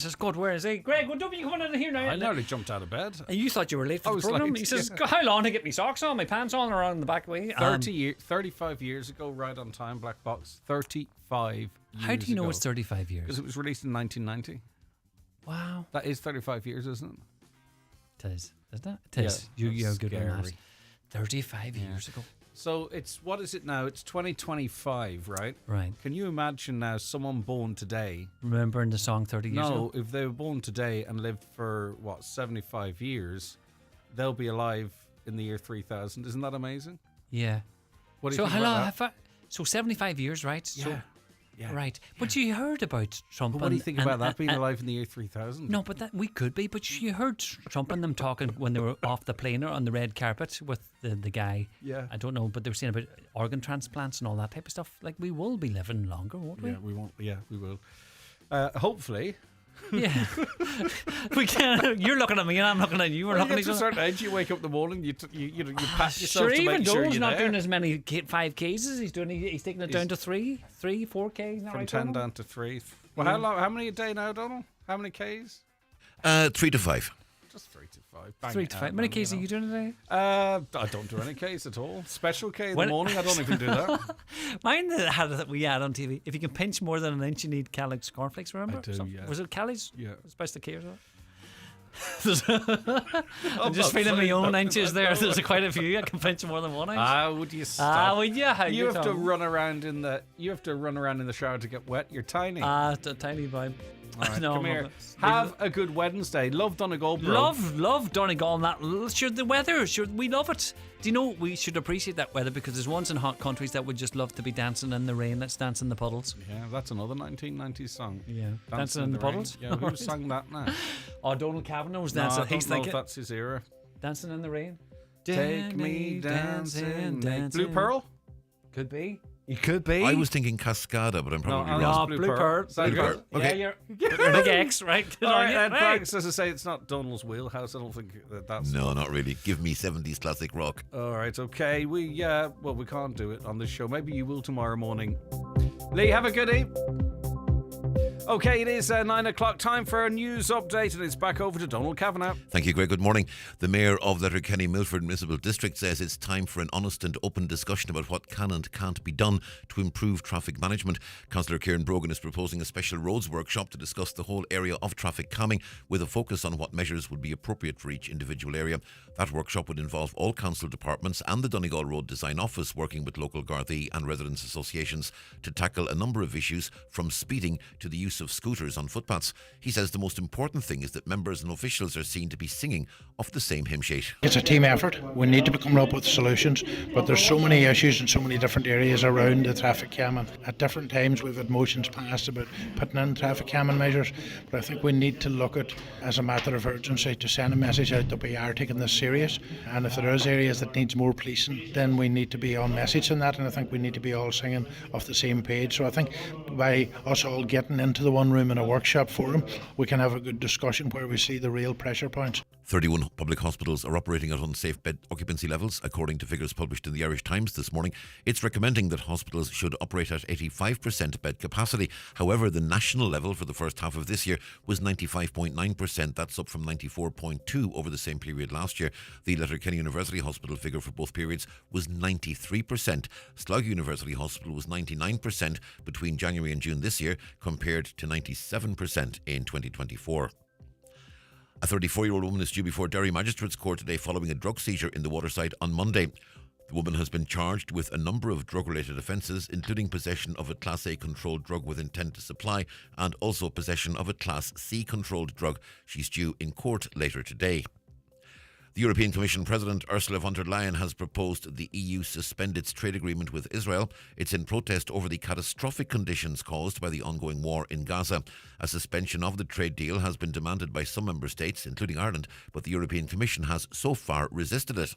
Says, God, where is he? Greg, what don't you come in here now? I nearly jumped out of bed. And you thought you were late for the program. He says, how long to get me socks on, my pants on, around the back way? 35 years ago, right on time, Black Box. 35 years How do you know it's 35 years? Because it was released in 1990. Wow. That is 35 years, isn't it? It is, isn't it? It is. Yeah, You're good on that. scary. 35 years ago. So what is it now? It's 2025, right? Right. Can you imagine now someone born today? Remembering the song 30 years ago? No, if they were born today and lived for, 75 years, they'll be alive in the year 3000. Isn't that amazing? Yeah. What do you think about that? So 75 years, right? Yeah. So, Yeah. Right. But you heard about Trump. But what do you think about that being alive in the year 3000? No, but that we could be. But you heard Trump and them talking when they were off the plane or on the red carpet with the guy. Yeah. I don't know, but they were saying about organ transplants and all that type of stuff. Like, we will be living longer, won't we? Yeah, we won't. Yeah, we will. Hopefully. Yeah. We can. You're looking at me and I'm looking at you. We're looking you at get to a each other. certain age, you wake up in the morning, you pat yourself Sure, to even make sure Joe's you're not there. doing as many 5Ks as he's doing. He's taking it down to 3, 4Ks. From 10 down to 3. Well, how many a day now, Donald? How many Ks? 3 to 5. Just 3 to 5. Bang 3 it to out, 5. How many man, Ks are you doing today? I don't do any Ks at all. Special K in the morning, I don't even do that. Mine that we had on TV. If you can pinch more than an inch, you need Kellogg's cornflakes. Remember? I do, yeah. Was it Kelly's? Yeah. Supposed to K or something. I'm just feeling my own inches there. There's quite a few. I can pinch more than 1 inch. Would you stop? Would you? You have to run around in the shower to get wet. You're tiny. A tiny boy. All right, No, come here. Have a good Wednesday. Love Donegal, bro. Love Donegal and that. Sure, the weather. Sure, we love it. Do you know we should appreciate that weather because there's ones in hot countries that would just love to be dancing in the rain. Let's dance in the puddles. Yeah, that's another 1990s song. Yeah, dancing in the puddles. Yeah, who sang that now? Oh, Donald Kavanagh was dancing. No, I don't He's know thinking if that's his era. dancing in the rain. Take me dancing. dancing. Blue Pearl? Could be. It could be. I was thinking Cascada, but I'm probably wrong. No, Blue Blue Pearl. Pearl. Is that Blue good? Pearl. Okay. Yeah, you're big X, right? All right, Ed Hey. Franks, as I say, it's not Donald's wheelhouse. I don't think that's... No, not really. Give me 70s classic rock. All right, okay. We can't do it on this show. Maybe you will tomorrow morning. Lee, have a good evening. Okay, it is 9 o'clock, time for a news update, and it's back over to Donald Kavanagh. Thank you, Greg. Good morning. The Mayor of Letterkenny Milford Municipal District says it's time for an honest and open discussion about what can and can't be done to improve traffic management. Councillor Kieran Brogan is proposing a special roads workshop to discuss the whole area of traffic calming with a focus on what measures would be appropriate for each individual area. That workshop would involve all council departments and the Donegal Road Design Office working with local Gardaí and residents associations to tackle a number of issues from speeding to the use of scooters on footpaths. He says the most important thing is that members and officials are seen to be singing off the same hymn sheet. It's a team effort. We need to be coming up with solutions, but there's so many issues in so many different areas around the traffic calming. At different times we've had motions passed about putting in traffic calming measures, but I think we need to look at as a matter of urgency to send a message out that we are taking this serious, and if there is areas that needs more policing, then we need to be on message on that, and I think we need to be all singing off the same page. So I think by us all getting into the one room in a workshop forum, we can have a good discussion where we see the real pressure points. 31 public hospitals are operating at unsafe bed occupancy levels, according to figures published in the Irish Times this morning. It's recommending that hospitals should operate at 85% bed capacity. However, the national level for the first half of this year was 95.9%. That's up from 94.2% over the same period last year. The Letterkenny University Hospital figure for both periods was 93%. Sligo University Hospital was 99% between January and June this year, compared to 97% in 2024. A 34-year-old woman is due before Derry Magistrates Court today following a drug seizure in the Waterside on Monday. The woman has been charged with a number of drug-related offences, including possession of a Class A controlled drug with intent to supply and also possession of a Class C controlled drug. She's due in court later today. The European Commission President Ursula von der Leyen has proposed the EU suspend its trade agreement with Israel. It's in protest over the catastrophic conditions caused by the ongoing war in Gaza. A suspension of the trade deal has been demanded by some member states, including Ireland, but the European Commission has so far resisted it.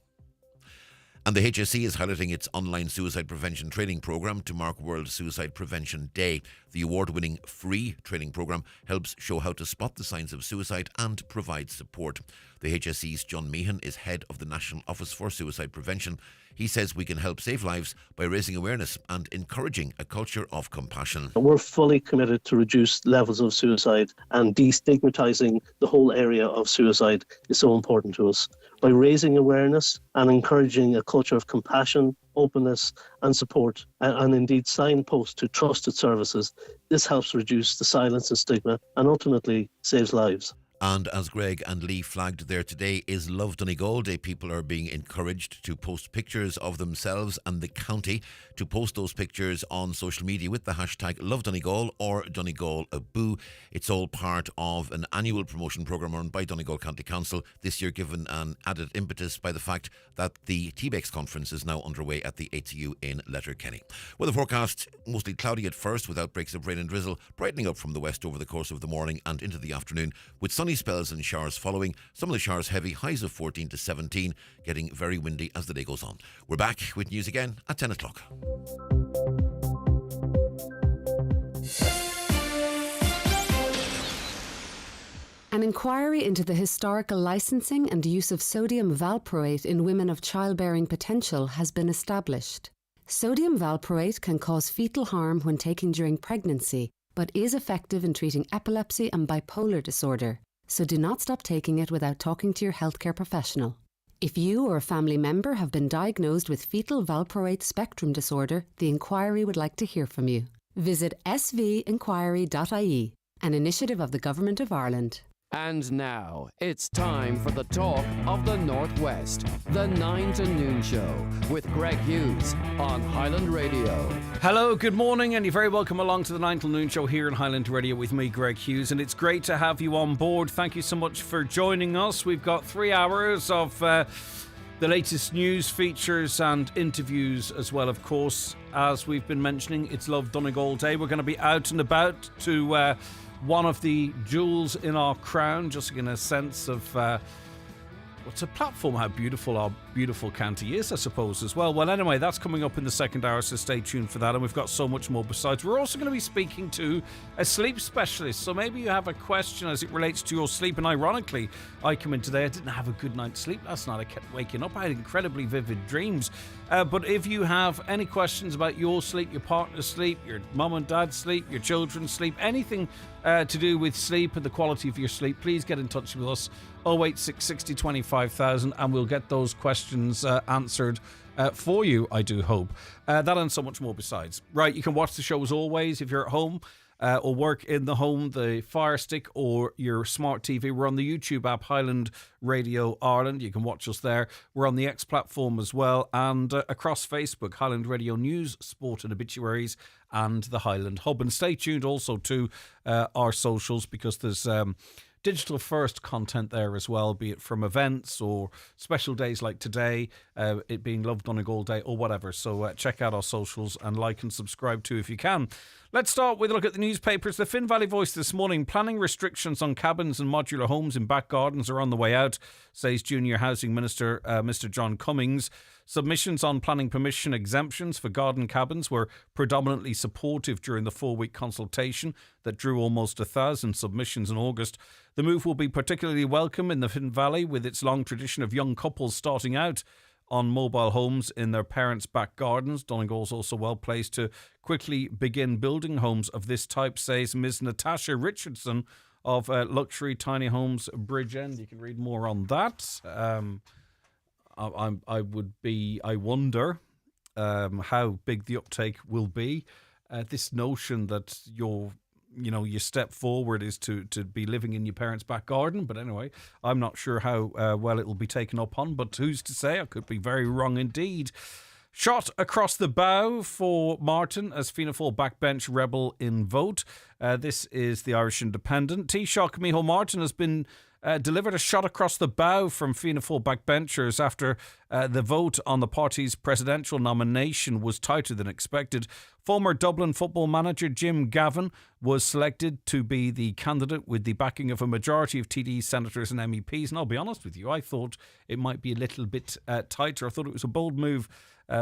And the HSE is highlighting its online suicide prevention training programme to mark World Suicide Prevention Day. The award-winning free training programme helps show how to spot the signs of suicide and provide support. The HSE's John Meehan is head of the National Office for Suicide Prevention. He says we can help save lives by raising awareness and encouraging a culture of compassion. We're fully committed to reduce levels of suicide, and destigmatising the whole area of suicide is so important to us. By raising awareness and encouraging a culture of compassion, openness and support, and indeed signposts to trusted services, this helps reduce the silence and stigma and ultimately saves lives. And as Greg and Lee flagged there, today is Love Donegal Day. People are being encouraged to post pictures of themselves and the county, to post those pictures on social media with the hashtag Love Donegal or Donegal Aboo. It's all part of an annual promotion programme run by Donegal County Council, this year given an added impetus by the fact that the TBEX conference is now underway at the ATU in Letterkenny. Weather forecast, mostly cloudy at first with outbreaks of rain and drizzle, brightening up from the west over the course of the morning and into the afternoon, with sunny spells and showers following. Some of the showers heavy, highs of 14 to 17, getting very windy as the day goes on. We're back with news again at 10 o'clock. An inquiry into the historical licensing and use of sodium valproate in women of childbearing potential has been established. Sodium valproate can cause fetal harm when taken during pregnancy, but is effective in treating epilepsy and bipolar disorder. So do not stop taking it without talking to your healthcare professional. If you or a family member have been diagnosed with fetal valproate spectrum disorder, the inquiry would like to hear from you. Visit svinquiry.ie, an initiative of the Government of Ireland. And now, it's time for the talk of the Northwest, the 9 to noon show with Greg Hughes on Highland Radio. Hello, good morning, and you're very welcome along to the 9 till noon show here on Highland Radio with me, Greg Hughes, and it's great to have you on board. Thank you so much for joining us. We've got 3 hours of the latest news, features and interviews as well, of course. As we've been mentioning, it's Love Donegal Day. We're going to be out and about to one of the jewels in our crown, just in a sense of what's a platform, how beautiful our beautiful county is, I suppose, as well. Well, anyway, that's coming up in the second hour, so stay tuned for that. And we've got so much more besides. We're also going to be speaking to a sleep specialist. So maybe you have a question as it relates to your sleep. And ironically, I come in today, I didn't have a good night's sleep last night. I kept waking up. I had incredibly vivid dreams. But if you have any questions about your sleep, your partner's sleep, your mum and dad's sleep, your children's sleep, anything to do with sleep and the quality of your sleep, please get in touch with us. 086 60 25,000, and we'll get those questions answered for you, I do hope. That and so much more besides. Right, you can watch the show as always if you're at home or work in the home, the Fire Stick or your smart TV. We're on the YouTube app, Highland Radio Ireland. You can watch us there. We're on the X platform as well, and across Facebook, Highland Radio News, Sport and Obituaries, and the Highland Hub. And stay tuned also to our socials, because there's digital first content there as well, be it from events or special days like today, it being Love Donegal Day or whatever. So check out our socials and like and subscribe too if you can. Let's start with a look at the newspapers. The Finn Valley Voice this morning: planning restrictions on cabins and modular homes in back gardens are on the way out, says Junior Housing Minister Mr John Cummings. Submissions on planning permission exemptions for garden cabins were predominantly supportive during the 4-week consultation that drew almost 1,000 submissions in August. The move will be particularly welcome in the Finn Valley, with its long tradition of young couples starting out on mobile homes in their parents' back gardens. Donegal's also well placed to quickly begin building homes of this type, says Ms Natasha Richardson of Luxury Tiny Homes Bridgend. You can read more on that. I wonder how big the uptake will be. This notion that your step forward is to be living in your parents' back garden. But anyway, I'm not sure how well it will be taken up on, but who's to say? I could be very wrong indeed. Shot across the bow for Martin as Fianna Fáil backbench rebel in vote. This is the Irish Independent. Taoiseach Micheál Martin has been delivered a shot across the bow from Fianna Fáil backbenchers after the vote on the party's presidential nomination was tighter than expected. Former Dublin football manager Jim Gavin was selected to be the candidate with the backing of a majority of TDs, senators and MEPs. And I'll be honest with you, I thought it might be a little bit tighter. I thought it was a bold move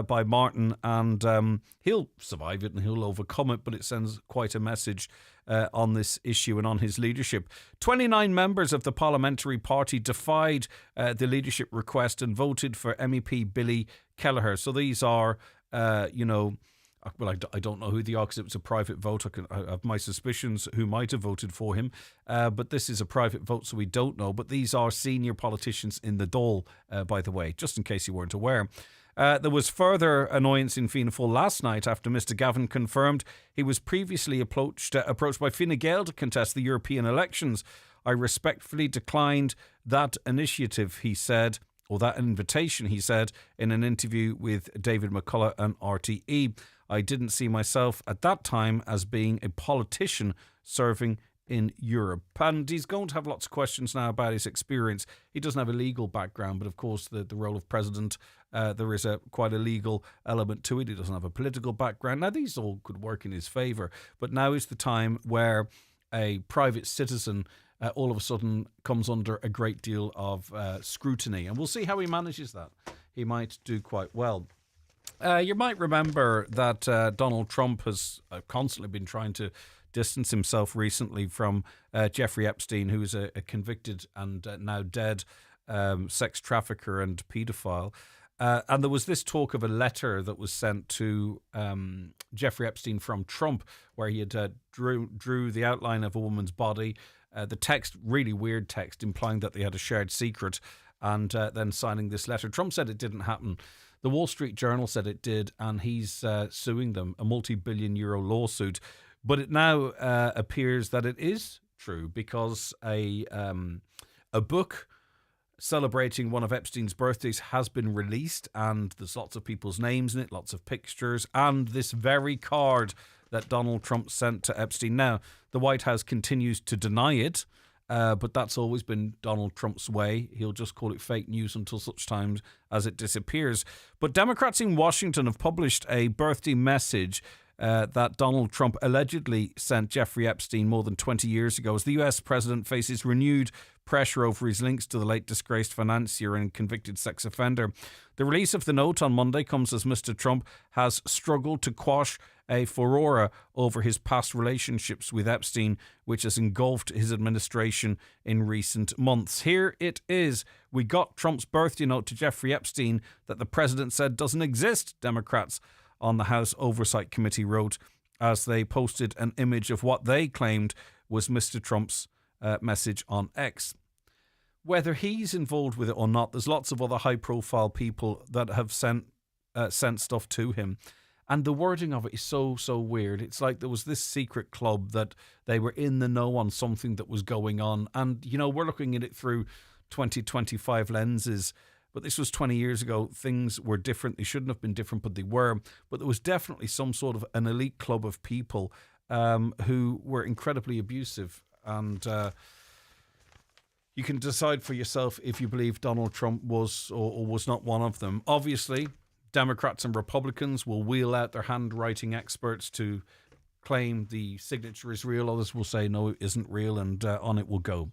by Martin, and he'll survive it and he'll overcome it, but it sends quite a message on this issue and on his leadership. 29 members of the parliamentary party defied the leadership request and voted for MEP Billy Kelleher. So these are, well, I don't know who the are because it was a private vote. I have my suspicions who might have voted for him, but this is a private vote, so we don't know. But these are senior politicians in the Dáil, by the way, just in case you weren't aware. There was further annoyance in Fianna Fáil last night after Mr Gavin confirmed he was previously approached by Fine Gael to contest the European elections. I respectfully declined that initiative, he said, or that invitation, he said, in an interview with David McCullough and RTE. I didn't see myself at that time as being a politician serving in Europe. And he's going to have lots of questions now about his experience. He doesn't have a legal background, but of course the role of president, there is quite a legal element to it. He doesn't have a political background. Now, these all could work in his favour, but now is the time where a private citizen all of a sudden comes under a great deal of scrutiny. And we'll see how he manages that. He might do quite well. You might remember that Donald Trump has constantly been trying to distance himself recently from Jeffrey Epstein, who is a convicted and now dead sex trafficker and paedophile. And there was this talk of a letter that was sent to Jeffrey Epstein from Trump, where he had drew the outline of a woman's body, the text, really weird text, implying that they had a shared secret, and then signing this letter. Trump said it didn't happen. The Wall Street Journal said it did, and he's suing them, a multi-billion euro lawsuit. But it now appears that it is true, because a book celebrating one of Epstein's birthdays has been released, and there's lots of people's names in it, lots of pictures, and this very card that Donald Trump sent to Epstein. Now, the White House continues to deny it, but that's always been Donald Trump's way. He'll just call it fake news until such time as it disappears. But Democrats in Washington have published a birthday message that Donald Trump allegedly sent Jeffrey Epstein more than 20 years ago, as the US president faces renewed pressure over his links to the late disgraced financier and convicted sex offender. The release of the note on Monday comes as Mr. Trump has struggled to quash a furore over his past relationships with Epstein, which has engulfed his administration in recent months. Here it is. We got Trump's birthday note to Jeffrey Epstein that the president said doesn't exist, Democrats on the House Oversight Committee wrote, as they posted an image of what they claimed was Mr. Trump's message on X. Whether he's involved with it or not, there's lots of other high-profile people that have sent stuff to him. And the wording of it is so weird. It's like there was this secret club that they were in the know on something that was going on. And, you know, we're looking at it through 2025 lenses. But this was 20 years ago. Things were different. They shouldn't have been different, but they were. But there was definitely some sort of an elite club of people who were incredibly abusive. And you can decide for yourself if you believe Donald Trump was or was not one of them. Obviously, Democrats and Republicans will wheel out their handwriting experts to claim the signature is real. Others will say, no, it isn't real, and on it will go.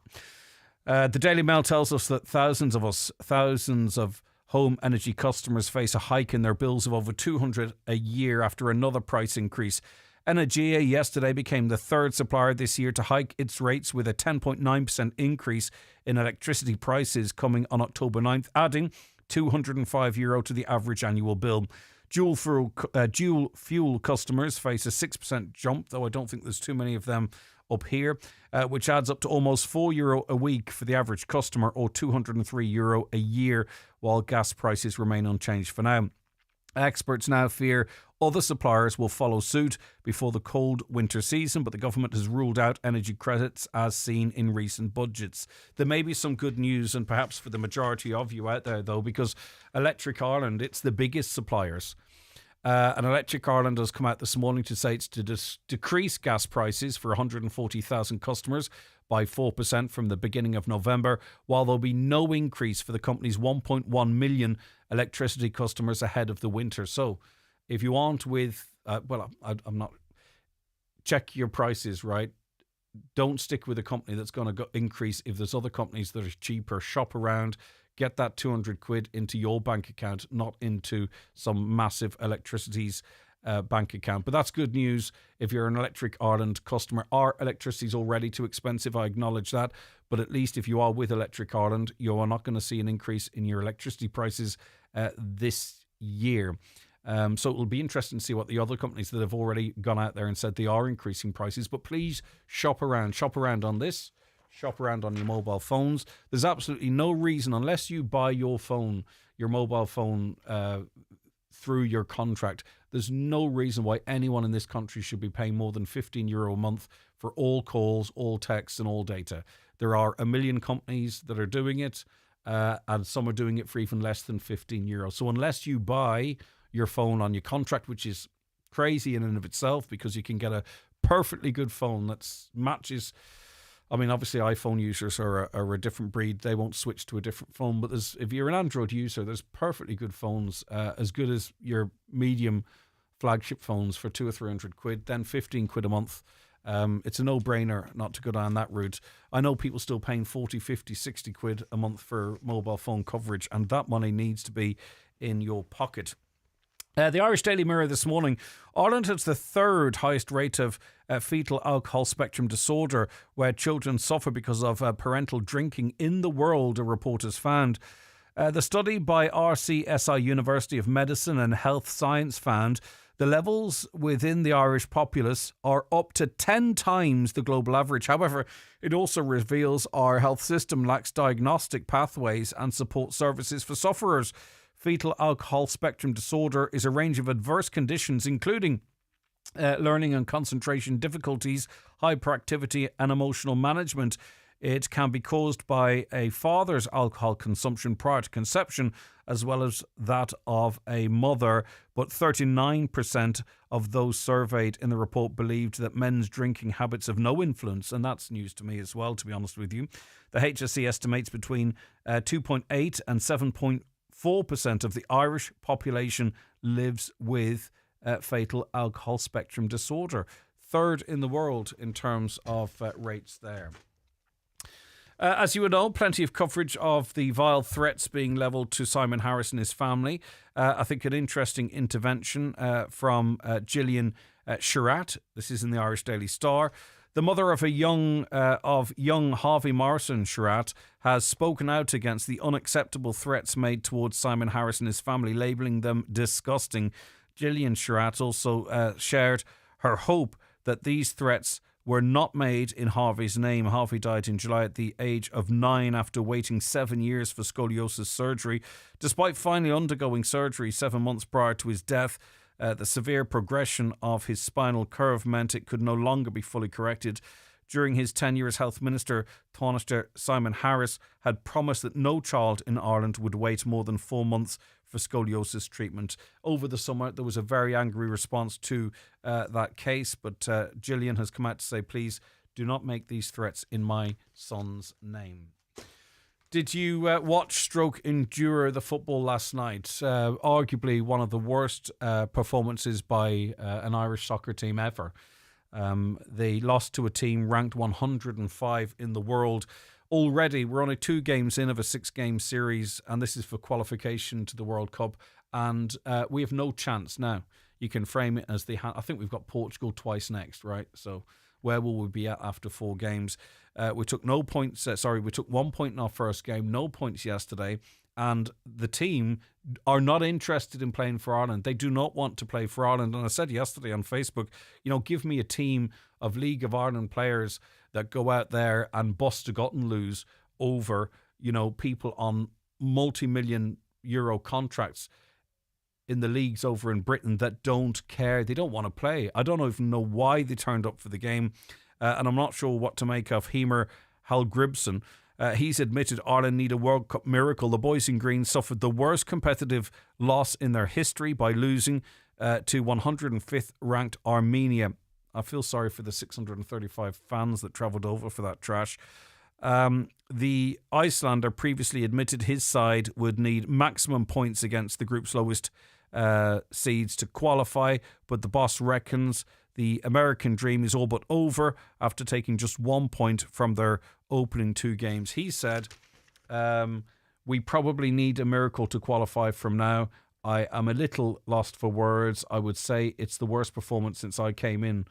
The Daily Mail tells us that thousands of home energy customers face a hike in their bills of over $200 a year after another price increase. Energia yesterday became the third supplier this year to hike its rates, with a 10.9% increase in electricity prices coming on October 9th, adding €205 to the average annual bill. Dual fuel customers face a 6% jump, though I don't think there's too many of them up here, which adds up to almost €4 a week for the average customer, or €203 a year, while gas prices remain unchanged for now. Experts now fear other suppliers will follow suit before the cold winter season, but the government has ruled out energy credits as seen in recent budgets. There may be some good news, and perhaps for the majority of you out there, though, because Electric Ireland, it's the biggest suppliers. And Electric Ireland has come out this morning to say it's to decrease gas prices for 140,000 customers by 4% from the beginning of November, while there'll be no increase for the company's 1.1 million electricity customers ahead of the winter. So if you aren't with, I'm not, check your prices, right? Don't stick with a company that's going to increase if there's other companies that are cheaper. Shop around, get that 200 quid into your bank account, not into some massive electricity's bank account. But that's good news if you're an Electric Ireland customer. Our electricity's already too expensive, I acknowledge that, but at least if you are with Electric Ireland, you are not going to see an increase in your electricity prices this year. So it'll be interesting to see what the other companies that have already gone out there and said they are increasing prices. But please shop around on this. Shop around on your mobile phones. There's absolutely no reason, unless you buy your mobile phone through your contract, there's no reason why anyone in this country should be paying more than €15 a month for all calls, all texts and all data. There are a million companies that are doing it, and some are doing it for even less than €15. So unless you buy your phone on your contract, which is crazy in and of itself, because you can get a perfectly good phone that matches. I mean, obviously iPhone users are a different breed. They won't switch to a different phone. But if you're an Android user, there's perfectly good phones, as good as your medium flagship phones for 200 or 300 quid, then 15 quid a month. It's a no-brainer not to go down that route. I know people still paying 40, 50, 60 quid a month for mobile phone coverage, and that money needs to be in your pocket. The Irish Daily Mirror this morning, Ireland has the third highest rate of fetal alcohol spectrum disorder, where children suffer because of parental drinking in the world, a report has found. The study by RCSI University of Medicine and Health Science found the levels within the Irish populace are up to 10 times the global average. However, it also reveals our health system lacks diagnostic pathways and support services for sufferers. Fetal alcohol spectrum disorder is a range of adverse conditions, including learning and concentration difficulties, hyperactivity and emotional management. It can be caused by a father's alcohol consumption prior to conception, as well as that of a mother. But 39% of those surveyed in the report believed that men's drinking habits have no influence. And that's news to me as well, to be honest with you. The HSE estimates between 2.8 and 7.4% of the Irish population lives with fetal alcohol spectrum disorder. Third in the world in terms of rates there. As you would know, plenty of coverage of the vile threats being levelled to Simon Harris and his family. I think an interesting intervention from Gillian Sherratt. This is in the Irish Daily Star. The mother of young Harvey Morrison, Sherratt, has spoken out against the unacceptable threats made towards Simon Harris and his family, labelling them disgusting. Gillian Sherratt also shared her hope that these threats were not made in Harvey's name. Harvey died in July at the age of 9 after waiting 7 years for scoliosis surgery. Despite finally undergoing surgery 7 months prior to his death, the severe progression of his spinal curve meant it could no longer be fully corrected. During his tenure as Health Minister, Taoiseach Simon Harris had promised that no child in Ireland would wait more than 4 months for scoliosis treatment. Over the summer, there was a very angry response to that case, but Gillian has come out to say, please do not make these threats in my son's name. Did you endure the football last night? Arguably one of the worst performances by an Irish soccer team ever. They lost to a team ranked 105 in the world. Already, we're only 2 games in of a 6-game series, and this is for qualification to the World Cup, and we have no chance now. You can frame it as I think we've got Portugal twice next, right? So where will we be at after 4 games? We took 1 point in our first game, no points yesterday, and the team are not interested in playing for Ireland. They do not want to play for Ireland. And I said yesterday on Facebook, give me a team of League of Ireland players that go out there and bust a gut and lose over, people on multi-million euro contracts in the leagues over in Britain that don't care. They don't want to play. I don't even know why they turned up for the game. And I'm not sure what to make of Hemer Hallgrimsson. He's admitted Ireland need a World Cup miracle. The boys in green suffered the worst competitive loss in their history by losing to 105th ranked Armenia. I feel sorry for the 635 fans that travelled over for that trash. The Icelander previously admitted his side would need maximum points against the group's lowest seeds to qualify, but the boss reckons the American dream is all but over after taking just 1 point from their opening 2 games. He said, we probably need a miracle to qualify from now. I am a little lost for words. I would say it's the worst performance since I came in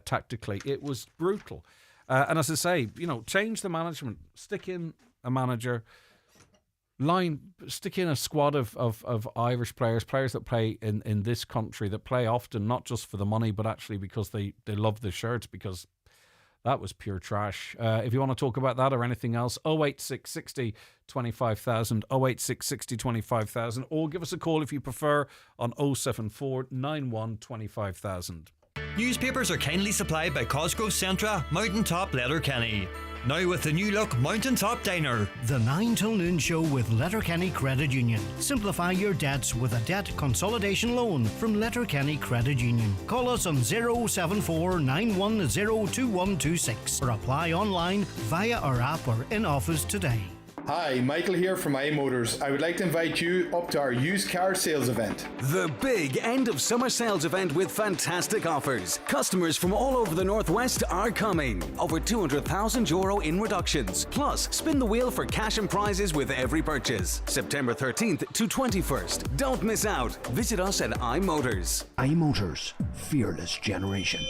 tactically. It was brutal. And as I say, change the management, stick in a manager, stick in a squad of Irish players that play in this country, that play often, not just for the money, but actually because they love the shirts, because that was pure trash. If you want to talk about that or anything else, 08660 25,000, 08660 25,000, or give us a call if you prefer on 074 91 25,000. Newspapers are kindly supplied by Cosgrove Centra, Mountaintop Letterkenny. Now with the new look Mountaintop Diner. The 9 till noon show with Letterkenny Credit Union. Simplify your debts with a debt consolidation loan from Letterkenny Credit Union. Call us on 074 910 2126 or apply online via our app or in office today. Hi, Michael here from iMotors. I would like to invite you up to our used car sales event. The big end of summer sales event with fantastic offers. Customers from all over the Northwest are coming. Over €200,000 in reductions. Plus, spin the wheel for cash and prizes with every purchase. September 13th to 21st. Don't miss out. Visit us at iMotors. iMotors, fearless generation.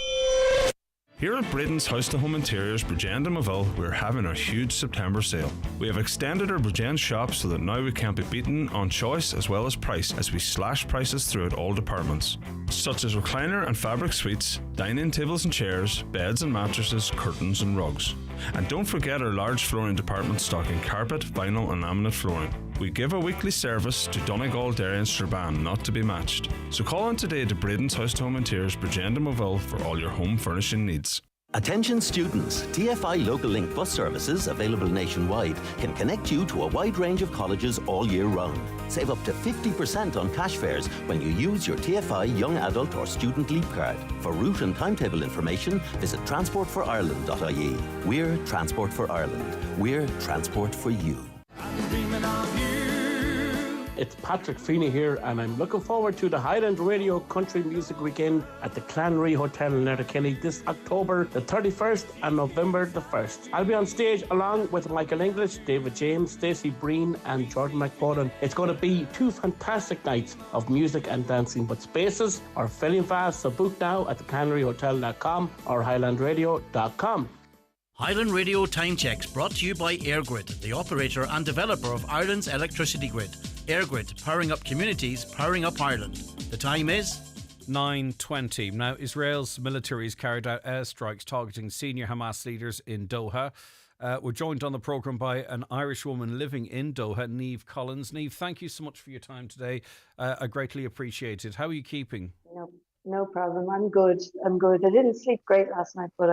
Here at Braden's House to Home Interiors, Bridgend and Maville, we're having a huge September sale. We have extended our Bridgend shop so that now we can't be beaten on choice as well as price, as we slash prices throughout all departments, such as recliner and fabric suites, dining tables and chairs, beds and mattresses, curtains and rugs. And don't forget our large flooring department stocking carpet, vinyl and laminate flooring. We give a weekly service to Donegal, Derry and Strabane, not to be matched. So call on today to Braden's House to Home Interiors, Bridgend and Maville for all your home furnishing needs. Attention students, TFI Local Link bus services available nationwide can connect you to a wide range of colleges all year round. Save up to 50% on cash fares when you use your TFI Young Adult or Student Leap Card. For route and timetable information, visit transportforireland.ie. We're Transport for Ireland. We're Transport for you. It's Patrick Feeney here, and I'm looking forward to the Highland Radio Country Music Weekend at the Clanry Hotel in Letterkenny this October the 31st and November the 1st. I'll be on stage along with Michael English, David James, Stacey Breen and Jordan McBoden. It's going to be 2 fantastic nights of music and dancing, but spaces are filling fast, so book now at theclanryhotel.com or highlandradio.com. Highland Radio Time Checks brought to you by EirGrid, the operator and developer of Ireland's electricity grid. EirGrid, powering up communities, powering up Ireland. The time is 9:20. Now, Israel's military has carried out airstrikes targeting senior Hamas leaders in Doha. We're joined on the programme by an Irish woman living in Doha, Niamh Collins. Niamh, thank you so much for your time today. I greatly appreciate it. How are you keeping? No problem. I'm good. I didn't sleep great last night, but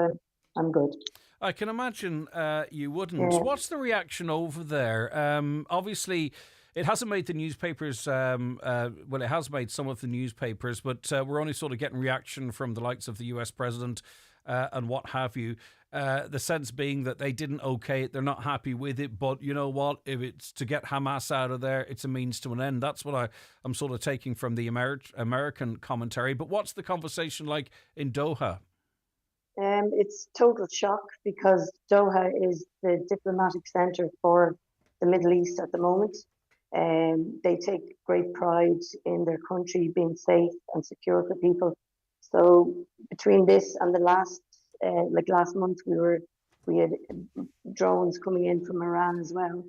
I'm good. I can imagine you wouldn't. Yeah. What's the reaction over there? Obviously, it hasn't made the newspapers. It has made some of the newspapers, but we're only sort of getting reaction from the likes of the US president and what have you. The sense being that they didn't okay it, they're not happy with it, but you know what? If it's to get Hamas out of there, it's a means to an end. That's what I'm sort of taking from the American commentary. But what's the conversation like in Doha? It's total shock because Doha is the diplomatic centre for the Middle East at the moment. They take great pride in their country being safe and secure for people. So between this and the last month, we had drones coming in from Iran as well.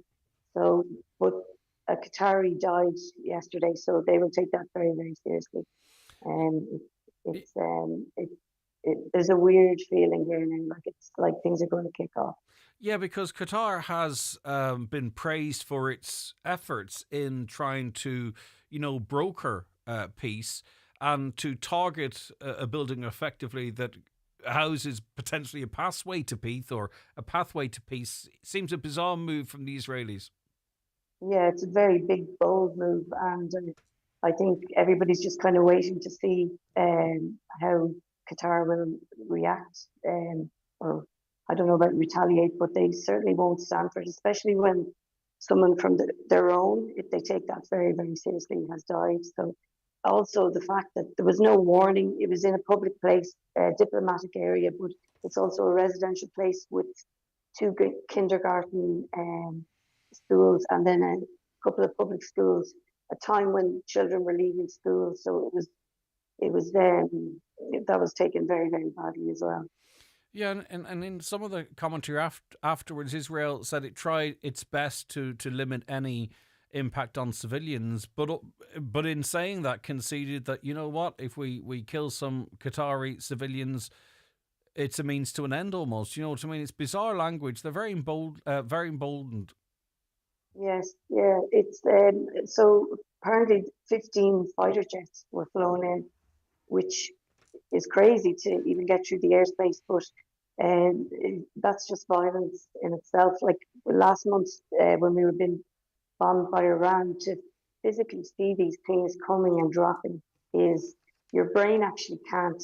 So, but a Qatari died yesterday, so they will take that very, very seriously. There's a weird feeling here now, it's like things are going to kick off. Yeah, because Qatar has been praised for its efforts in trying to, broker peace and to target a building effectively that houses potentially a pathway to peace or a pathway to peace. It seems a bizarre move from the Israelis. Yeah, it's a very big, bold move, and I think everybody's just kind of waiting to see how Qatar will react, or I don't know about retaliate, but they certainly won't stand for it, especially when someone from their own, if they take that very, very seriously, has died. So also the fact that there was no warning, it was in a public place, a diplomatic area, but it's also a residential place with 2 kindergarten schools and then couple of public schools, a time when children were leaving school. So it was that was taken very, very badly as well. Yeah, and in some of the commentary afterwards, Israel said it tried its best to limit any impact on civilians, but in saying that, conceded that, you know what, if we kill some Qatari civilians, it's a means to an end almost. You know what I mean? It's bizarre language. They're very emboldened. Yes, yeah. It's so apparently 15 fighter jets were flown in, which is crazy to even get through the airspace, but that's just violence in itself. Like last month, when we were being bombed by Iran, to physically see these things coming and dropping, is your brain actually can't.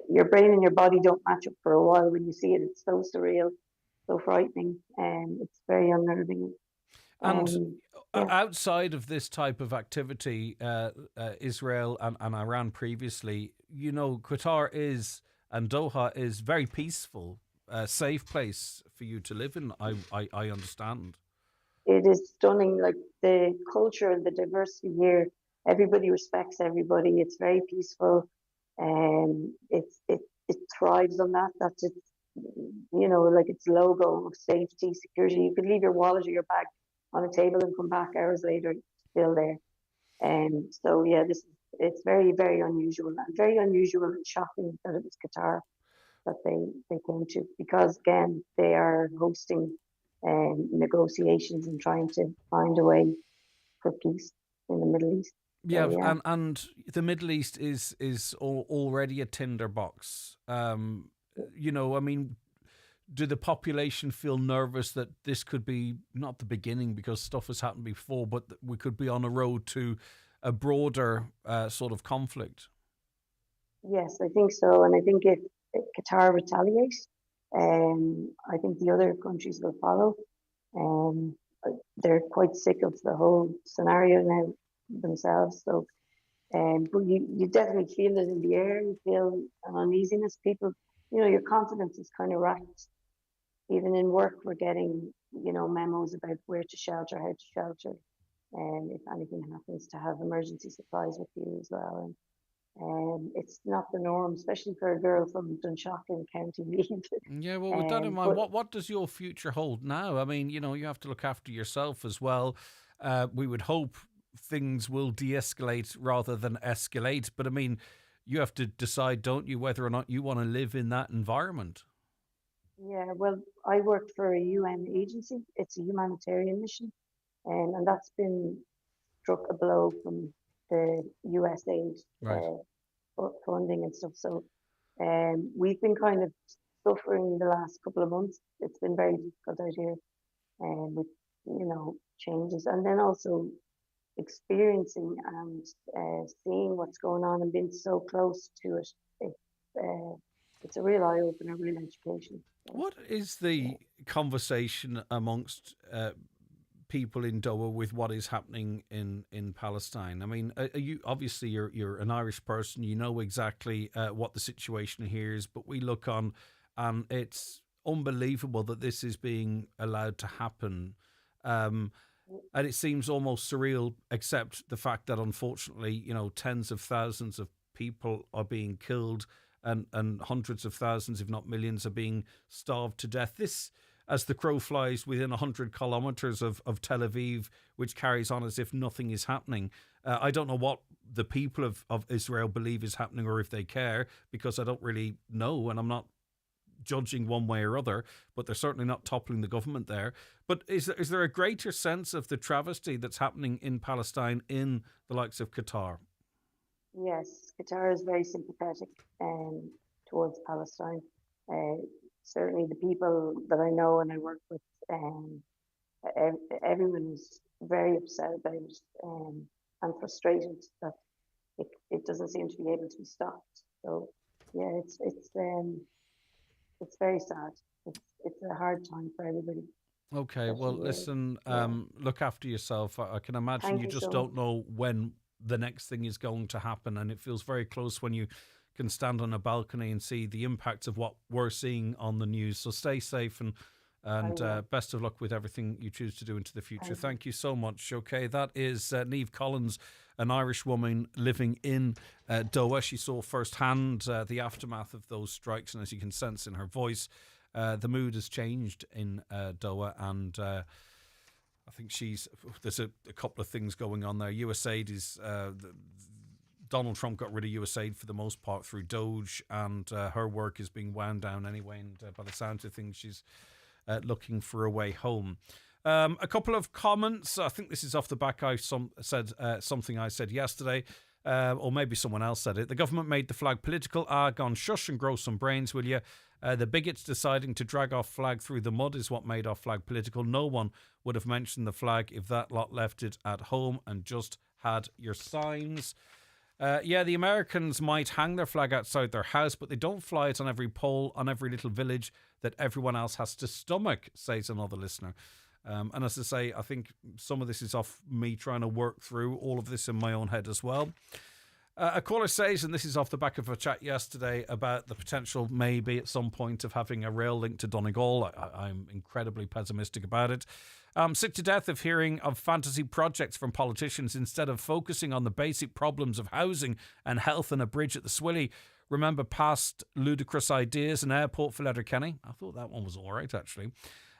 Your brain and your body don't match up for a while when you see it. It's so surreal, so frightening, and it's very unnerving. And outside of this type of activity, Israel and Iran previously, you know, Qatar is and Doha is very peaceful, safe place for you to live in. I understand. It is stunning, like the culture and the diversity here. Everybody respects everybody. It's very peaceful, and it thrives on that. That's its, you know, like its logo of safety, security. You could leave your wallet or your bag on a table and come back hours later, it's still there. And so, yeah, it's very, very unusual and shocking that it was Qatar that they came to, because again, they are hosting negotiations and trying to find a way for peace in the Middle East. Yeah, So, yeah. And the Middle East is already a tinderbox. You know, I mean, do the population feel nervous that this could be not the beginning, because stuff has happened before, but that we could be on a road to a broader sort of conflict? Yes, I think so. And I think if Qatar retaliates, I think the other countries will follow. They're quite sick of the whole scenario now themselves. So, but you definitely feel it in the air. You feel an uneasiness. People, you know, your confidence is kind of racked. Even in work, we're getting, you know, memos about where to shelter, how to shelter, and if anything happens, to have emergency supplies with you as well. And it's not the norm, especially for a girl from Dunshaughlin, County Meath. Yeah, well, with that in mind, what does your future hold now? I mean, you know, you have to look after yourself as well. We would hope things will de-escalate rather than escalate, but I mean, you have to decide, don't you, whether or not you want to live in that environment. Yeah, well, I work for a UN agency. It's a humanitarian mission, and that's been struck a blow from the US aid funding and stuff. So we've been kind of suffering the last couple of months. It's been very difficult out here, with, you know, changes, and then also experiencing and seeing what's going on and being so close to it. It's a real eye opener, real education. What is the conversation amongst people in Doha with what is happening in Palestine? I mean, you obviously you're an Irish person, you know exactly what the situation here is, but we look on and it's unbelievable that this is being allowed to happen. And it seems almost surreal, except the fact that unfortunately, you know, tens of thousands of people are being killed, and hundreds of thousands, if not millions, are being starved to death. This, as the crow flies, within 100 kilometres of Tel Aviv, which carries on as if nothing is happening. I don't know what the people of Israel believe is happening, or if they care, because I don't really know, and I'm not judging one way or other, but they're certainly not toppling the government there. But is there a greater sense of the travesty that's happening in Palestine in the likes of Qatar? Yes, Qatar is very sympathetic towards Palestine. Certainly the people that I know and I work with, everyone is very upset about it, and frustrated that it doesn't seem to be able to be stopped. So yeah, it's very sad. It's a hard time for everybody. Okay, well, listen, look after yourself. I can imagine Thank you you just so don't know when the next thing is going to happen, and it feels very close when you can stand on a balcony and see the impacts of what we're seeing on the news. So stay safe, and And best of luck with everything you choose to do into the future. Thank you so much. Okay, that is Niamh Collins, an Irish woman living in Doha. She saw firsthand the aftermath of those strikes, and as you can sense in her voice, the mood has changed in Doha, and I think there's a couple of things going on there. USAID is... Donald Trump got rid of USAID for the most part through Doge, and her work is being wound down anyway, and by the sounds of things, she's looking for a way home. A couple of comments. I think this is off the back. I said something I said yesterday, or maybe someone else said it. The government made the flag political. Gone shush and grow some brains, will you? The bigots deciding to drag our flag through the mud is what made our flag political. No one would have mentioned the flag if that lot left it at home and just had your signs. The Americans might hang their flag outside their house, but they don't fly it on every pole, on every little village that everyone else has to stomach, says another listener. And as I say, I think some of this is off me trying to work through all of this in my own head as well. A caller says, and this is off the back of a chat yesterday about the potential maybe at some point of having a rail link to Donegal. I'm incredibly pessimistic about it. I'm sick to death of hearing of fantasy projects from politicians instead of focusing on the basic problems of housing and health and a bridge at the Swilly. Remember past ludicrous ideas, an airport for Letterkenny? I thought that one was all right, actually.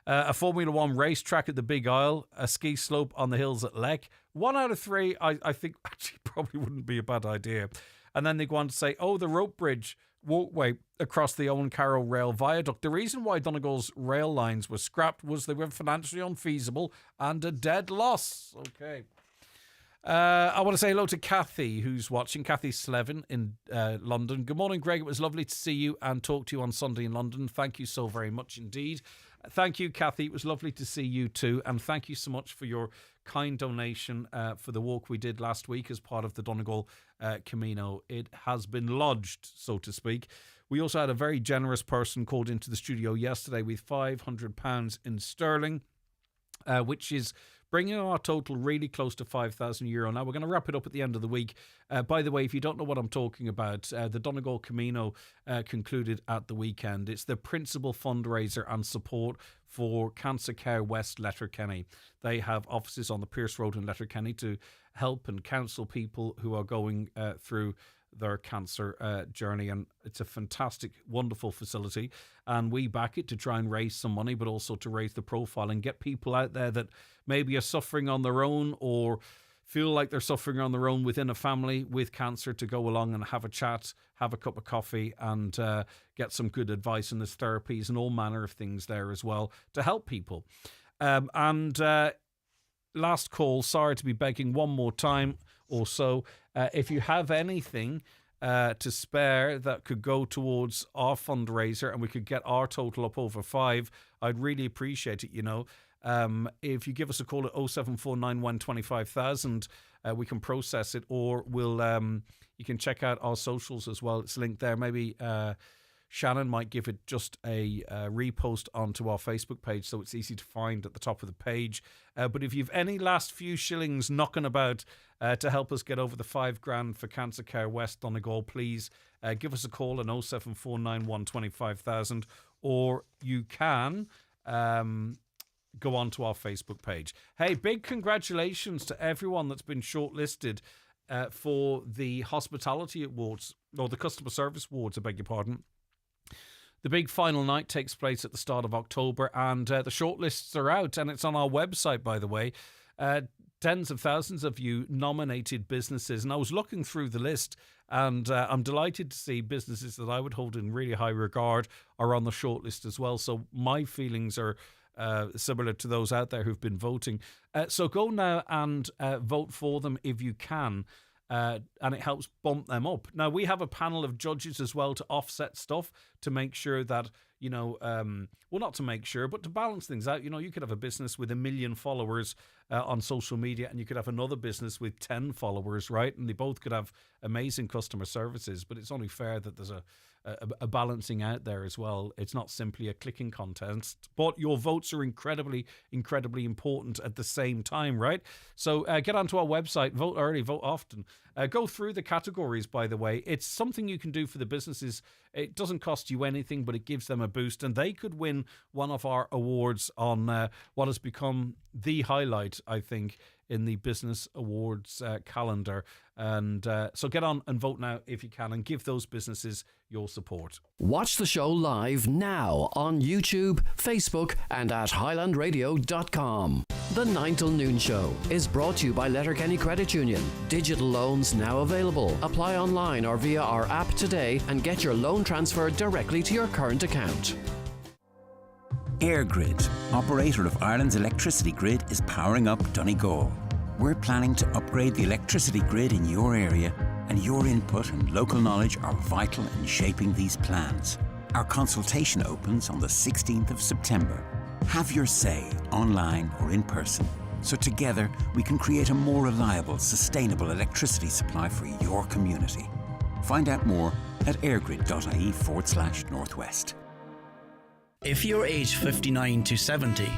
A Formula One racetrack at the Big Isle, a ski slope on the hills at Leck. 1 out of 3, I think actually probably wouldn't be a bad idea. And then they go on to say, the rope bridge walkway across the Owen Carroll Rail Viaduct. The reason why Donegal's rail lines were scrapped was they were financially unfeasible and a dead loss. Okay. I want to say hello to Kathy, who's watching. Kathy Slevin in London. Good morning, Greg. It was lovely to see you and talk to you on Sunday in London. Thank you so very much indeed. Thank you, Kathy. It was lovely to see you too. And thank you so much for your kind donation for the walk we did last week as part of the Donegal Camino. It has been lodged, so to speak. We also had a very generous person called into the studio yesterday with £500 in sterling, which is bringing our total really close to €5,000. Now, we're going to wrap it up at the end of the week. By the way, if you don't know what I'm talking about, the Donegal Camino concluded at the weekend. It's the principal fundraiser and support for Cancer Care West Letterkenny. They have offices on the Pierce Road in Letterkenny to help and counsel people who are going through their cancer journey, and it's a fantastic, wonderful facility, and we back it to try and raise some money, but also to raise the profile and get people out there that maybe are suffering on their own or feel like they're suffering on their own within a family with cancer to go along and have a chat, have a cup of coffee, and get some good advice. And there's therapies and all manner of things there as well to help people. Last call, sorry to be begging one more time or so. If you have anything to spare that could go towards our fundraiser and we could get our total up over 5, I'd really appreciate it, you know. If you give us a call at 07491 25,000, we can process it, or we'll you can check out our socials as well. It's linked there. Maybe Shannon might give it just a repost onto our Facebook page so it's easy to find at the top of the page. But if you've any last few shillings knocking about to help us get over the $5,000 for Cancer Care West Donegal, please give us a call on 07491 25,000, or you can go on to our Facebook page. Hey, big congratulations to everyone that's been shortlisted for the Hospitality Awards, or the Customer Service Awards, I beg your pardon. The big final night takes place at the start of October, and the shortlists are out, and it's on our website, by the way. Tens of thousands of you nominated businesses, and I was looking through the list, and I'm delighted to see businesses that I would hold in really high regard are on the shortlist as well. So my feelings are similar to those out there who've been voting. So go now and vote for them if you can. And it helps bump them up. Now, we have a panel of judges as well to offset stuff, to make sure that, you know, well, not to make sure, but to balance things out. You know, you could have a business with 1 million followers on social media, and you could have another business with 10 followers, right? And they both could have amazing customer services, but it's only fair that there's a balancing out there as well. It's not simply a clicking contest, but your votes are incredibly important at the same time, right? So get onto our website, vote early, vote often. Go through the categories, by the way. It's something you can do for the businesses. It doesn't cost you anything, but it gives them a boost, and they could win one of our awards on what has become the highlight, I think, in the Business Awards calendar. And so get on and vote now if you can, and give those businesses your support. Watch the show live now on YouTube, Facebook, and at highlandradio.com. The 9 till noon show is brought to you by Letterkenny Credit Union. Digital loans now available. Apply online or via our app today and get your loan transferred directly to your current account. EirGrid, operator of Ireland's electricity grid, is powering up Donegal. We're planning to upgrade the electricity grid in your area, and your input and local knowledge are vital in shaping these plans. Our consultation opens on the 16th of September. Have your say, online or in person, so together we can create a more reliable, sustainable electricity supply for your community. Find out more at airgrid.ie/northwest. If you're aged 59 to 70,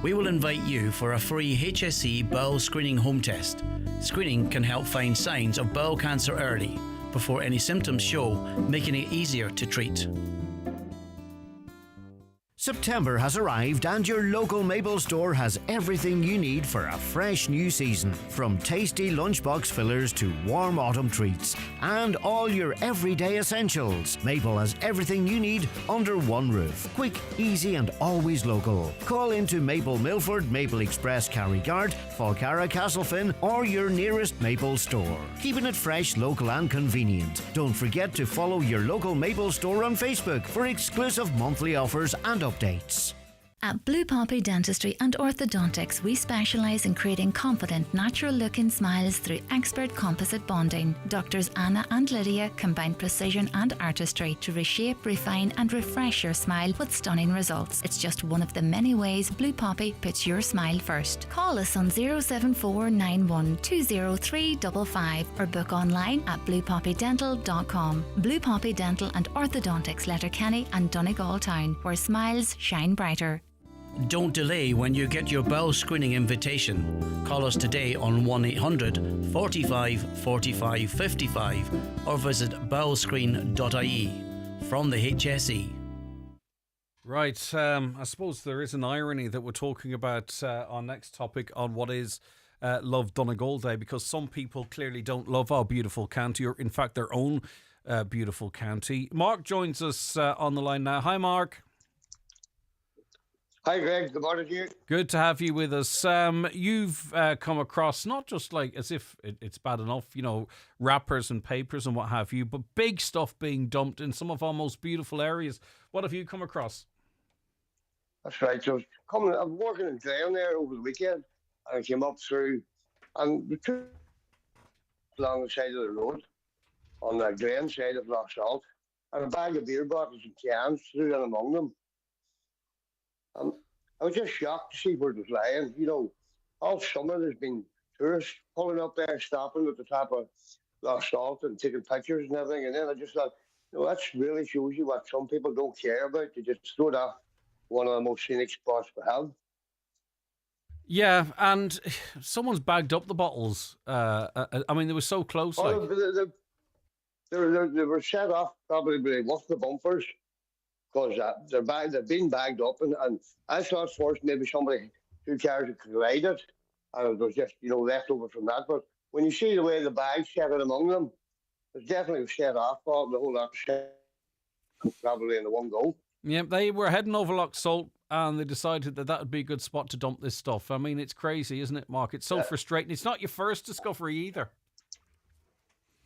we will invite you for a free HSE bowel screening home test. Screening can help find signs of bowel cancer early, before any symptoms show, making it easier to treat. September has arrived and your local Maple store has everything you need for a fresh new season. From tasty lunchbox fillers to warm autumn treats and all your everyday essentials. Maple has everything you need under one roof. Quick, easy and always local. Call into Maple Milford, Maple Express Carrigard, Falcara Castlefin or your nearest Maple store. Keeping it fresh, local and convenient. Don't forget to follow your local Maple store on Facebook for exclusive monthly offers and updates. At Blue Poppy Dentistry and Orthodontics, we specialise in creating confident, natural-looking smiles through expert composite bonding. Doctors Anna and Lydia combine precision and artistry to reshape, refine and refresh your smile with stunning results. It's just one of the many ways Blue Poppy puts your smile first. Call us on 07491 20355 or book online at bluepoppydental.com. Blue Poppy Dental and Orthodontics, Letterkenny and Donegal Town, where smiles shine brighter. Don't delay when you get your bowel screening invitation. Call us today on 1-800 45 45 55 or visit bowelscreen.ie. From the HSE. Right, I suppose there is an irony that we're talking about our next topic on what is Love Donegal Day, because some people clearly don't love our beautiful county, or in fact their own beautiful county. Mark joins us on the line now. Hi, Mark. Hi, Greg. Good morning to you. Good to have you with us. You've come across not just like as if it's bad enough, you know, wrappers and papers and what have you, but big stuff being dumped in some of our most beautiful areas. What have you come across? That's right. So I'm working in Graham there over the weekend, and I came up through, and we took along the side of the road on the Graham side of Loch Salt, and a bag of beer bottles and cans threw in among them. I was just shocked to see where it was lying. You know, all summer there's been tourists pulling up there, stopping at the top of Loch Salt and taking pictures and everything. And then I just thought, you know, that really shows you what some people don't care about. They just throw it off one of the most scenic spots we have. Yeah, and someone's bagged up the bottles. I mean, they were so close. Oh, they were set off probably with the bumpers. Because they've been bagged up, and I thought first maybe somebody who cars had collided, and it was just, you know, left over from that. But when you see the way the bags set it among them, it's definitely set off all the whole lot probably in the one go. Yeah, they were heading over Loch Salt, and they decided that would be a good spot to dump this stuff. I mean, it's crazy, isn't it, Mark? It's so frustrating. It's not your first discovery either.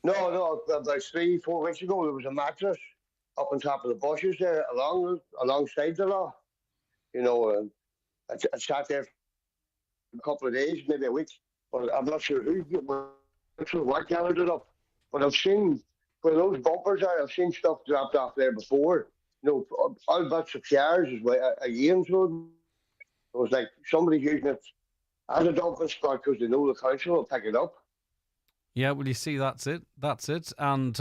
No, about 3-4 weeks ago there was a mattress up on top of the bushes there, alongside the law. You know, I sat there for a couple of days, maybe a week, but I'm not sure what gathered it up. But I've seen where those bumpers are. I've seen stuff dropped off there before. You know, all bits of cars as well. Again, so it was like somebody's using it as a dumping spot because they know the council will pick it up. Yeah, well, you see, that's it. And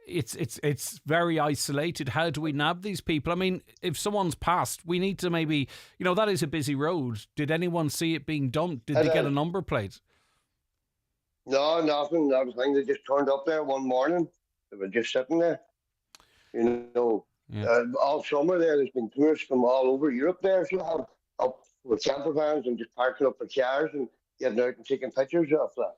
it's very isolated. How do we nab these people? I mean, if someone's passed, we need to maybe, that is a busy road. Did anyone see it being dumped? Did they get a number plate? No, nothing. That was thing. They just turned up there one morning. They were just sitting there. All summer there's been tourists from all over Europe there. So have up with camper vans and just parking up for cars and getting out and taking pictures of the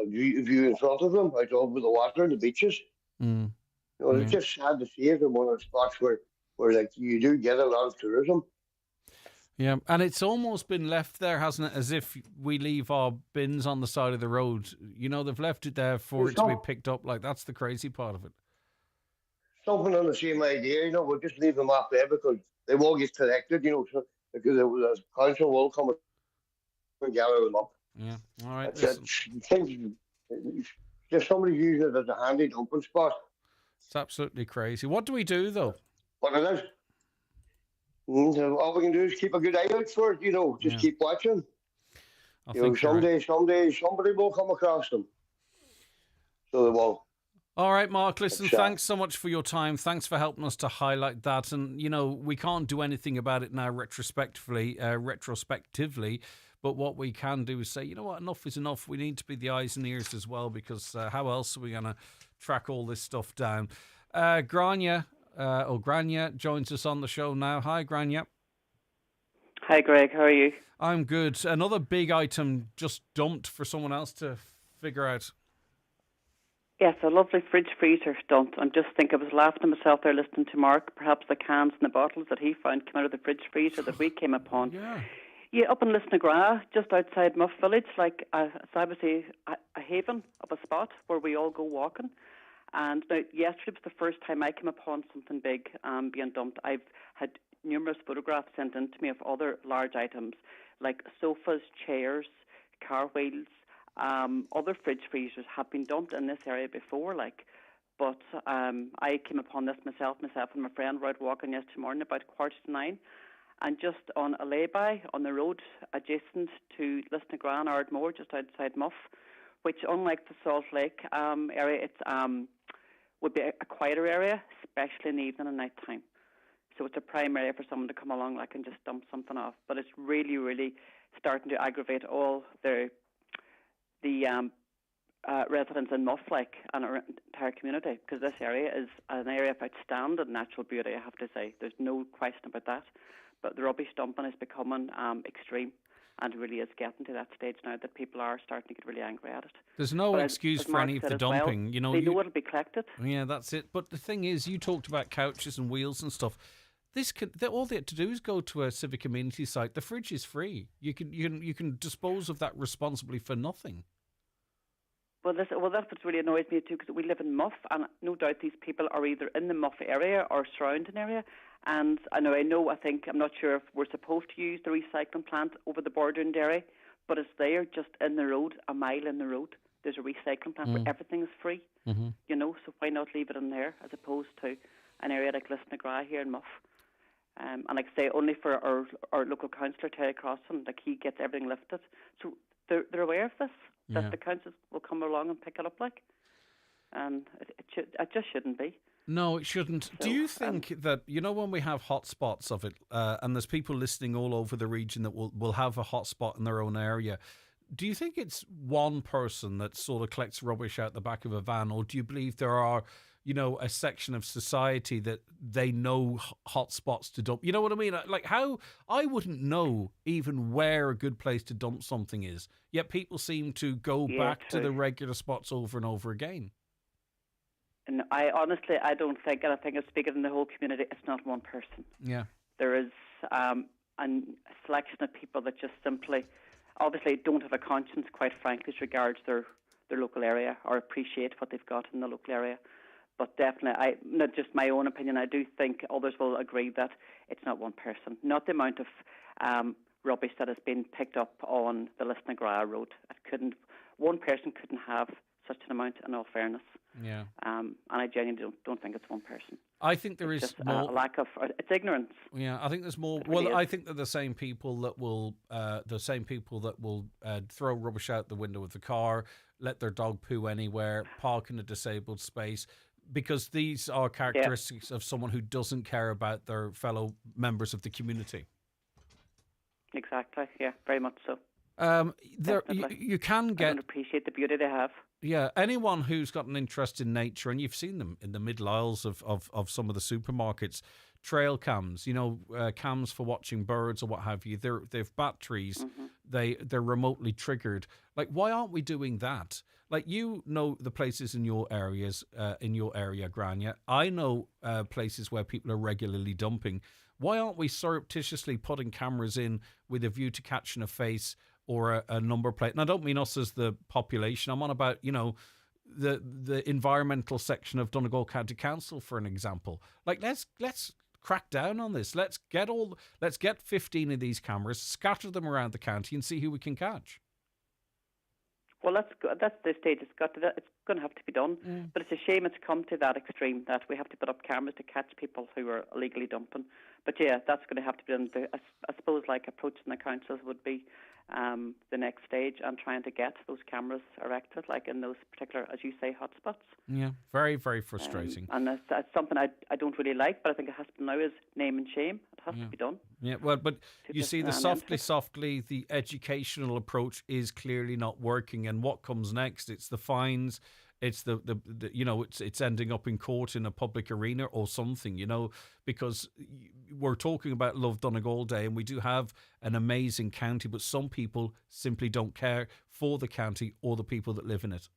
view in front of them, out over the water and the beaches. It's just sad to see it in one of the spots where like you do get a lot of tourism. Yeah, and it's almost been left there, hasn't it, as if we leave our bins on the side of the road. They've left it there for it to be picked up. Like, that's the crazy part of it. Something on the same idea, we'll just leave them up there because they won't get collected, so because the council will come and gather them up. Yeah, all right. Just somebody using it as a handy dumping spot. It's absolutely crazy. What do we do, though? What it is? All we can do is keep a good eye out for it, just keep watching. Someday somebody will come across them. So they will. All right, Mark, listen, thanks so much for your time. Thanks for helping us to highlight that. And, we can't do anything about it now retrospectively, but what we can do is say, you know what, enough is enough. We need to be the eyes and ears as well, because how else are we going to track all this stuff down? Grania joins us on the show now. Hi, Grania. Hi, Greg. How are you? I'm good. Another big item just dumped for someone else to figure out. Yes, a lovely fridge freezer dumped. I just think I was laughing to myself there listening to Mark. Perhaps the cans and the bottles that he found came out of the fridge freezer that we came upon. Yeah, up in Lisnagra, just outside Muff Village, like I would say, a haven of a spot where we all go walking. And now, yesterday was the first time I came upon something big being dumped. I've had numerous photographs sent in to me of other large items like sofas, chairs, car wheels. Other fridge freezers have been dumped in this area before, but I came upon this myself and my friend were out walking yesterday morning about 8:45, and just on a lay-by on the road adjacent to Lisnagra, Ardmore, just outside Muff, which, unlike the Salt Lake area, it's would be a quieter area, especially in the evening and night time. So it's a prime area for someone to come along and just dump something off. But it's really, really starting to aggravate all the residents in Muff, and our entire community, because this area is an area of outstanding natural beauty, I have to say. There's no question about that. But the rubbish dumping is becoming extreme, and really is getting to that stage now that people are starting to get really angry at it. There's no excuse for any of the dumping. Well, they know it'll be collected. Yeah, that's it. But the thing is, you talked about couches and wheels and stuff. All they have to do is go to a civic amenity site. The fridge is free. You can dispose of that responsibly for nothing. Well, that's what really annoys me too, because we live in Muff, and no doubt these people are either in the Muff area or surrounding area. And I'm not sure if we're supposed to use the recycling plant over the border in Derry, but it's there, just in the road, a mile in the road. There's a recycling plant where everything is free. So why not leave it in there as opposed to an area like Lisnagra here in Muff? And like I say, only for our local councillor, Terry Crossan, he gets everything lifted. So they're aware of this, that the councils will come along and pick it up, and it just shouldn't be. No, it shouldn't. So, do you think that, when we have hotspots of it, and there's people listening all over the region that will have a hotspot in their own area, do you think it's one person that sort of collects rubbish out the back of a van, or do you believe there are, a section of society that they know hotspots to dump? You know what I mean? How I wouldn't know even where a good place to dump something is, yet people seem to go back to the regular spots over and over again. And I don't think, and I think I'm speaking in the whole community, it's not one person. Yeah. There is a selection of people that just simply, obviously, don't have a conscience, quite frankly, as regards their local area or appreciate what they've got in the local area. But definitely, not just my own opinion, I do think others will agree that it's not one person. Not the amount of rubbish that has been picked up on the Lisnagra road. One person couldn't have such an amount, in all fairness. Yeah. And I genuinely don't think it's one person. I think there is just more a lack of it's ignorance. Yeah, I think there's more. It really Well, is. I think they're the same people that will throw rubbish out the window of the car, let their dog poo anywhere, park in a disabled space, because these are characteristics of someone who doesn't care about their fellow members of the community. Exactly. Yeah, very much so. You can I get. don't appreciate the beauty they have. Yeah, anyone who's got an interest in nature, and you've seen them in the middle aisles of some of the supermarkets, trail cams, cams for watching birds or what have you. They've batteries. They're remotely triggered. Like, why aren't we doing that? Like, the places in your area, Grania. I know places where people are regularly dumping. Why aren't we surreptitiously putting cameras in with a view to catching a face or a number plate? And I don't mean us as the population. I'm on about, the environmental section of Donegal County Council, for an example. Like, let's crack down on this. Let's get 15 of these cameras, scatter them around the county, and see who we can catch. Well, that's the stage it's got to. It's going to have to be done. But it's a shame it's come to that extreme that we have to put up cameras to catch people who are illegally dumping. But yeah, that's going to have to be done. I suppose approaching the councils would be the next stage, and trying to get those cameras erected, like in those particular, as you say, hotspots. Yeah, very, very frustrating. And that's something I don't really like, but I think it has to now is name and shame. It has to be done. Yeah, well, but you see, the softly, the educational approach is clearly not working. And what comes next? It's the fines. It's it's ending up in court in a public arena or something, because we're talking about Love Donegal Day, and we do have an amazing county, but some people simply don't care for the county or the people that live in it.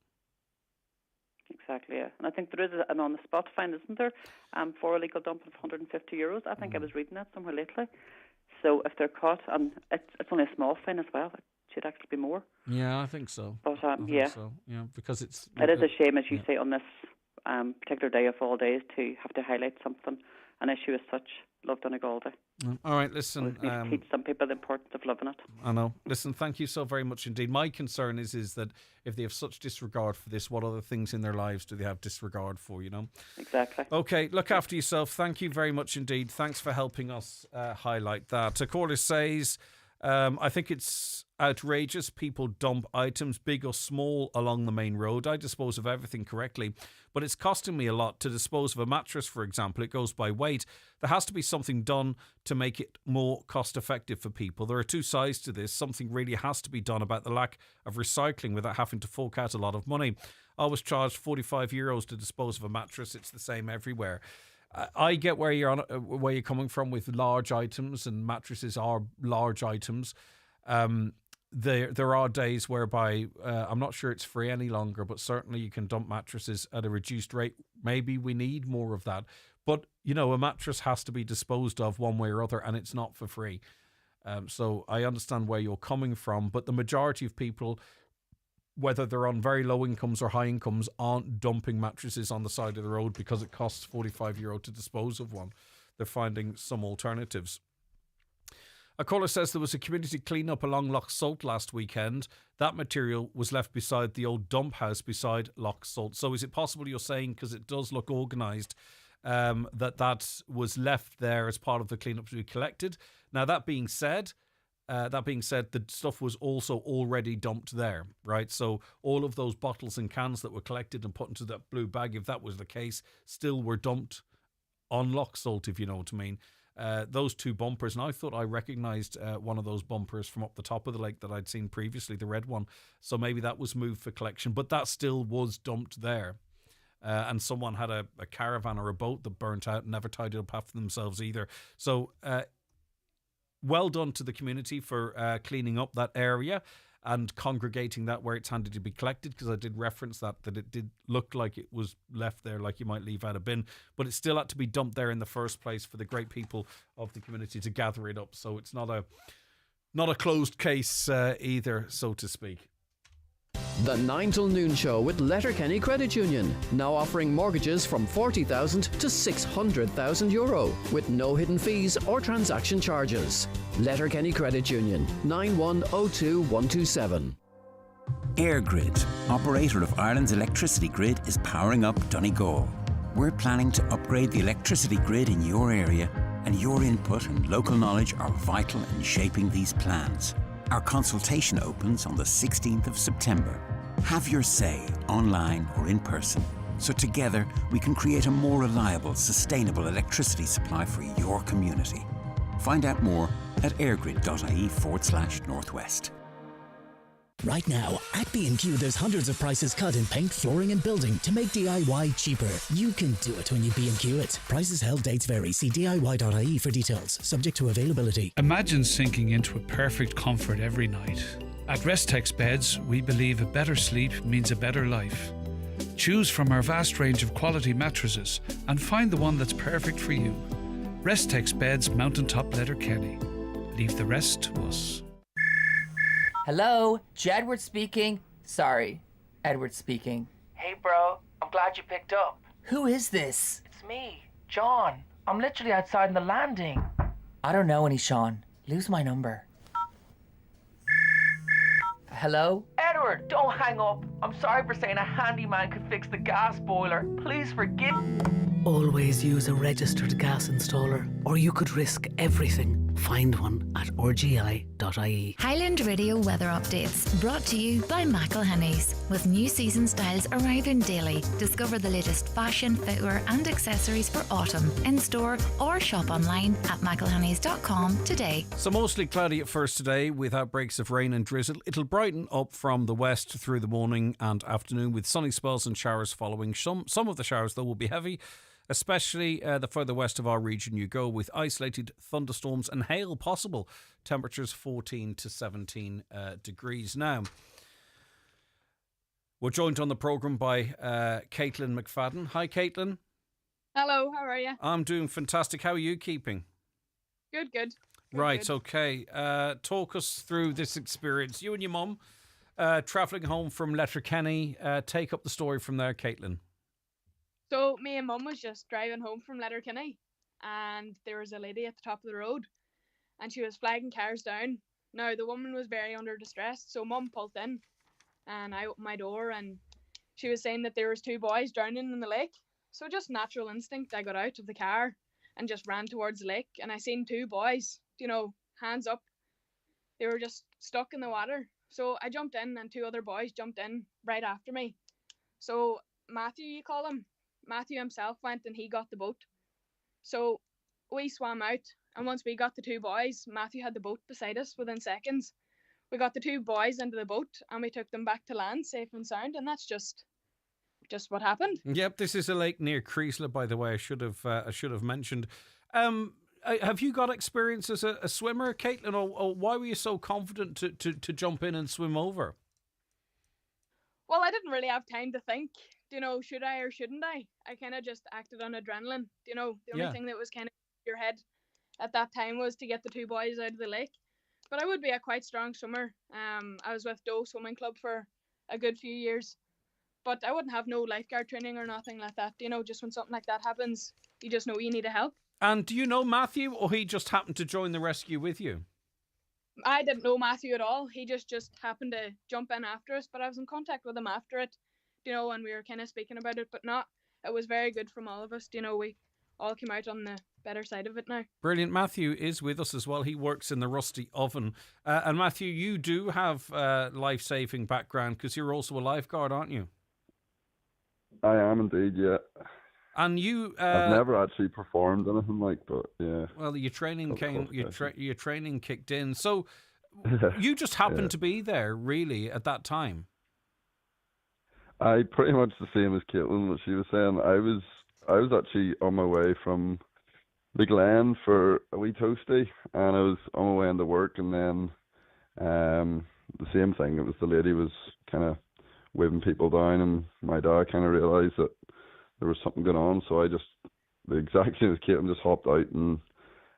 Exactly, yeah. And I think there is an on-the-spot fine, isn't there, for illegal dumping of €150. I think I was reading that somewhere lately. So if they're caught, and it's only a small fine as well, it should actually be more. Yeah, I think so. But because it is a shame, as you say, on this particular day of all days, to have to highlight something, an issue as such. Love Donegal Day. All right, listen. We need to teach some people the importance of loving it. I know. Listen, thank you so very much indeed. My concern is that if they have such disregard for this, what other things in their lives do they have disregard for, Exactly. Okay, look after yourself. Thank you very much indeed. Thanks for helping us highlight that. A caller says, I think it's outrageous people dump items, big or small, along the main road. I dispose of everything correctly, but it's costing me a lot to dispose of a mattress, for example. It goes by weight. There has to be something done to make it more cost effective for people. There are two sides to this. Something really has to be done about the lack of recycling without having to fork out a lot of money. I was charged €45 to dispose of a mattress. It's the same everywhere. I get where you're coming from with large items, and mattresses are large items. There are days whereby I'm not sure it's free any longer, but certainly you can dump mattresses at a reduced rate. Maybe we need more of that. But, a mattress has to be disposed of one way or other, and it's not for free. So I understand where you're coming from, but the majority of people, whether they're on very low incomes or high incomes, aren't dumping mattresses on the side of the road because it costs €45 to dispose of one. They're finding some alternatives. A caller says there was a community clean-up along Loch Salt last weekend. That material was left beside the old dump house beside Loch Salt. So is it possible you're saying, because it does look organised, that was left there as part of the clean-up to be collected? Now, that being said, the stuff was also already dumped there, right? So all of those bottles and cans that were collected and put into that blue bag, if that was the case, still were dumped on Loch Salt, if you know what I mean. Those two bumpers, and I thought I recognised one of those bumpers from up the top of the lake that I'd seen previously, the red one. So maybe that was moved for collection, but that still was dumped there. And someone had a caravan or a boat that burnt out and never tidied up after themselves either. So well done to the community for cleaning up that area and congregating that where it's handed to be collected, because I did reference that it did look like it was left there like you might leave out a bin, but it still had to be dumped there in the first place for the great people of the community to gather it up. So it's not a closed case either, so to speak. The 9 till noon show with Letterkenny Credit Union, now offering mortgages from €40,000 to €600,000 with no hidden fees or transaction charges. Letterkenny Credit Union, 9102127. EirGrid, operator of Ireland's electricity grid, is powering up Donegal. We're planning to upgrade the electricity grid in your area, and your input and local knowledge are vital in shaping these plans. Our consultation opens on the 16th of September. Have your say, online or in person, so together we can create a more reliable, sustainable electricity supply for your community. Find out more at airgrid.ie/northwest. Right now, at B&Q, there's hundreds of prices cut in paint, flooring and building to make DIY cheaper. You can do it when you B&Q it. Prices held, dates vary. See DIY.ie for details. Subject to availability. Imagine sinking into a perfect comfort every night. At Restex Beds, we believe a better sleep means a better life. Choose from our vast range of quality mattresses and find the one that's perfect for you. Restex Beds, Mountaintop Letterkenny. Leave the rest to us. Hello, Jedward speaking. Sorry, Edward speaking. Hey bro, I'm glad you picked up. Who is this? It's me, John. I'm literally outside in the landing. I don't know any Sean. Lose my number. Hello? Edward, don't hang up. I'm sorry for saying a handyman could fix the gas boiler. Please forgive. Always use a registered gas installer, or you could risk everything. Find one at rgi.ie. Highland Radio weather updates brought to you by McElhenney's. With new season styles arriving daily, discover the latest fashion, footwear and accessories for autumn in store or shop online at mcelhenneys.com today. So mostly cloudy at first today with outbreaks of rain and drizzle. It'll brighten up from the west through the morning and afternoon with sunny spells and showers following. Some of the showers though will be heavy, especially the further west of our region you go, with isolated thunderstorms and hail possible. Temperatures 14 to 17 degrees. Now, we're joined on the programme by Caitlin McFadden. Hi, Caitlin. Hello, how are you? I'm doing fantastic. How are you keeping? Good. Right, okay. Talk us through this experience. You and your mum travelling home from Letterkenny. Take up the story from there, Caitlin. So me and Mum was just driving home from Letterkenny, and there was a lady at the top of the road, and she was flagging cars down. Now the woman was very under distress, so Mum pulled in, and I opened my door, and she was saying that there was 2 boys drowning in the lake. So just natural instinct, I got out of the car and just ran towards the lake, and I seen 2 boys, hands up. They were just stuck in the water. So I jumped in, and 2 other boys jumped in right after me. So Matthew, you call him. Matthew himself went and he got the boat. So we swam out, and once we got the 2 boys, Matthew had the boat beside us within seconds. We got the 2 boys into the boat and we took them back to land safe and sound, and that's just what happened. Yep, this is a lake near Creasler, by the way. I should have mentioned. Have you got experience as a swimmer, Caitlin, or why were you so confident to jump in and swim over? Well, I didn't really have time to think. Should I or shouldn't I? I kind of just acted on adrenaline. The only thing that was kind of in your head at that time was to get the 2 boys out of the lake. But I would be a quite strong swimmer. I was with Doe Swimming Club for a good few years. But I wouldn't have no lifeguard training or nothing like that. Just when something like that happens, you just know you need a help. And do you know Matthew, or he just happened to join the rescue with you? I didn't know Matthew at all. He just happened to jump in after us, but I was in contact with him after it. And we were kind of speaking about it, but it was very good from all of us. We all came out on the better side of it now. Brilliant. Matthew is with us as well. He works in the Rusty Oven. And Matthew, you do have a life-saving background because you're also a lifeguard, aren't you? I am indeed, yeah. And you... I've never actually performed anything but yeah. Well, your training your training kicked in. So you just happened to be there, really, at that time? I pretty much the same as Caitlin, what she was saying. I was actually on my way from the Glen for a wee toasty, and I was on my way into work, and then the same thing. It was the lady was kind of waving people down, and my dad kind of realised that there was something going on, so I just, the exact same as Caitlin, just hopped out and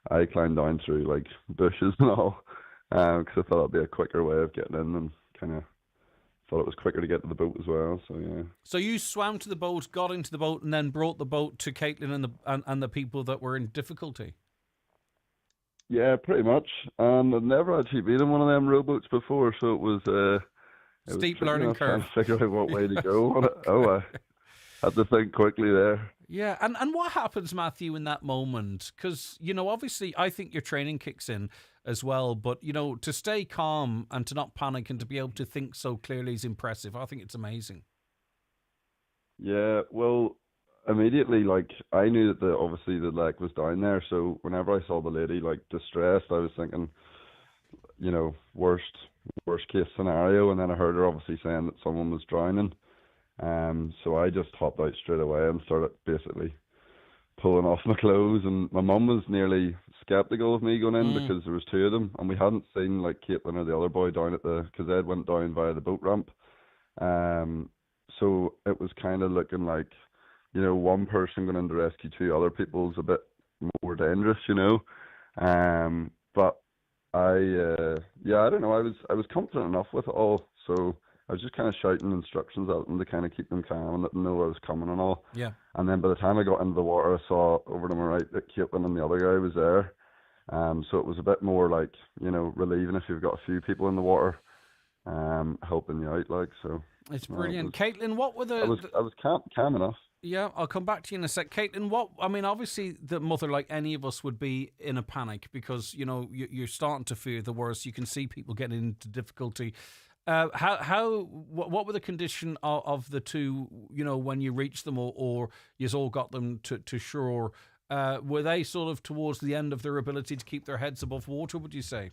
I climbed down through like bushes and all, because I thought it'd be a quicker way of getting in, and kind of thought it was quicker to get to the boat as well. So yeah. So you swam to the boat, got into the boat, and then brought the boat to Caitlin and the people that were in difficulty. Yeah, pretty much. And I'd never actually been in one of them rowboats before, so it was steep learning curve. Trying to figure out what way to go on it. I had to think quickly there. Yeah, and what happens, Matthew, in that moment? Because, obviously, I think your training kicks in as well, but, to stay calm and to not panic and to be able to think so clearly is impressive. I think it's amazing. Yeah, well, immediately, like, I knew that obviously the leg was down there, so whenever I saw the lady, like, distressed, I was thinking, worst case scenario, and then I heard her obviously saying that someone was drowning. So I just hopped out straight away and started basically pulling off my clothes, and my mum was nearly skeptical of me going in because there was two of them, and we hadn't seen like Caitlin or the other boy down because Ed went down via the boat ramp. So it was kind of looking like, one person going in to rescue two other people is a bit more dangerous, But I don't know. I was confident enough with it all, so I was just kind of shouting instructions at them to kind of keep them calm and let them know I was coming and all. Yeah. And then by the time I got into the water, I saw over to my right that Caitlin and the other guy was there. So it was a bit more like, relieving if you've got a few people in the water, helping you out, like, so. It's brilliant. Caitlin, what were the... I was calm enough. Yeah, I'll come back to you in a sec. Caitlin, obviously the mother, like any of us, would be in a panic because, you're starting to fear the worst. You can see people getting into difficulty. What were the condition of the two, when you reached them or you all got them to shore? Were they sort of towards the end of their ability to keep their heads above water, would you say?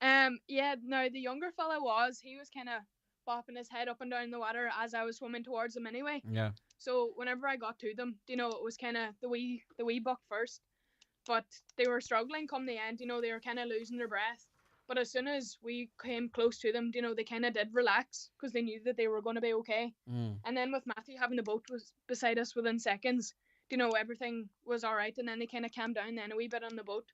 Yeah, no, the younger fella he was kind of bopping his head up and down the water as I was swimming towards them anyway. Yeah. So whenever I got to them, it was kind of the wee buck first, but they were struggling come the end. They were kind of losing their breath. But as soon as we came close to them, they kind of did relax because they knew that they were going to be okay. And then with Matthew having the boat was beside us within seconds, everything was all right. And then they kind of calmed down then a wee bit on the boat.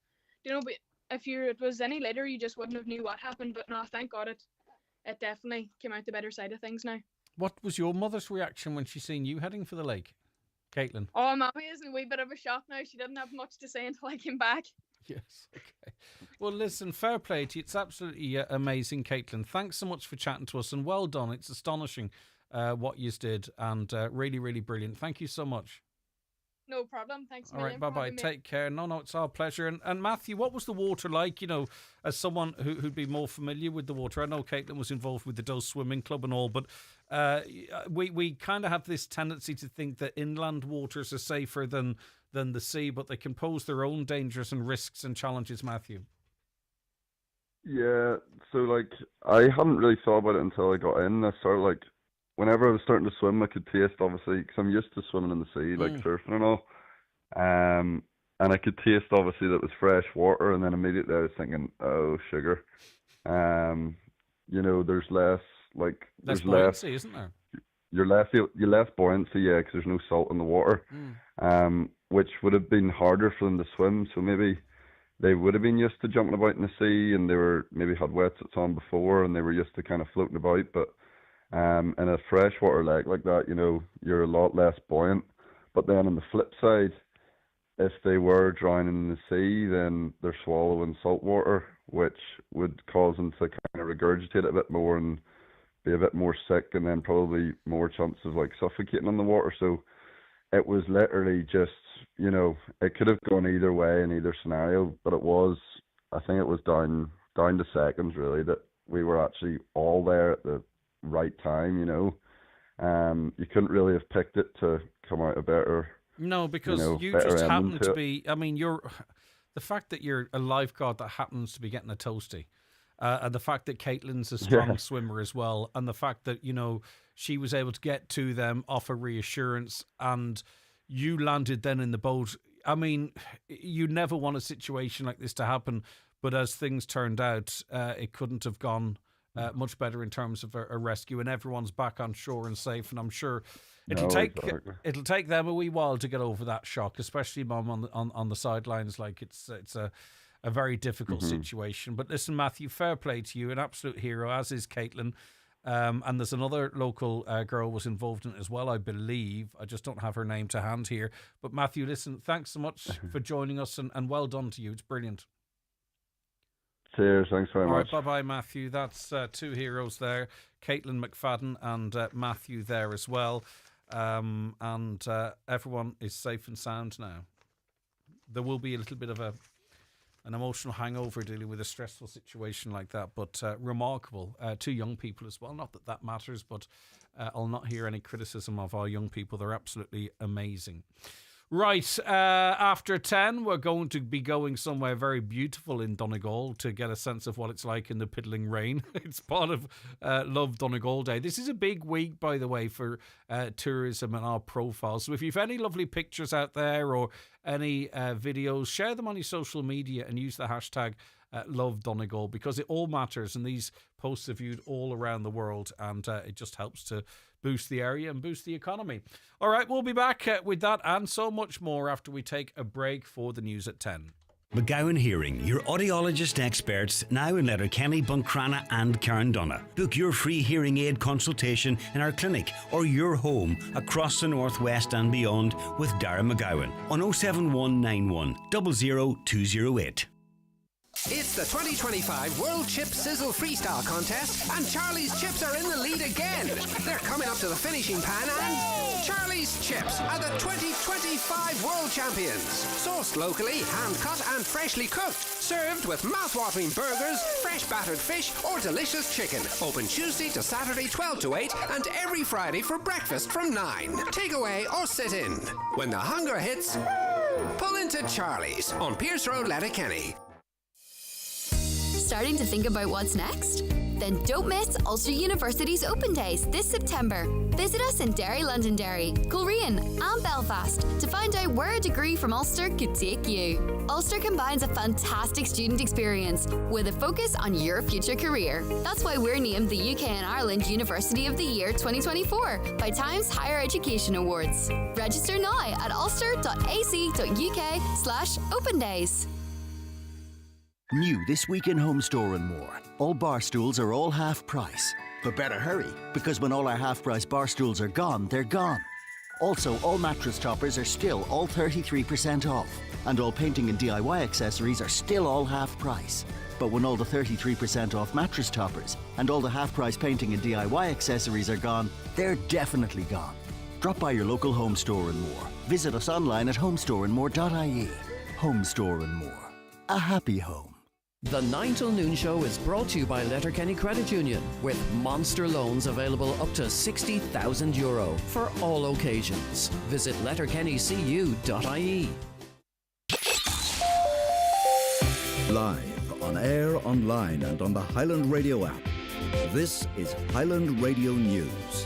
But if it was any later, you just wouldn't have knew what happened. But no, thank God it definitely came out the better side of things now. What was your mother's reaction when she seen you heading for the lake, Caitlin? Oh, Mommy is in a wee bit of a shock now. She didn't have much to say until I came back. Yes, okay. Well, listen, fair play to you. It's absolutely amazing, Caitlin. Thanks so much for chatting to us, and well done. It's astonishing what you did, and really, really brilliant. Thank you so much. No problem. Thanks. All right, bye-bye. Take care. No, it's our pleasure. And Matthew, what was the water like, as someone who'd be more familiar with the water? I know Caitlin was involved with the Doe Swimming Club and all, but we kind of have this tendency to think that inland waters are safer than the sea, but they can pose their own dangers and risks and challenges, Matthew. Yeah, so, like, I hadn't really thought about it until I got in. I started, like, whenever I was starting to swim, I could taste, obviously, because I'm used to swimming in the sea, like surfing and all. And I could taste, obviously, that it was fresh water, and then immediately I was thinking, oh, sugar. There's less, like... Less buoyancy, isn't there? You're less buoyancy, yeah, because there's no salt in the water, which would have been harder for them to swim, so maybe they would have been used to jumping about in the sea, and they were maybe had wetsuits on before, and they were used to kind of floating about, but in a freshwater lake like that, you're a lot less buoyant. But then on the flip side, if they were drowning in the sea, then they're swallowing salt water, which would cause them to kind of regurgitate it a bit more and be a bit more sick, and then probably more chance of like suffocating on the water. So it was literally just, it could have gone either way in either scenario, but I think it was down to seconds really that we were actually all there at the right time. You couldn't really have picked it to come out a better. No, because you just happen to be. I mean, the fact that you're a lifeguard that happens to be getting a toasty, and the fact that Caitlin's a strong swimmer as well, and the fact that she was able to get to them, offer reassurance, and you landed then in the boat. I mean, you never want a situation like this to happen, but as things turned out, it couldn't have gone much better in terms of a rescue, and everyone's back on shore and safe. And I'm sure it'll take them a wee while to get over that shock, especially Mum on the sidelines. Like it's a very difficult situation. But listen, Matthew, fair play to you, an absolute hero, as is Caitlin. And there's another local girl was involved in it as well, I believe. I just don't have her name to hand here. But Matthew, listen, thanks so much for joining us, and well done to you. It's brilliant. Cheers, thanks very much. All right, bye-bye, Matthew. That's two heroes there, Caitlin McFadden and Matthew there as well. and everyone is safe and sound now. There will be a little bit of an emotional hangover dealing with a stressful situation like that, but remarkable. 2 young people as well. Not that that matters, but I'll not hear any criticism of our young people. They're absolutely amazing. Right, after 10, we're going to be going somewhere very beautiful in Donegal to get a sense of what it's like in the piddling rain. It's part of Love Donegal Day. This is a big week, by the way, for tourism and our profile. So if you've any lovely pictures out there or any videos, share them on your social media and use the hashtag Love Donegal, because it all matters, and these posts are viewed all around the world, and it just helps to boost the area and boost the economy. All right, we'll be back with that and so much more after we take a break for the news at 10. McGowan Hearing, your audiologist experts, now in Letterkenny, Buncrana and Carndonna. Book your free hearing aid consultation in our clinic or your home across the northwest and beyond with Dara McGowan on 07191 00208. It's the 2025 World Chip Sizzle Freestyle Contest, and Charlie's Chips are in the lead again. They're coming up to the finishing pan, and Charlie's Chips are the 2025 World Champions. Sourced locally, hand-cut and freshly cooked. Served with mouth-watering burgers, fresh battered fish, or delicious chicken. Open Tuesday to Saturday 12 to 8, and every Friday for breakfast from 9. Take away or sit in. When the hunger hits, pull into Charlie's on Pierce Road, Letterkenny. Starting to think about what's next? Then don't miss Ulster University's Open Days this September. Visit us in Derry, Londonderry, Coleraine and Belfast to find out where a degree from Ulster could take you. Ulster combines a fantastic student experience with a focus on your future career. That's why we're named the UK and Ireland University of the Year 2024 by Times Higher Education Awards. Register now at ulster.ac.uk/Open Days. New this week in Home Store and More. All bar stools are all half price. But better hurry, because when all our half price bar stools are gone, they're gone. Also, all mattress toppers are still all 33% off. And all painting and DIY accessories are still all half price. But when all the 33% off mattress toppers and all the half price painting and DIY accessories are gone, they're definitely gone. Drop by your local Home Store and More. Visit us online at homestoreandmore.ie. Home Store and More. A happy home. The 9 till noon show is brought to you by Letterkenny Credit Union, with monster loans available up to €60,000 for all occasions. Visit letterkennycu.ie. Live, on air, online and on the Highland Radio app. This is Highland Radio News.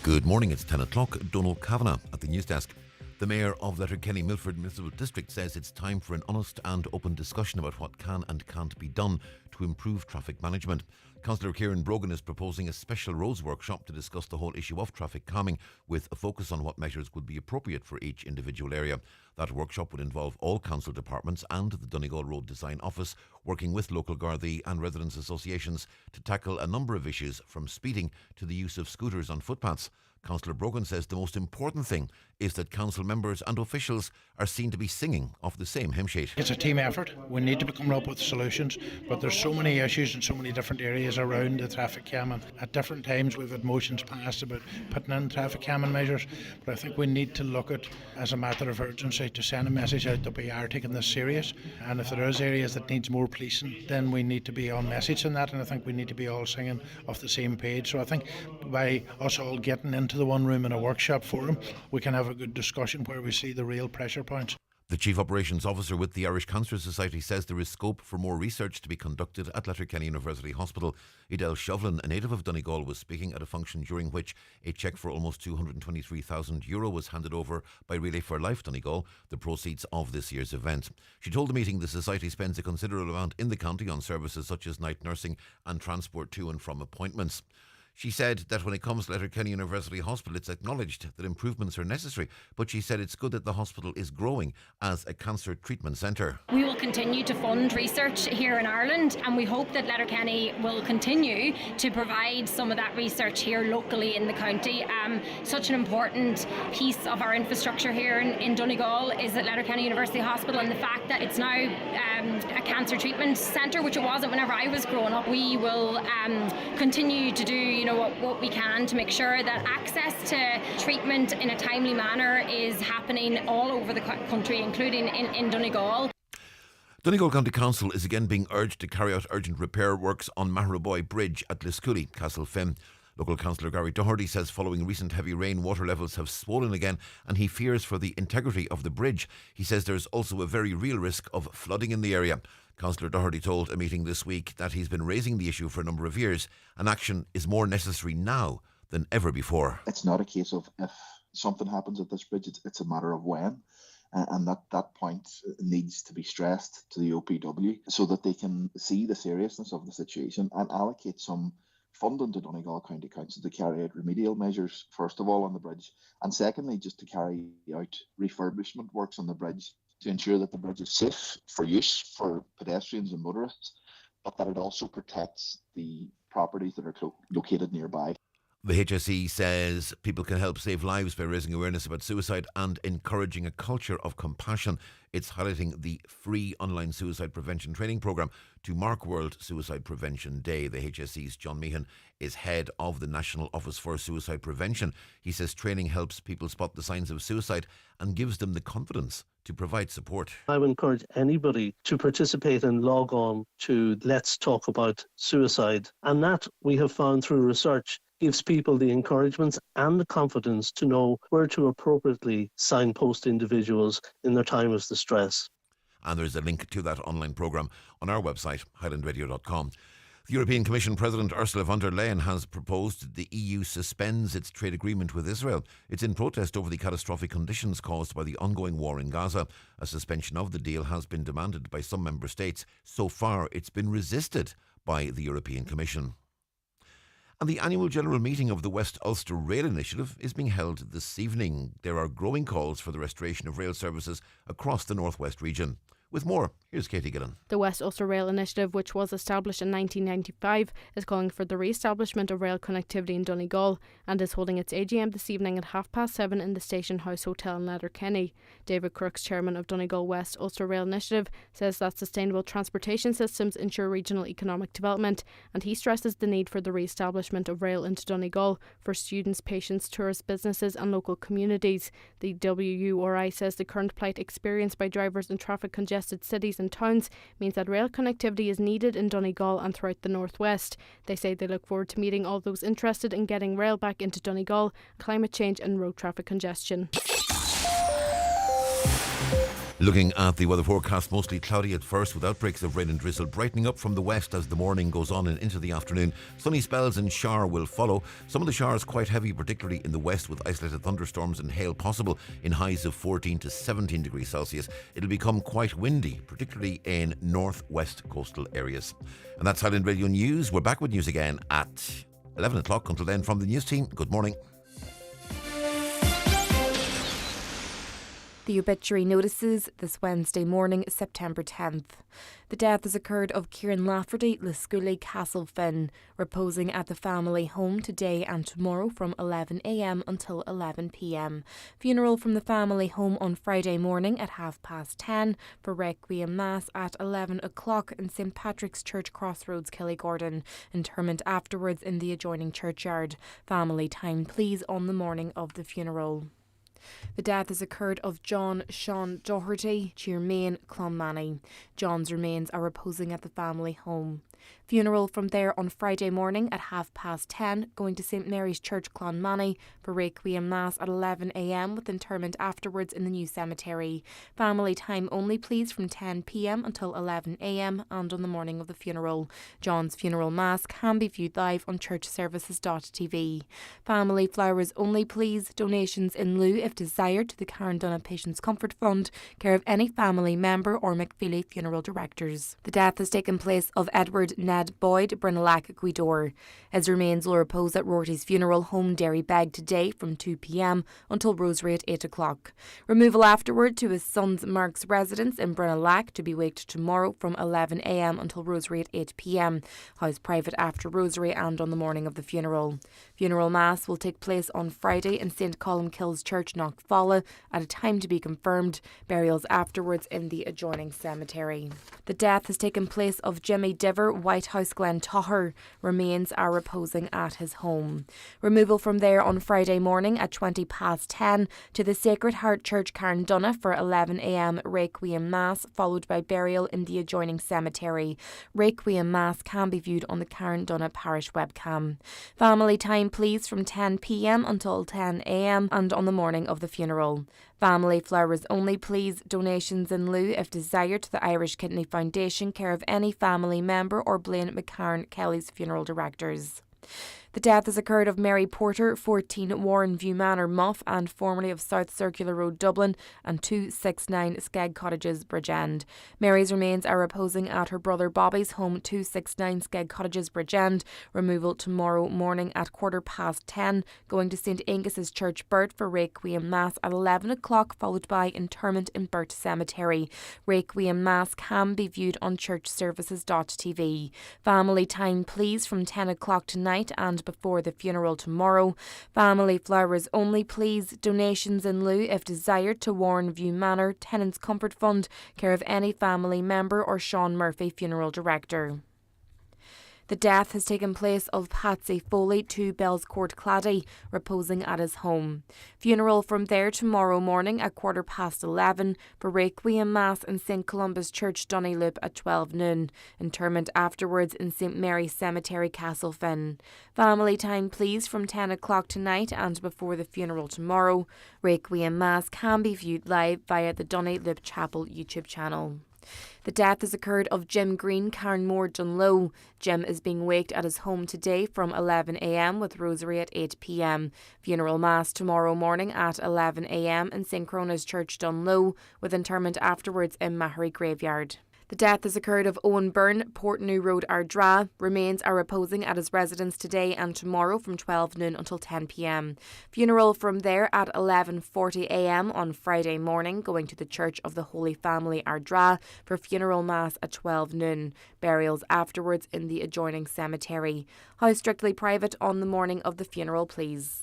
Good morning, it's 10 o'clock. Donald Kavanagh at the news desk. The Mayor of Letterkenny Milford Municipal District says it's time for an honest and open discussion about what can and can't be done to improve traffic management. Councillor Kieran Brogan is proposing a special roads workshop to discuss the whole issue of traffic calming, with a focus on what measures would be appropriate for each individual area. That workshop would involve all council departments and the Donegal Road Design Office, working with local Gardaí and residents' associations to tackle a number of issues, from speeding to the use of scooters on footpaths. Councillor Brogan says the most important thing is that council members and officials are seen to be singing off the same hymn sheet. It's a team effort. We need to be coming up with solutions, but there's so many issues in so many different areas around the traffic calming. At different times we've had motions passed about putting in traffic calming measures, but I think we need to look at, as a matter of urgency, to send a message out that we are taking this serious, and if there is areas that needs more policing, then we need to be on message in that, and I think we need to be all singing off the same page. So I think by us all getting into the one room in a workshop forum, we can have a good discussion where we see the real pressure points. The Chief Operations Officer with the Irish Cancer Society says there is scope for more research to be conducted at Letterkenny University Hospital. Edel Shovlin, a native of Donegal, was speaking at a function during which a cheque for almost €223,000 was handed over by Relay for Life Donegal, the proceeds of this year's event. She told the meeting the Society spends a considerable amount in the county on services such as night nursing and transport to and from appointments. She said that when it comes to Letterkenny University Hospital, it's acknowledged that improvements are necessary, but she said it's good that the hospital is growing as a cancer treatment centre. We will continue to fund research here in Ireland, and we hope that Letterkenny will continue to provide some of that research here locally in the county. Such an important piece of our infrastructure here in Donegal is at Letterkenny University Hospital, and the fact that it's now a cancer treatment centre, which it wasn't whenever I was growing up. We will continue to do, what we can to make sure that access to treatment in a timely manner is happening all over the country, including in Donegal. Donegal County Council is again being urged to carry out urgent repair works on Mahraboy Bridge at Liscooley, Castlefin. Local councillor Gary Doherty says following recent heavy rain, water levels have swollen again and he fears for the integrity of the bridge. He says there's also a very real risk of flooding in the area. Councillor Doherty told a meeting this week that he's been raising the issue for a number of years and action is more necessary now than ever before. It's not a case of if something happens at this bridge, it's a matter of when. And that point needs to be stressed to the OPW so that they can see the seriousness of the situation and allocate some funding to Donegal County Council to carry out remedial measures, first of all, on the bridge, and secondly, just to carry out refurbishment works on the bridge to ensure that the bridge is safe for use for pedestrians and motorists, but that it also protects the properties that are located nearby. The HSE says people can help save lives by raising awareness about suicide and encouraging a culture of compassion. It's highlighting the free online suicide prevention training programme to mark World Suicide Prevention Day. The HSE's John Meehan is head of the National Office for Suicide Prevention. He says training helps people spot the signs of suicide and gives them the confidence to provide support. I would encourage anybody to participate and log on to Let's Talk About Suicide. And that, we have found through research, gives people the encouragement and the confidence to know where to appropriately signpost individuals in their time of distress. And there's a link to that online programme on our website, highlandradio.com. The European Commission President Ursula von der Leyen has proposed the EU suspends its trade agreement with Israel. It's in protest over the catastrophic conditions caused by the ongoing war in Gaza. A suspension of the deal has been demanded by some member states. So far, it's been resisted by the European Commission. And the annual general meeting of the West Ulster Rail Initiative is being held this evening. There are growing calls for the restoration of rail services across the Northwest region. With more, here's Katie Gillen. The West Ulster Rail Initiative, which was established in 1995, is calling for the re-establishment of rail connectivity in Donegal and is holding its AGM this evening at 7:30 in the Station House Hotel in Letterkenny. David Crooks, chairman of Donegal West Ulster Rail Initiative, says that sustainable transportation systems ensure regional economic development, and he stresses the need for the re-establishment of rail into Donegal for students, patients, tourists, businesses and local communities. The WURI says the current plight experienced by drivers in traffic congested cities and towns means that rail connectivity is needed in Donegal and throughout the Northwest. They say they look forward to meeting all those interested in getting rail back into Donegal, climate change and road traffic congestion. Looking at the weather forecast, mostly cloudy at first with outbreaks of rain and drizzle, brightening up from the west as the morning goes on and into the afternoon. Sunny spells and shower will follow. Some of the showers quite heavy, particularly in the west, with isolated thunderstorms and hail possible in highs of 14 to 17 degrees Celsius. It'll become quite windy, particularly in northwest coastal areas. And that's Highland Radio News. We're back with news again at 11 o'clock. Until then, from the news team, good morning. The obituary notices this Wednesday morning, September 10th. The death has occurred of Kieran Lafferty, Liscooley, Castlefin, reposing at the family home today and tomorrow from 11 a.m. until 11 p.m. Funeral from the family home on Friday morning at 10:30 for Requiem Mass at 11 o'clock in St Patrick's Church Crossroads, Killygordon. Interment afterwards in the adjoining churchyard. Family time please on the morning of the funeral. The death has occurred of John Sean Doherty, Cheermain, Clonmany. John's remains are reposing at the family home. Funeral from there on Friday morning at 10:30, going to St Mary's Church, Clonmany for Requiem Mass at 11 a.m. with interment afterwards in the new cemetery. Family time only please from 10 p.m. until 11 a.m. and on the morning of the funeral. John's funeral mass can be viewed live on churchservices.tv. Family flowers only please. Donations in lieu if desired to the Karen Dunn Patients Comfort Fund, care of any family member or McFeely Funeral Directors. The death has taken place of Edward Ned Boyd, Brennalac, Guidor. His remains will repose at Rorty's funeral home, Derrybeg, today from 2 p.m. until Rosary at 8 o'clock. Removal afterward to his son's Mark's residence in Brennalac to be waked tomorrow from 11 a.m. until Rosary at 8 p.m. House private after Rosary and on the morning of the funeral. Funeral Mass will take place on Friday in St Columkille's Church, Knockfalla at a time to be confirmed. Burials afterwards in the adjoining cemetery. The death has taken place of Jimmy Diver, White House Glen Toher. Remains are reposing at his home. Removal from there on Friday morning at 10:20 to the Sacred Heart Church Carndonagh for 11 a.m. Requiem Mass, followed by burial in the adjoining cemetery. Requiem Mass can be viewed on the Carndonagh Parish webcam. Family time please from 10 p.m. until 10 a.m. and on the morning of the funeral. Family flowers only please. Donations in lieu if desired to the Irish Kidney Foundation, care of any family member or Blaine McCarn, Kelly's funeral directors. The death has occurred of Mary Porter, 14 Warren View Manor, Muff, and formerly of South Circular Road, Dublin, and 269 Skeg Cottages, Bridgend. Mary's remains are reposing at her brother Bobby's home, 269 Skeg Cottages, Bridgend. Removal tomorrow morning at 10:15, going to St Angus's Church, Burt, for Requiem Mass at 11 o'clock, followed by interment in Burt Cemetery. Requiem Mass can be viewed on churchservices.tv. Family time please from 10 o'clock tonight and before the funeral tomorrow. Family flowers only please. Donations in lieu if desired to Warren View Manor, Tenants Comfort Fund, care of any family member or Sean Murphy, funeral director. The death has taken place of Patsy Foley, 2 Bells Court, Clady, reposing at his home. Funeral from there tomorrow morning at 11:15 for Requiem Mass in St Columba's Church, Donegal at 12 noon. Interment afterwards in St Mary's Cemetery, Castlefin. Family time please from 10 o'clock tonight and before the funeral tomorrow. Requiem Mass can be viewed live via the Donegal Chapel YouTube channel. The death has occurred of Jim Green, Carnmore, Dunlow. Jim is being waked at his home today from 11 a.m. with rosary at 8 p.m. Funeral Mass tomorrow morning at 11 a.m. in St Crona's Church, Dunlow, with interment afterwards in Mahery Graveyard. The death has occurred of Owen Byrne, Portnew Road, Ardra. Remains are reposing at his residence today and tomorrow from 12 noon until 10 p.m. Funeral from there at 11:40 a.m. on Friday morning, going to the Church of the Holy Family, Ardra, for funeral mass at 12 noon. Burials afterwards in the adjoining cemetery. House strictly private on the morning of the funeral, please.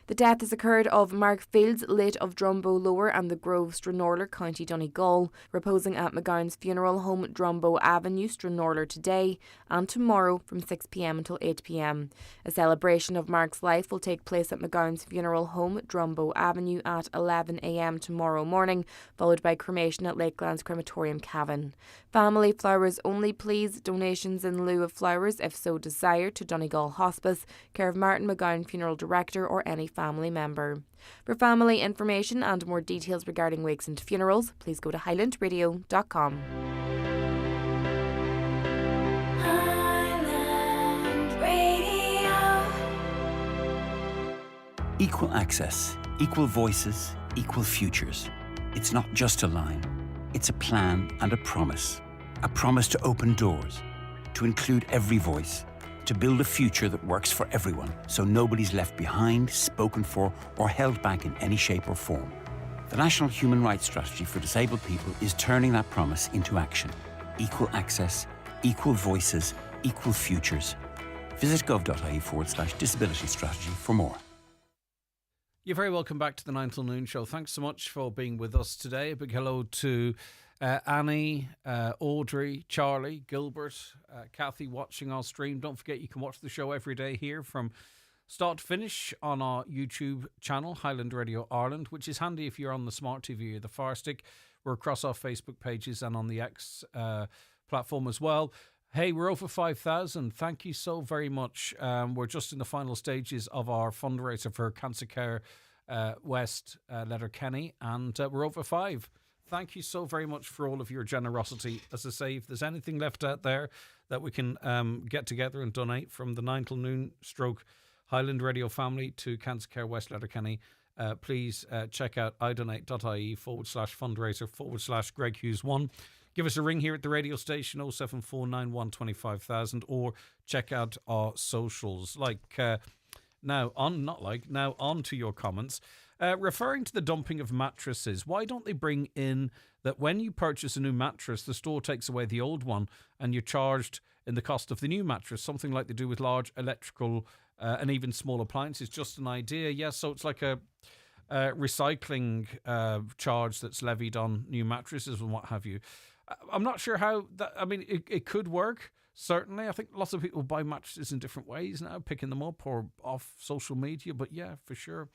The death has occurred of Mark Fields, late of Drumbo Lower and the Grove, Stranorlar, County Donegal, reposing at McGowan's funeral home, Drumbo Avenue, Stranorlar, today and tomorrow from 6 p.m. until 8 p.m. A celebration of Mark's life will take place at McGowan's funeral home, Drumbo Avenue, at 11 a.m. tomorrow morning, followed by cremation at Lakelands Crematorium, Cavan. Family flowers only please. Donations in lieu of flowers, if so desired, to Donegal Hospice, care of Martin McGowan, funeral director, or any family member. For family information and more details regarding wakes and funerals, please go to highlandradio.com. Highland Radio. Equal access, equal voices, equal futures. It's not just a line, it's a plan and a promise. A promise to open doors, to include every voice, to build a future that works for everyone, so nobody's left behind, spoken for, or held back in any shape or form. The National Human Rights Strategy for Disabled People is turning that promise into action. Equal access, equal voices, equal futures. Visit gov.ie/disability strategy for more. You're very welcome back to the 9 till noon show. Thanks so much for being with us today. A big hello to Annie, Audrey, Charlie, Gilbert, Kathy watching our stream. Don't forget you can watch the show every day here from start to finish on our YouTube channel, Highland Radio Ireland, which is handy if you're on the smart TV or the Fire Stick. We're across our Facebook pages and on the X platform as well. Hey, we're over 5,000. Thank you so very much. We're just in the final stages of our fundraiser for Cancer Care West, Letterkenny, and we're over 5. Thank you so very much for all of your generosity. As I say, if there's anything left out there that we can get together and donate from the 9 till noon stroke Highland Radio family to Cancer Care West Letterkenny, please check out idonate.ie/fundraiser/ Greg Hughes 1. Give us a ring here at the radio station, 07491 25000, or check out our socials. Now on to your comments. Referring to the dumping of mattresses, why don't they bring in that when you purchase a new mattress, the store takes away the old one and you're charged in the cost of the new mattress, something like they do with large electrical and even small appliances? Just an idea. Yes, so it's like a recycling charge that's levied on new mattresses and what have you. I'm not sure how that. I mean, it could work. Certainly, I think lots of people buy mattresses in different ways now, picking them up or off social media. But yeah, for sure.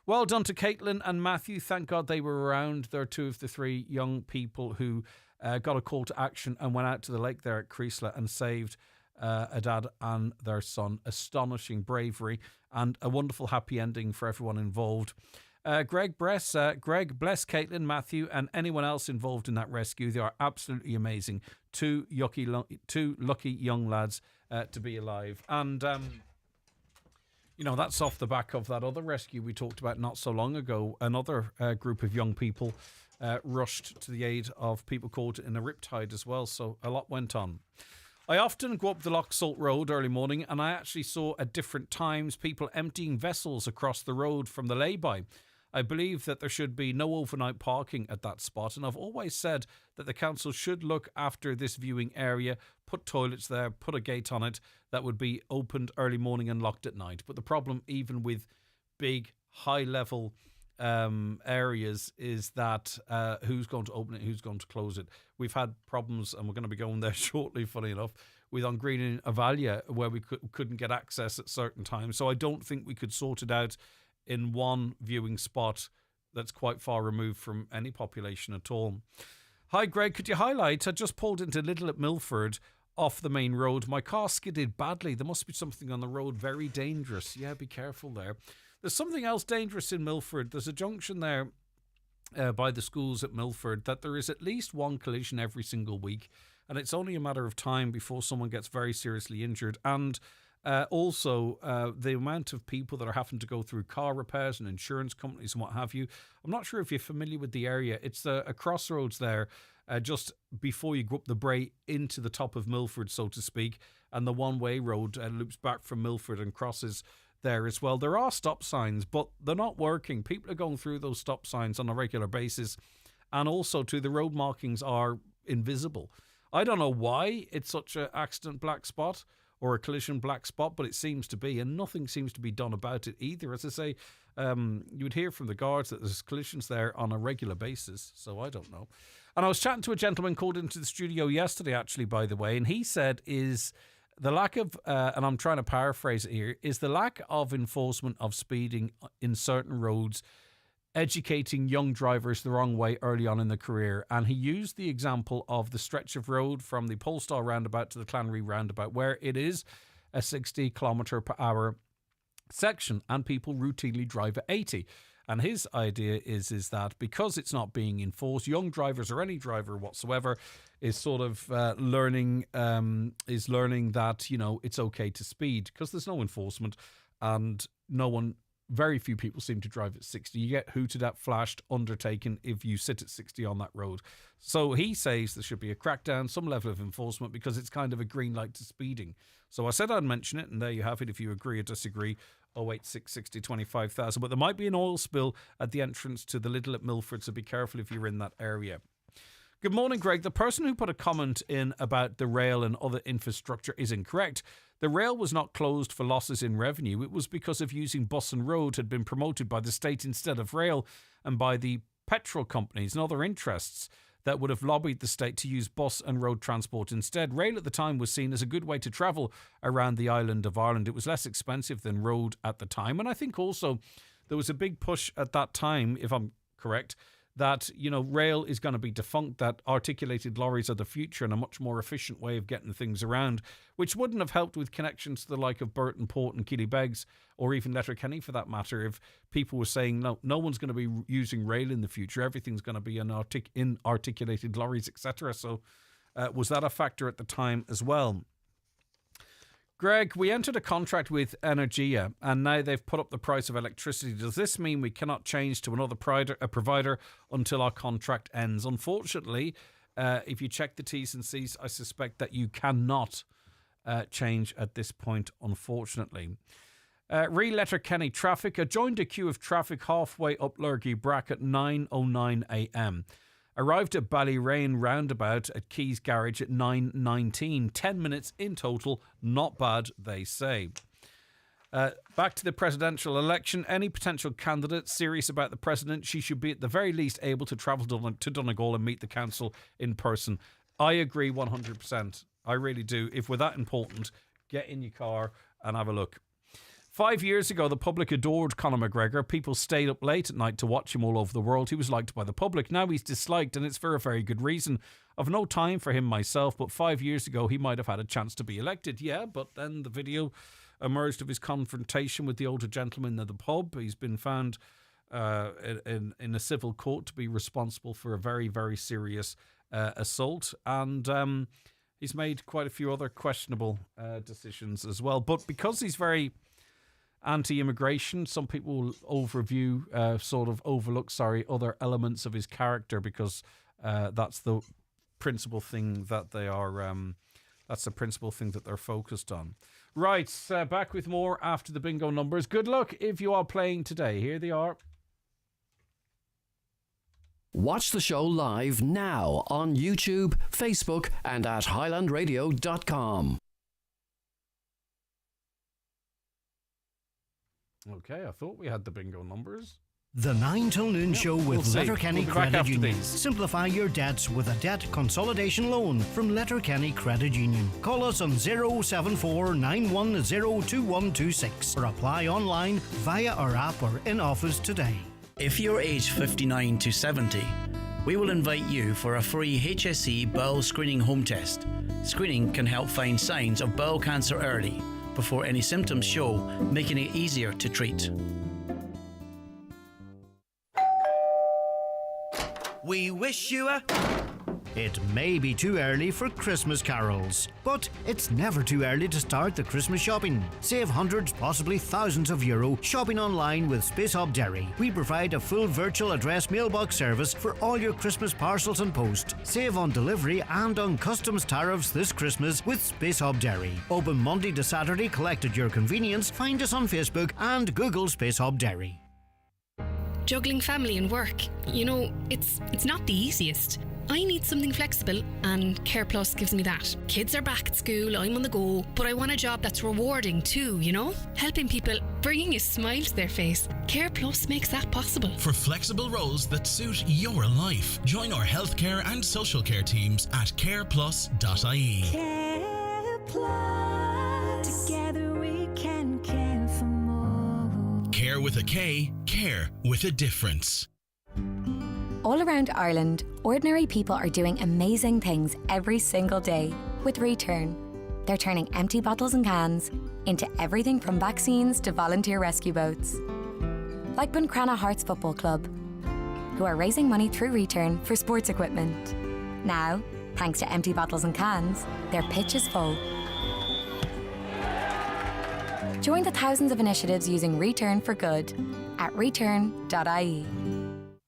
Well done to Caitlin and Matthew. Thank God they were around. They're two of the three young people who got a call to action and went out to the lake there at Creasla and saved a dad and their son. Astonishing bravery and a wonderful happy ending for everyone involved. Greg, bless Caitlin, Matthew, and anyone else involved in that rescue. They are absolutely amazing. Two lucky young lads to be alive. And that's off the back of that other rescue we talked about not so long ago. Another group of young people rushed to the aid of people caught in a riptide as well. So a lot went on. I often go up the Loch Salt Road early morning, and I actually saw at different times people emptying vessels across the road from the lay-by. I believe that there should be no overnight parking at that spot, and I've always said that the council should look after this viewing area, put toilets there, put a gate on it that would be opened early morning and locked at night. But the problem, even with big, high-level areas, is that who's going to open it, who's going to close it. We've had problems, and we're going to be going there shortly, funny enough, with on Green in Avalia, where we couldn't get access at certain times. So I don't think we could sort it out in one viewing spot that's quite far removed from any population at all. Hi Greg, could you highlight, I just pulled into Little at Milford off the main road. My car skidded badly. There must be something on the road, very dangerous. Yeah, be careful there. There's something else dangerous in Milford. There's a junction there by the schools at Milford that there is at least one collision every single week, and it's only a matter of time before someone gets very seriously injured. And also, the amount of people that are having to go through car repairs and insurance companies and what have you. I'm not sure if you're familiar with the area. It's a crossroads there, just before you go up the Bray into the top of Milford, so to speak, and the one-way road loops back from Milford and crosses there as well. There are stop signs, but they're not working. People are going through those stop signs on a regular basis, and also too, the road markings are invisible. I don't know why it's such an accident black spot or a collision black spot, but it seems to be, and nothing seems to be done about it either. As I say, you would hear from the guards that there's collisions there on a regular basis, so I don't know. And I was chatting to a gentleman called into the studio yesterday, actually, by the way, and he said is the lack of, and I'm trying to paraphrase it here, is the lack of enforcement of speeding in certain roads educating young drivers the wrong way early on in their career. And he used the example of the stretch of road from the Polestar roundabout to the Clanry roundabout, where it is a 60 kilometre per hour section and people routinely drive at 80. And his idea is that because it's not being enforced, young drivers or any driver whatsoever is sort of learning that, it's okay to speed because there's no enforcement and very few people seem to drive at 60. You get hooted at, flashed, undertaken if you sit at 60 on that road. So he says there should be a crackdown, some level of enforcement, because it's kind of a green light to speeding. So I said I'd mention it, and there you have it. If you agree or disagree, 086 60 25,000. But there might be an oil spill at the entrance to the Little at Milford, so be careful if you're in that area. Good morning, Greg. The person who put a comment in about the rail and other infrastructure is incorrect. The rail was not closed for losses in revenue. It was because of using bus and road had been promoted by the state instead of rail and by the petrol companies and other interests that would have lobbied the state to use bus and road transport instead. Rail at the time was seen as a good way to travel around the island of Ireland. It was less expensive than road at the time. And I think also there was a big push at that time, if I'm correct, that, rail is going to be defunct, that articulated lorries are the future and a much more efficient way of getting things around, which wouldn't have helped with connections to the like of Burton Port and Killybegs, or even Letterkenny for that matter, if people were saying, no one's going to be using rail in the future, everything's going to be in articulated lorries, etc. So was that a factor at the time as well? Greg, we entered a contract with Energia and now they've put up the price of electricity. Does this mean we cannot change to another provider until our contract ends? Unfortunately, if you check the T's and C's, I suspect that you cannot change at this point, unfortunately. Letterkenny traffic. I joined a queue of traffic halfway up Lurgy Brack at 9:09 a.m. Arrived at Ballyrain roundabout at Keys Garage at 9:19. 10 minutes in total. Not bad, they say. Back to the presidential election. Any potential candidate serious about the president, she should be at the very least able to travel to Donegal and meet the council in person. I agree 100%. I really do. If we're that important, get in your car and have a look. 5 years ago, the public adored Conor McGregor. People stayed up late at night to watch him all over the world. He was liked by the public. Now he's disliked, and it's for a very good reason. I've no time for him myself, but 5 years ago, he might have had a chance to be elected. Yeah, but then the video emerged of his confrontation with the older gentleman in the pub. He's been found in a civil court to be responsible for a very, very serious assault. And he's made quite a few other questionable decisions as well. But because he's very anti-immigration, some people will overlook other elements of his character because that's the principal thing that they are. That's the principal thing that they're focused on. Right, back with more after the bingo numbers. Good luck if you are playing today. Here they are. Watch the show live now on YouTube, Facebook, and at highlandradio.com. Okay, I thought we had the bingo numbers. The 9 till noon show with Letterkenny Credit Union. these. Simplify your debts with a debt consolidation loan from Letterkenny Credit Union. Call us on 074 910 2126 or apply online via our app or in office today. If you're aged 59 to 70, we will invite you for a free HSE bowel screening home test. Screening can help find signs of bowel cancer early, before any symptoms show, making it easier to treat. We wish you a... It may be too early for Christmas carols, but it's never too early to start the Christmas shopping. Save hundreds, possibly thousands of euro shopping online with Space Hub Derry. We provide a full virtual address mailbox service for all your Christmas parcels and post. Save on delivery and on customs tariffs this Christmas with Space Hub Derry. Open Monday to Saturday, collect at your convenience. Find us on Facebook and Google Space Hub Derry. Juggling family and work, you know, it's not the easiest. I need something flexible, and Care Plus gives me that. Kids are back at school, I'm on the go, but I want a job that's rewarding too, you know? Helping people, bringing a smile to their face. Care Plus makes that possible. For flexible roles that suit your life, join our healthcare and social care teams at careplus.ie. Care Plus. Together we can care for more. Care with a K, care with a difference. All around Ireland, ordinary people are doing amazing things every single day with Return. They're turning empty bottles and cans into everything from vaccines to volunteer rescue boats. Like Buncrana Hearts Football Club, who are raising money through Return for sports equipment. Now, thanks to empty bottles and cans, their pitch is full. Join the thousands of initiatives using Return for Good at return.ie.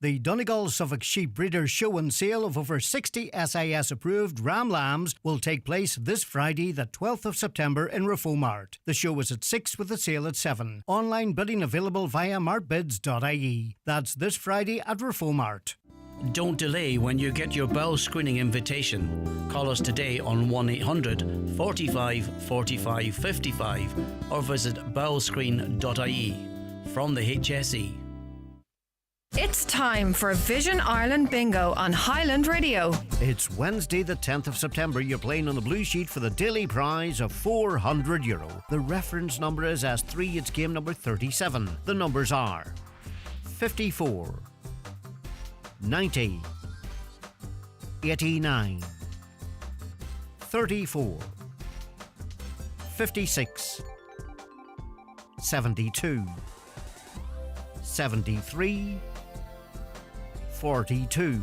The Donegal Suffolk Sheep Breeders Show and Sale of over 60 SIS-approved ram lambs will take place this Friday, the 12th of September in Rafo Mart. The show is at 6 with the sale at 7. Online bidding available via martbids.ie. That's this Friday at Rafo Mart. Don't delay when you get your bowel screening invitation. Call us today on 1800 45 45 55 or visit bowelscreen.ie. From the HSE. It's time for Vision Ireland Bingo on Highland Radio. It's Wednesday the 10th of September. You're playing on the blue sheet for the daily prize of €400. The reference number is S3. It's game number 37. The numbers are 54, 90, 89, 34, 56, 72, 73, 42,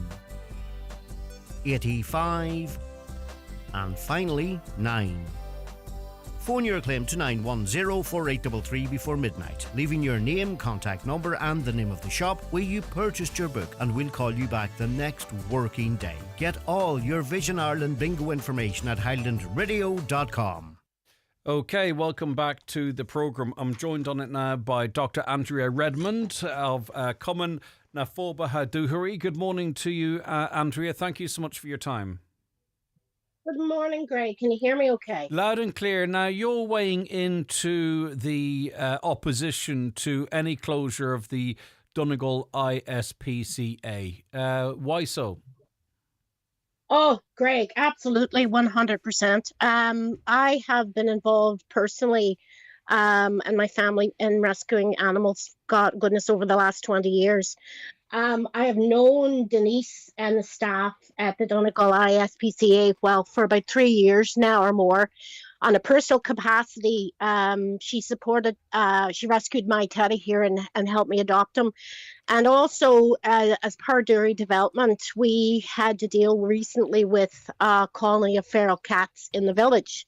85, and finally 9. Phone your claim to 910-4833 before midnight, leaving your name, contact number and the name of the shop where you purchased your book, and we'll call you back the next working day. Get all your Vision Ireland bingo information at highlandradio.com. Okay, welcome back to the programme. I'm joined on it now by Dr. Andrea Redmond of Common Nafoba Haduhuri. Good morning to you, Andrea. Thank you so much for your time. Good morning, Greg. Can you hear me okay? Loud and clear. Now, you're weighing into the opposition to any closure of the Donegal ISPCA. Why so? Oh, Greg, absolutely 100%. I have been involved personally and my family in rescuing animals, God goodness, over the last 20 years. I have known Denise and the staff at the Donegal ISPCA, well, for about 3 years now or more. On a personal capacity, she rescued my teddy here and helped me adopt him. And also, as part of dairy development, we had to deal recently with a colony of feral cats in the village.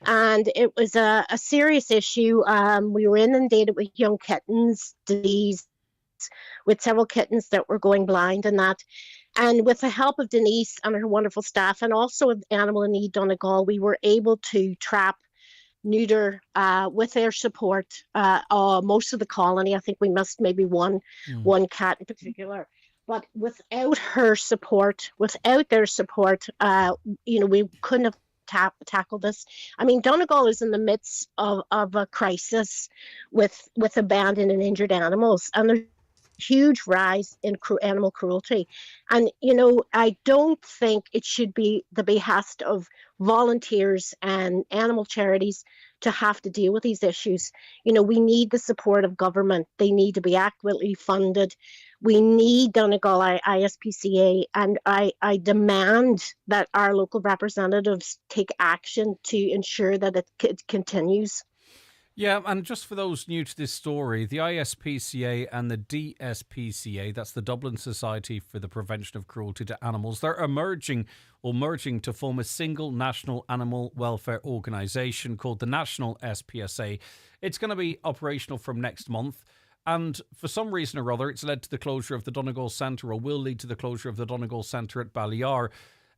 And it was a serious issue. We were inundated with young kittens, disease, with several kittens that were going blind and that. And with the help of Denise and her wonderful staff, and also of Animal in Need Donegal, we were able to trap, neuter, with their support, most of the colony. I think we missed maybe one cat in particular. But without her support, without their support, we couldn't have tackled this. I mean, Donegal is in the midst of a crisis with abandoned and injured animals, and there's huge rise in animal cruelty. And, I don't think it should be the behest of volunteers and animal charities to have to deal with these issues. We need the support of government. They need to be adequately funded. We need Donegal ISPCA, and I demand that our local representatives take action to ensure that it continues. Yeah, and just for those new to this story, the ISPCA and the DSPCA, that's the Dublin Society for the Prevention of Cruelty to Animals, they're merging to form a single national animal welfare organisation called the National SPSA. It's going to be operational from next month. And for some reason or other, it's led to the closure of the Donegal Centre, or will lead to the closure of the Donegal Centre at Balliar.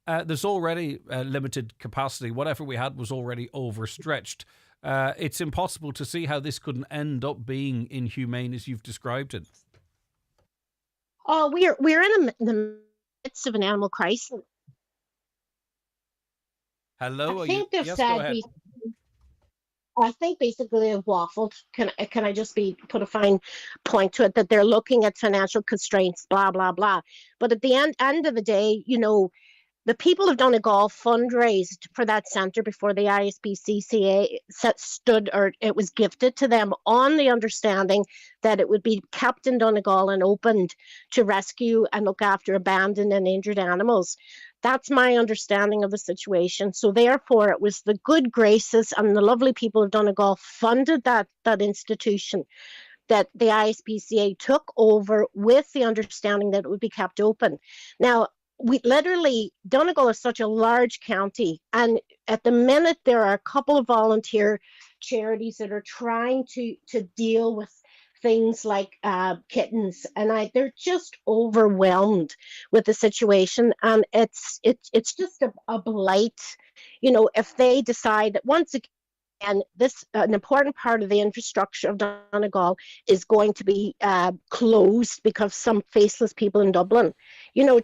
There's already limited capacity. Whatever we had was already overstretched. It's impossible to see how this couldn't end up being inhumane as you've described it. Oh, we're in the midst of an animal crisis. Hello, I think they've yes, said go ahead. I think basically they've waffled. Can I just put a fine point to it, that they're looking at financial constraints, blah blah blah. But at the end of the day, the people of Donegal fundraised for that centre before the ISPCA stood, or it was gifted to them, on the understanding that it would be kept in Donegal and opened to rescue and look after abandoned and injured animals. That's my understanding of the situation. So therefore, it was the good graces and the lovely people of Donegal funded that institution, that the ISPCA took over with the understanding that it would be kept open. Now, Donegal is such a large county, and at the minute there are a couple of volunteer charities that are trying to deal with things like kittens, and they're just overwhelmed with the situation, and it's just a blight. If they decide that once again, and an important part of the infrastructure of Donegal is going to be closed because some faceless people in Dublin.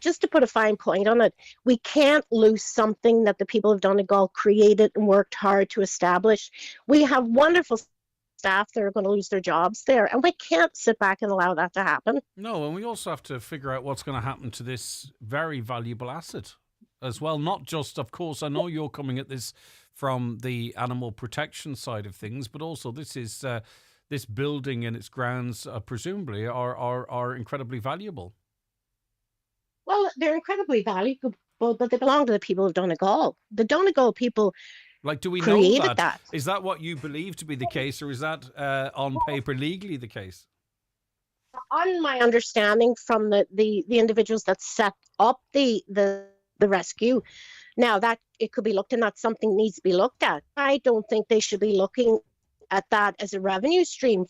Just to put a fine point on it, we can't lose something that the people of Donegal created and worked hard to establish. We have wonderful staff that are going to lose their jobs there, and we can't sit back and allow that to happen. No, and we also have to figure out what's going to happen to this very valuable asset as well. Not just, of course, I know you're coming at this from the animal protection side of things, but also this is this building and its grounds presumably are incredibly valuable. Well, they're incredibly valuable, but they belong to the people of Donegal. The Donegal people do we created know that. Is that what you believe to be the case, or is that on paper legally the case? On my understanding from the individuals that set up the rescue, now that it could be looked at, not something needs to be looked at. I don't think they should be looking at that as a revenue stream.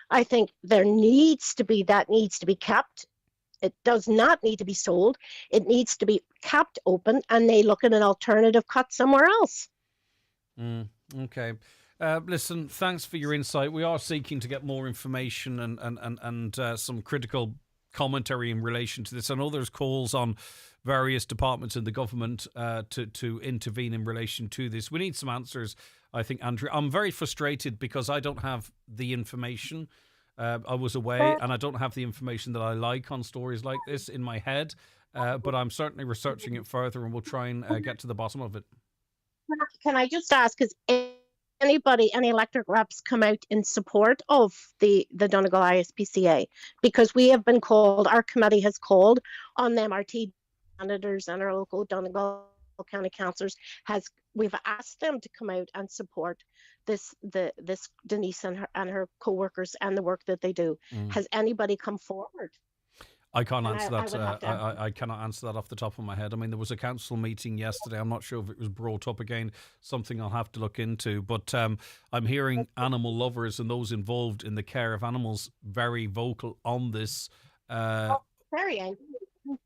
I think that needs to be kept. It does not need to be sold. It needs to be kept open, and they look at an alternative cut somewhere else. Okay. Listen, thanks for your insight. We are seeking to get more information and some critical commentary in relation to this. I know there's calls on various departments in the government to intervene in relation to this. We need some answers, I think, Andrew. I'm very frustrated because I don't have the information. I was away and I don't have the information that I like on stories like this in my head, but I'm certainly researching it further and we'll try and get to the bottom of it. Can I just ask, has any elected reps come out in support of the Donegal ISPCA? Because we have been called, our committee has called on them, our TD senators and our local Donegal County councillors, we've asked them to come out and support this Denise and her co-workers and the work that they do. Has anybody come forward? I can't answer that. I cannot answer that off the top of my head. I mean, there was a council meeting yesterday. I'm not sure if it was brought up again. Something I'll have to look into. But I'm hearing animal lovers and those involved in the care of animals very vocal on this. Very angry.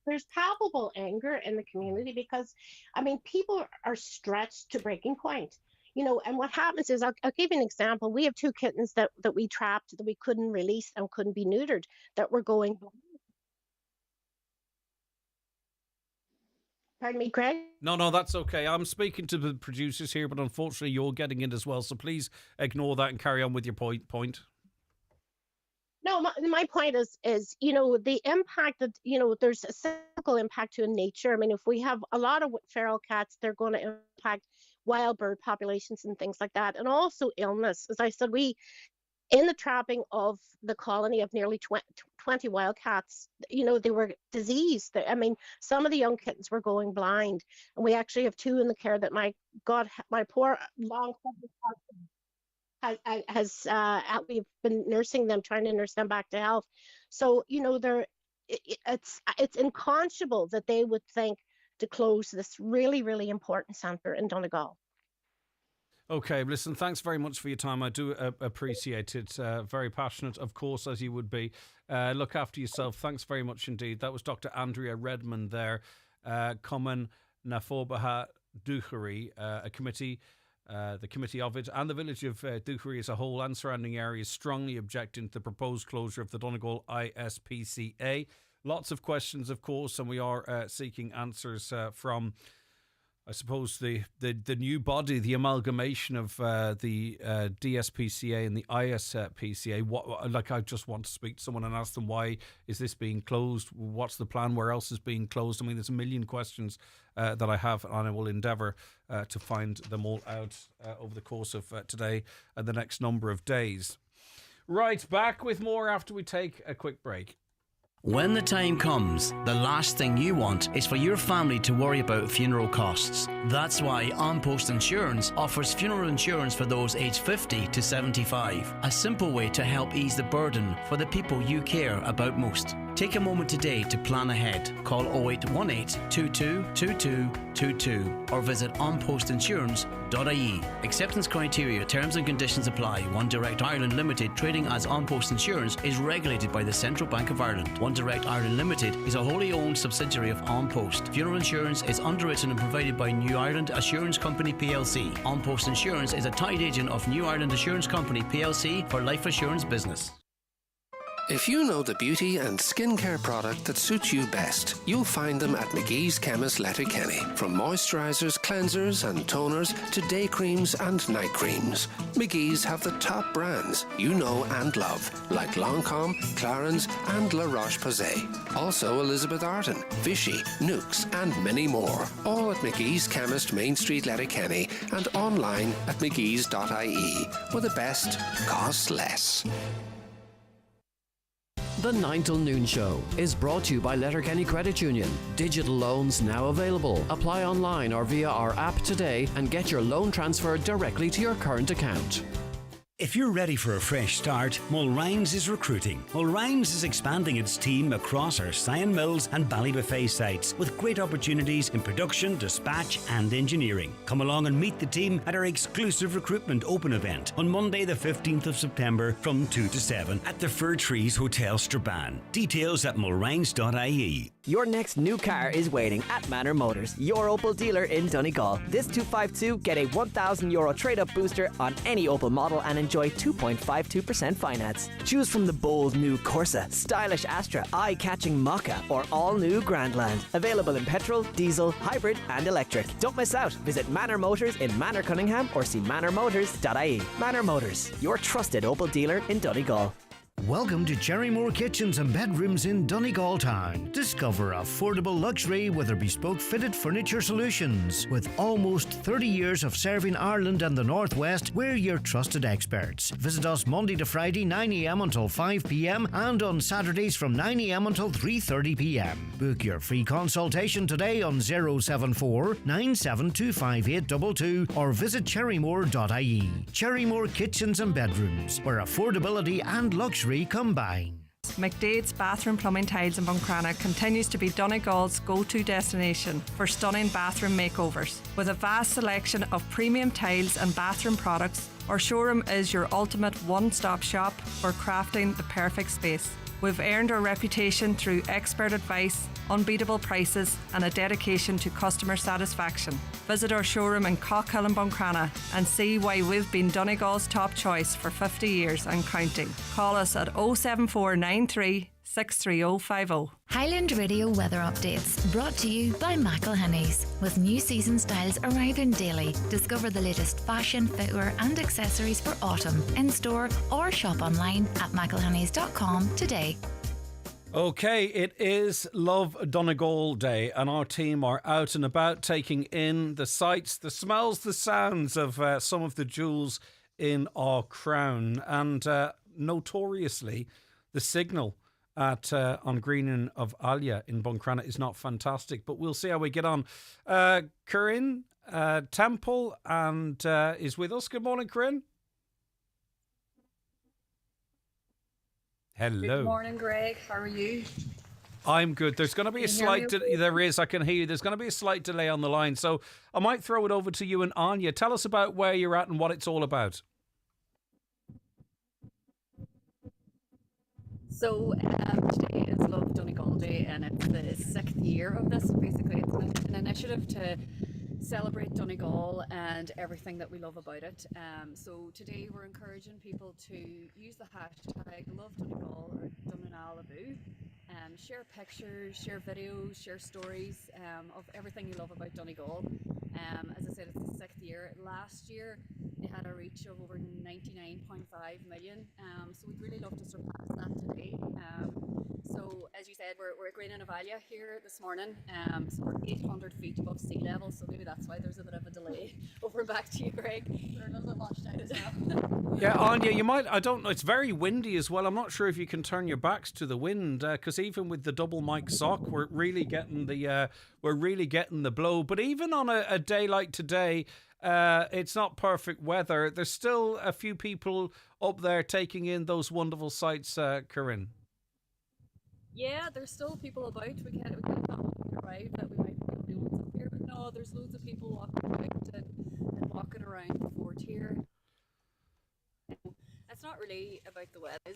There's palpable anger in the community because, I mean, people are stretched to breaking point. You know, and what happens is, I'll give you an example. We have 2 kittens that we trapped, that we couldn't release and couldn't be neutered, that were going. Pardon me, Greg? No, that's okay. I'm speaking to the producers here, but unfortunately you're getting in as well. So please ignore that and carry on with your point. No, my point is, you know, the impact that, you know, there's a cyclical impact to nature. I mean, if we have a lot of feral cats, they're going to impact wild bird populations and things like that. And also illness. As I said, in the trapping of the colony of nearly 20 wildcats, you know, they were diseased. I mean, some of the young kittens were going blind. And we actually have 2 in the care that, my poor long we've been nursing them, trying to nurse them back to health. So, you know, it's unconscionable that they would think to close this really, really important centre in Donegal. Okay, listen, thanks very much for your time. I do appreciate it. Very passionate, of course, as you would be. Look after yourself. Thanks very much indeed. That was Dr. Andrea Redmond there. Common Naforbaha Duchary, a committee, the committee of it, and the village of Duchary as a whole and surrounding areas strongly objecting to the proposed closure of the Donegal ISPCA. Lots of questions, of course, and we are seeking answers from, I suppose, the new body, the amalgamation of the DSPCA and the ISPCA. I just want to speak to someone and ask them, why is this being closed? What's the plan? Where else is being closed? I mean, there's a million questions that I have, and I will endeavour to find them all out over the course of today and the next number of days. Right, back with more after we take a quick break. When the time comes, the last thing you want is for your family to worry about funeral costs. That's why On Post Insurance offers funeral insurance for those aged 50 to 75. A simple way to help ease the burden for the people you care about most. Take a moment today to plan ahead. Call 0818 22 22 22 or visit onpostinsurance.ie. Acceptance criteria, terms and conditions apply. One Direct Ireland Limited, trading as On Post Insurance, is regulated by the Central Bank of Ireland. One Direct Ireland Limited is a wholly owned subsidiary of On Post. Funeral insurance is underwritten and provided by New Ireland Assurance Company plc. On Post Insurance is a tied agent of New Ireland Assurance Company plc for life assurance business. If you know the beauty and skincare product that suits you best, you'll find them at McGee's Chemist Letterkenny. From moisturisers, cleansers and toners to day creams and night creams, McGee's have the top brands you know and love, like Lancôme, Clarins and La Roche-Posay. Also Elizabeth Arden, Vichy, Nukes and many more. All at McGee's Chemist, Main Street, Letterkenny, and online at mcgees.ie, where the best costs less. The 9 till noon show is brought to you by Letterkenny Credit Union. Digital loans now available. Apply online or via our app today and get your loan transferred directly to your current account. If you're ready for a fresh start, Mulrines is recruiting. Mulrines is expanding its team across our Sion Mills and Ballybuffet sites with great opportunities in production, dispatch and engineering. Come along and meet the team at our exclusive recruitment open event on Monday the 15th of September from 2 to 7 at the Fir Trees Hotel Strabane. Details at mulrines.ie. Your next new car is waiting at Manor Motors, your Opel dealer in Donegal. This 252, get a €1,000 trade-up booster on any Opel model and enjoy 2.52% finance. Choose from the bold new Corsa, stylish Astra, eye-catching Mokka, or all-new Grandland. Available in petrol, diesel, hybrid and electric. Don't miss out. Visit Manor Motors in Manor Cunningham or see manormotors.ie. Manor Motors, your trusted Opel dealer in Donegal. Welcome to Cherrymore Kitchens and Bedrooms in Donegal Town. Discover affordable luxury with our bespoke fitted furniture solutions. With almost 30 years of serving Ireland and the Northwest, we're your trusted experts. Visit us Monday to Friday 9am until 5pm and on Saturdays from 9am until 3:30pm. Book your free consultation today on 074 9725822 or visit cherrymore.ie. Cherrymore Kitchens and Bedrooms, where affordability and luxury combine. McDade's Bathroom Plumbing Tiles in Buncrana continues to be Donegal's go-to destination for stunning bathroom makeovers. With a vast selection of premium tiles and bathroom products, our showroom is your ultimate one-stop shop for crafting the perfect space. We've earned our reputation through expert advice, unbeatable prices and a dedication to customer satisfaction. Visit our showroom in Cockhill and Buncrana and see why we've been Donegal's top choice for 50 years and counting. Call us at 07493 63050. Highland Radio weather updates brought to you by McElhinney's. With new season styles arriving daily, discover the latest fashion, footwear and accessories for autumn in store or shop online at mcelhinney's.com today. Okay, it is Love Donegal Day and our team are out and about taking in the sights, the smells, the sounds of some of the jewels in our crown. And notoriously, the signal at on Greening of Alia in Buncrana is not fantastic, but we'll see how we get on. Corinne Temple and is with us. Good morning, Corinne. Hello. Good morning, Greg. How are you? I'm good. There's going to be a slight there is. I can hear you. There's going to be a slight delay on the line, so I might throw it over to you and Anya. Tell us about where you're at and what it's all about. So today is Love Donegal Day and it's the 6th year of this. Basically, it's an initiative to celebrate Donegal and everything that we love about it. So today we're encouraging people to use the hashtag Love Donegal or Donenalabu. Share pictures, share videos, share stories of everything you love about Donegal. As I said, it's the 6th year. Last year they had a reach of over 99.5 million. So we'd really love to surpass that today. So as you said, we're at Greening of Alia here this morning. So we're 800 feet above sea level. So maybe that's why there's a bit of a delay. Over back to you, Greg. We're a little bit washed out as well. Yeah, Anya, you might. I don't know. It's very windy as well. I'm not sure if you can turn your backs to the wind because even with the double mic sock, we're really getting the blow. But even on a day like today, it's not perfect weather. There's still a few people up there taking in those wonderful sights, Corinne. Yeah, there's still people about. We can't arrive that we might be the only ones up here, but no, there's loads of people walking about and walking around the fort here. It's not really about the weather.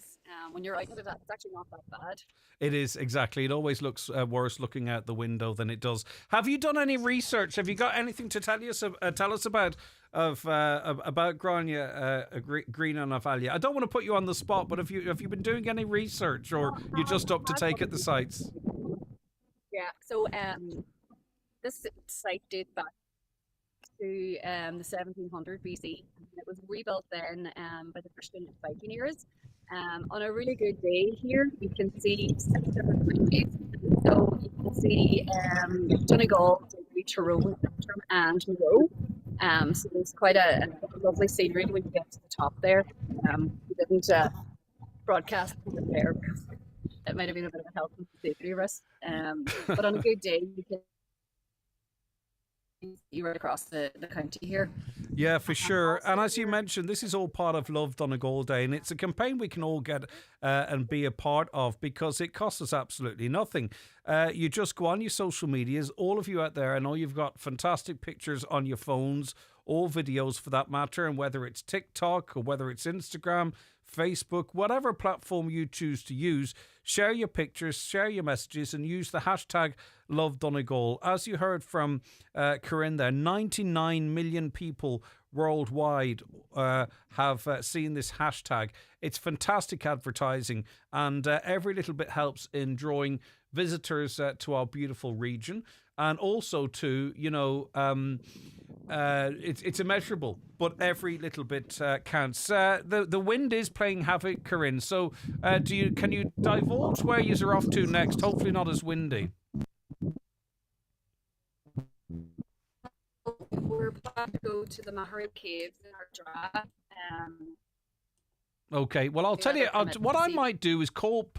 When you're out, it's actually not that bad. It is, exactly. It always looks worse looking out the window than it does. Have you done any research? Have you got anything to tell us about Greening of Alia? I don't want to put you on the spot, but have you been doing any research, or you're just up to take at the sites? Yeah. So this site dates back to the 1700 BC. It was rebuilt then by the Christian Viking-eras. On a really good day here, you can see 6 different communities. So you can see Donegal, Tyrone, and Mayo. So there's quite a lovely scenery when you get to the top there. We didn't broadcast it there because it might have been a bit of a health and safety risk. But on a good day, you can see right across the county here. Yeah, for sure. And as you mentioned, this is all part of Love Donegal Day, and it's a campaign we can all get and be a part of because it costs us absolutely nothing. You just go on your social medias, all of you out there. I know you've got fantastic pictures on your phones or videos for that matter, and whether it's TikTok or whether it's Instagram, Facebook, whatever platform you choose to use, share your pictures, share your messages, and use the hashtag Love Donegal. As you heard from Corinne there, 99 million people worldwide have seen this hashtag. It's fantastic advertising, and every little bit helps in drawing visitors to our beautiful region, and also to, it's immeasurable, but every little bit counts. The wind is playing havoc, Corinne. So, can you divulge where you are off to next? Hopefully, not as windy. We're about to go to the Maharid Caves in our drive. Okay, well, I'll tell you, what I might do is call,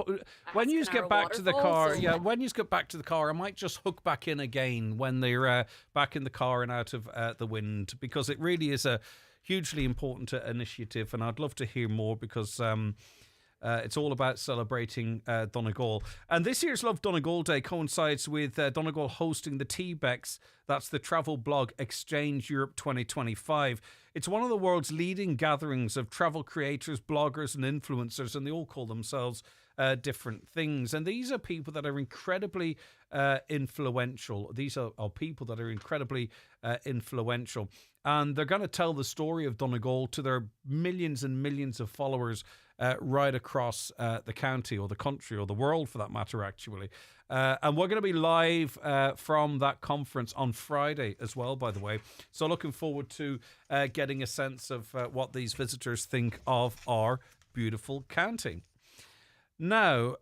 when you get back to the car, when you get back to the car, I might just hook back in again when they're back in the car and out of the wind, because it really is a hugely important initiative, and I'd love to hear more, because it's all about celebrating Donegal. And this year's Love Donegal Day coincides with Donegal hosting the TBEX, that's the travel blog Exchange Europe 2025. It's one of the world's leading gatherings of travel creators, bloggers and influencers, and they all call themselves different things. And these are people that are incredibly influential. These are people that are incredibly influential. And they're going to tell the story of Donegal to their millions and millions of followers right across the county, or the country, or the world for that matter, actually. And we're going to be live from that conference on Friday as well, by the way. So looking forward to getting a sense of what these visitors think of our beautiful county. Now,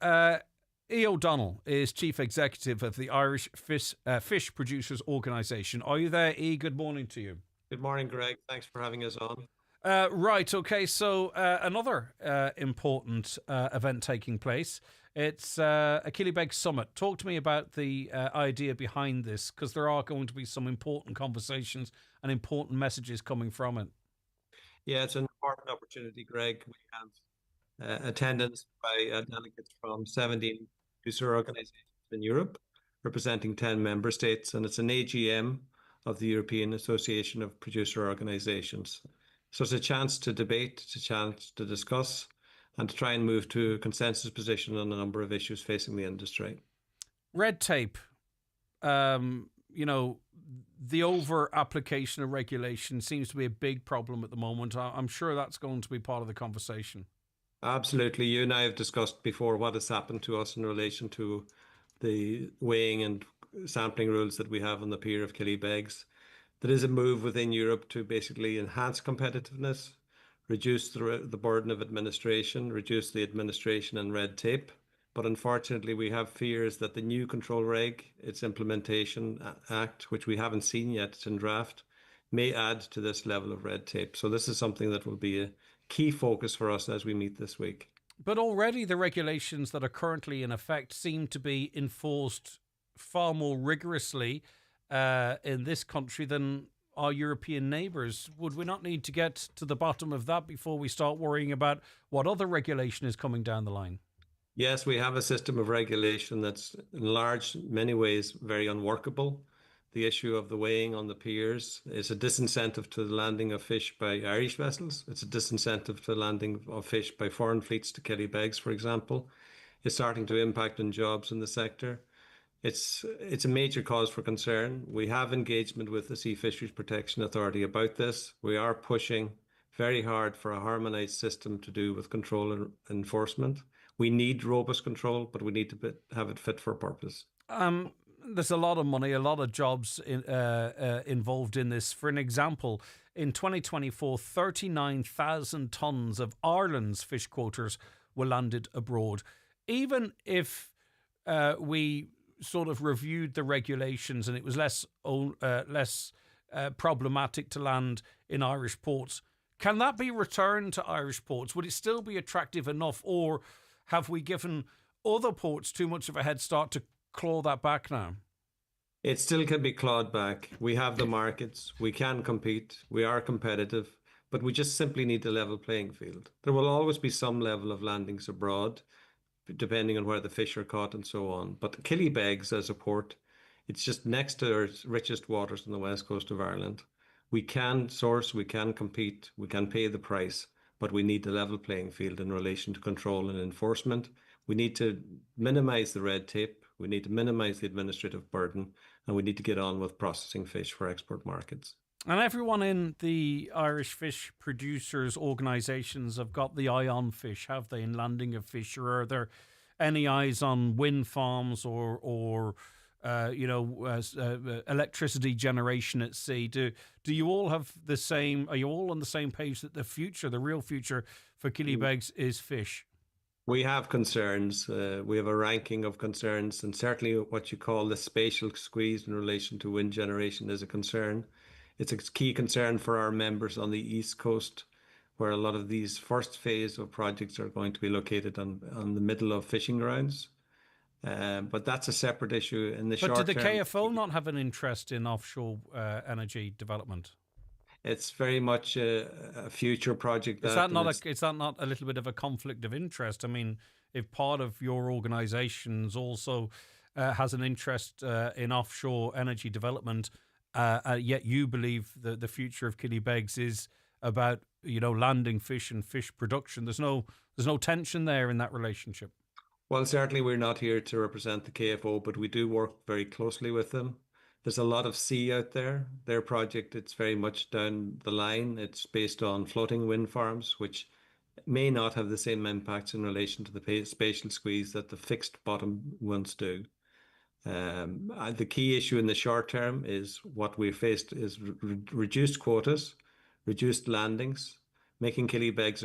E. O'Donnell is Chief Executive of the Irish Fish Producers Organisation. Are you there, E? Good morning to you. Good morning, Greg. Thanks for having us on. Right, okay, so another important event taking place. It's a Killybegs Summit. Talk to me about the idea behind this, because there are going to be some important conversations and important messages coming from it. Yeah, it's an important opportunity, Greg. We have attendance by delegates from 17 producer organisations in Europe, representing 10 member states, and it's an AGM of the European Association of Producer Organisations. So it's a chance to debate, it's a chance to discuss, and to try and move to a consensus position on a number of issues facing the industry. Red tape, the over-application of regulation seems to be a big problem at the moment. I'm sure that's going to be part of the conversation. Absolutely. You and I have discussed before what has happened to us in relation to the weighing and sampling rules that we have on the pier of Killybegs. There is a move within Europe to basically enhance competitiveness, reduce the burden of administration, reduce the administration and red tape. But unfortunately, we have fears that the new control reg, its implementation act, which we haven't seen yet, it's in draft, may add to this level of red tape. So this is something that will be a key focus for us as we meet this week. But already the regulations that are currently in effect seem to be enforced far more rigorously in this country than our European neighbours. Would we not need to get to the bottom of that before we start worrying about what other regulation is coming down the line? Yes, we have a system of regulation that's in many ways very unworkable. The issue of the weighing on the piers is a disincentive to the landing of fish by Irish vessels. It's a disincentive to the landing of fish by foreign fleets to Killybegs, for example. It's starting to impact on jobs in the sector. It's a major cause for concern. We have engagement with the Sea Fisheries Protection Authority about this. We are pushing very hard for a harmonised system to do with control and enforcement. We need robust control, but we need to have it fit for purpose. There's a lot of money, a lot of jobs involved in this. For an example, in 2024, 39,000 tonnes of Ireland's fish quotas were landed abroad. Even if we sort of reviewed the regulations and it was less problematic to land in Irish ports, can that be returned to Irish ports? Would it still be attractive enough, or have we given other ports too much of a head start to claw that back now? It still can be clawed back. We have the markets, we can compete, we are competitive, but we just simply need a level playing field. There will always be some level of landings abroad, depending on where the fish are caught and so on. But Killybegs as a port, it's just next to our richest waters on the west coast of Ireland. We can source, we can compete, we can pay the price, but we need the level playing field in relation to control and enforcement. We need to minimize the red tape. We need to minimize the administrative burden, and we need to get on with processing fish for export markets. And everyone in the Irish fish producers organisations have got the eye on fish, have they, in landing of fish? Or are there any eyes on wind farms or electricity generation at sea? Do you all have the same? Are you all on the same page that the real future for Killybegs is fish? We have concerns. We have a ranking of concerns, and certainly what you call the spatial squeeze in relation to wind generation is a concern. It's a key concern for our members on the East Coast, where a lot of these first phase of projects are going to be located on the middle of fishing grounds. But that's a separate issue in the short term. But did the KFO not have an interest in offshore energy development? It's very much a future project. Is that not a little bit of a conflict of interest? I mean, if part of your organisations also has an interest in offshore energy development, yet you believe that the future of Killybegs is about landing fish and fish production. There's no tension there in that relationship. Well, certainly we're not here to represent the KFO, but we do work very closely with them. There's a lot of sea out there. Their project, it's very much down the line. It's based on floating wind farms, which may not have the same impacts in relation to the spatial squeeze that the fixed bottom ones do. The key issue in the short term is what we faced is reduced quotas, reduced landings, making Killybegs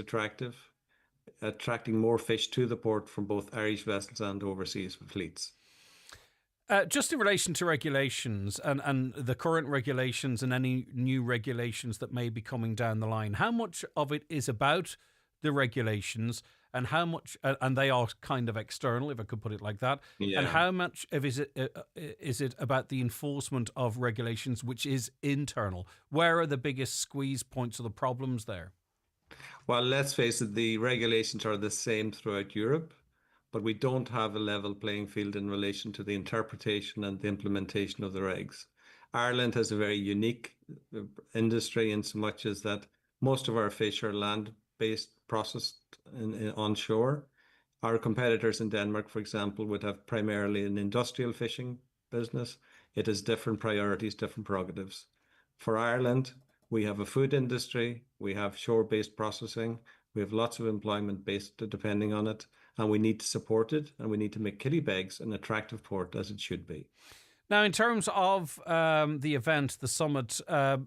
attracting more fish to the port from both Irish vessels and overseas fleets. Just in relation to regulations and the current regulations and any new regulations that may be coming down the line, how much of it is about the regulations and how much, and they are kind of external, if I could put it like that, Yeah. and how much of is it about the enforcement of regulations, which is internal? Where are the biggest squeeze points or the problems there? Well, let's face it, the regulations are the same throughout Europe, but we don't have a level playing field in relation to the interpretation and the implementation of the regs. Ireland has a very unique industry in so much as that most of our fish are land-based, processed onshore. Our competitors in Denmark, for example, would have primarily an industrial fishing business. It has different priorities, different prerogatives. For Ireland, we have a food industry, we have shore-based processing, we have lots of employment based depending on it, and we need to support it, and we need to make Killybegs an attractive port as it should be. Now, in terms of the event, the summit,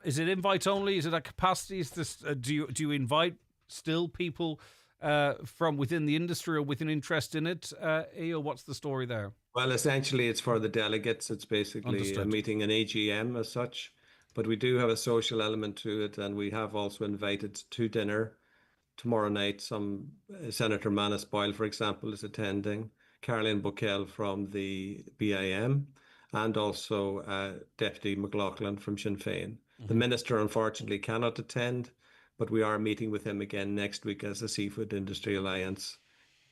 is it invite only? Is it at capacity? Is this, do you invite still people from within the industry or with an interest in it? Eo, what's the story there? Well, essentially, it's for the delegates. It's basically Understood. a meeting, an AGM as such. But we do have a social element to it, and we have also invited to dinner tomorrow night. Senator Manus Boyle, for example, is attending. Caroline Buckell from the BIM, and also Deputy McLaughlin from Sinn Féin. The minister, unfortunately, cannot attend, but we are meeting with him again next week as a Seafood Industry Alliance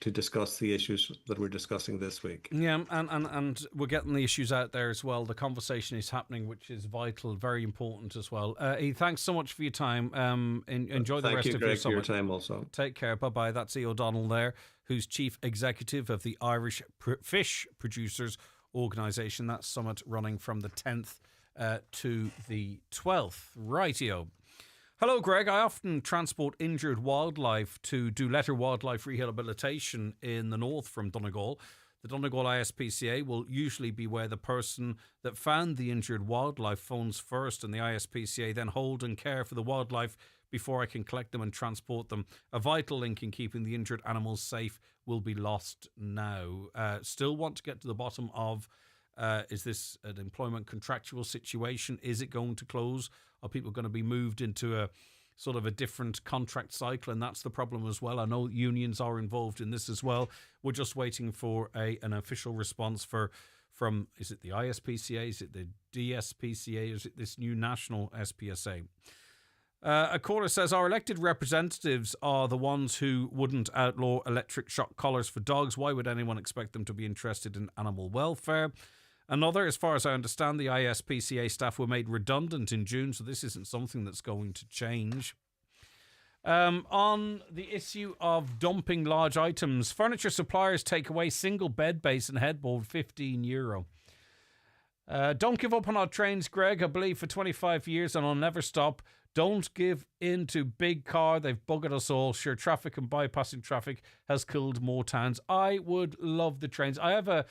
to discuss the issues that we're discussing this week. Yeah, and we're getting the issues out there as well. The conversation is happening, which is vital, very important as well. Thanks so much for your time. Enjoy the rest of your summer. Thank you, Greg, for your time also. Take care. Bye-bye. That's E. O'Donnell there, who's Chief Executive of the Irish Fish Producers Organisation. That summit running from the 10th to the 12th. Rightio. Hello, Greg. I often transport injured wildlife to Duleta Wildlife Rehabilitation in the north from Donegal. The Donegal ISPCA will usually be where the person that found the injured wildlife phones first, and the ISPCA then hold and care for the wildlife before I can collect them and transport them. A vital link in keeping the injured animals safe will be lost now. Still want to get to the bottom of, is this an employment contractual situation? Is it going to close? Are people going to be moved into a sort of a different contract cycle? And that's the problem as well. I know unions are involved in this as well. We're just waiting for an official response from, is it the ISPCA? Is it the DSPCA? Is it this new national SPSA? A caller says, our elected representatives are the ones who wouldn't outlaw electric shock collars for dogs. Why would anyone expect them to be interested in animal welfare? Another, as far as I understand, the ISPCA staff were made redundant in June, so this isn't something that's going to change. On the issue of dumping large items, furniture suppliers take away single bed base and headboard, €15. Don't give up on our trains, Greg. I believe for 25 years and I'll never stop. Don't give in to big car. They've buggered us all. Sure, traffic and bypassing traffic has killed more towns. I would love the trains. I have a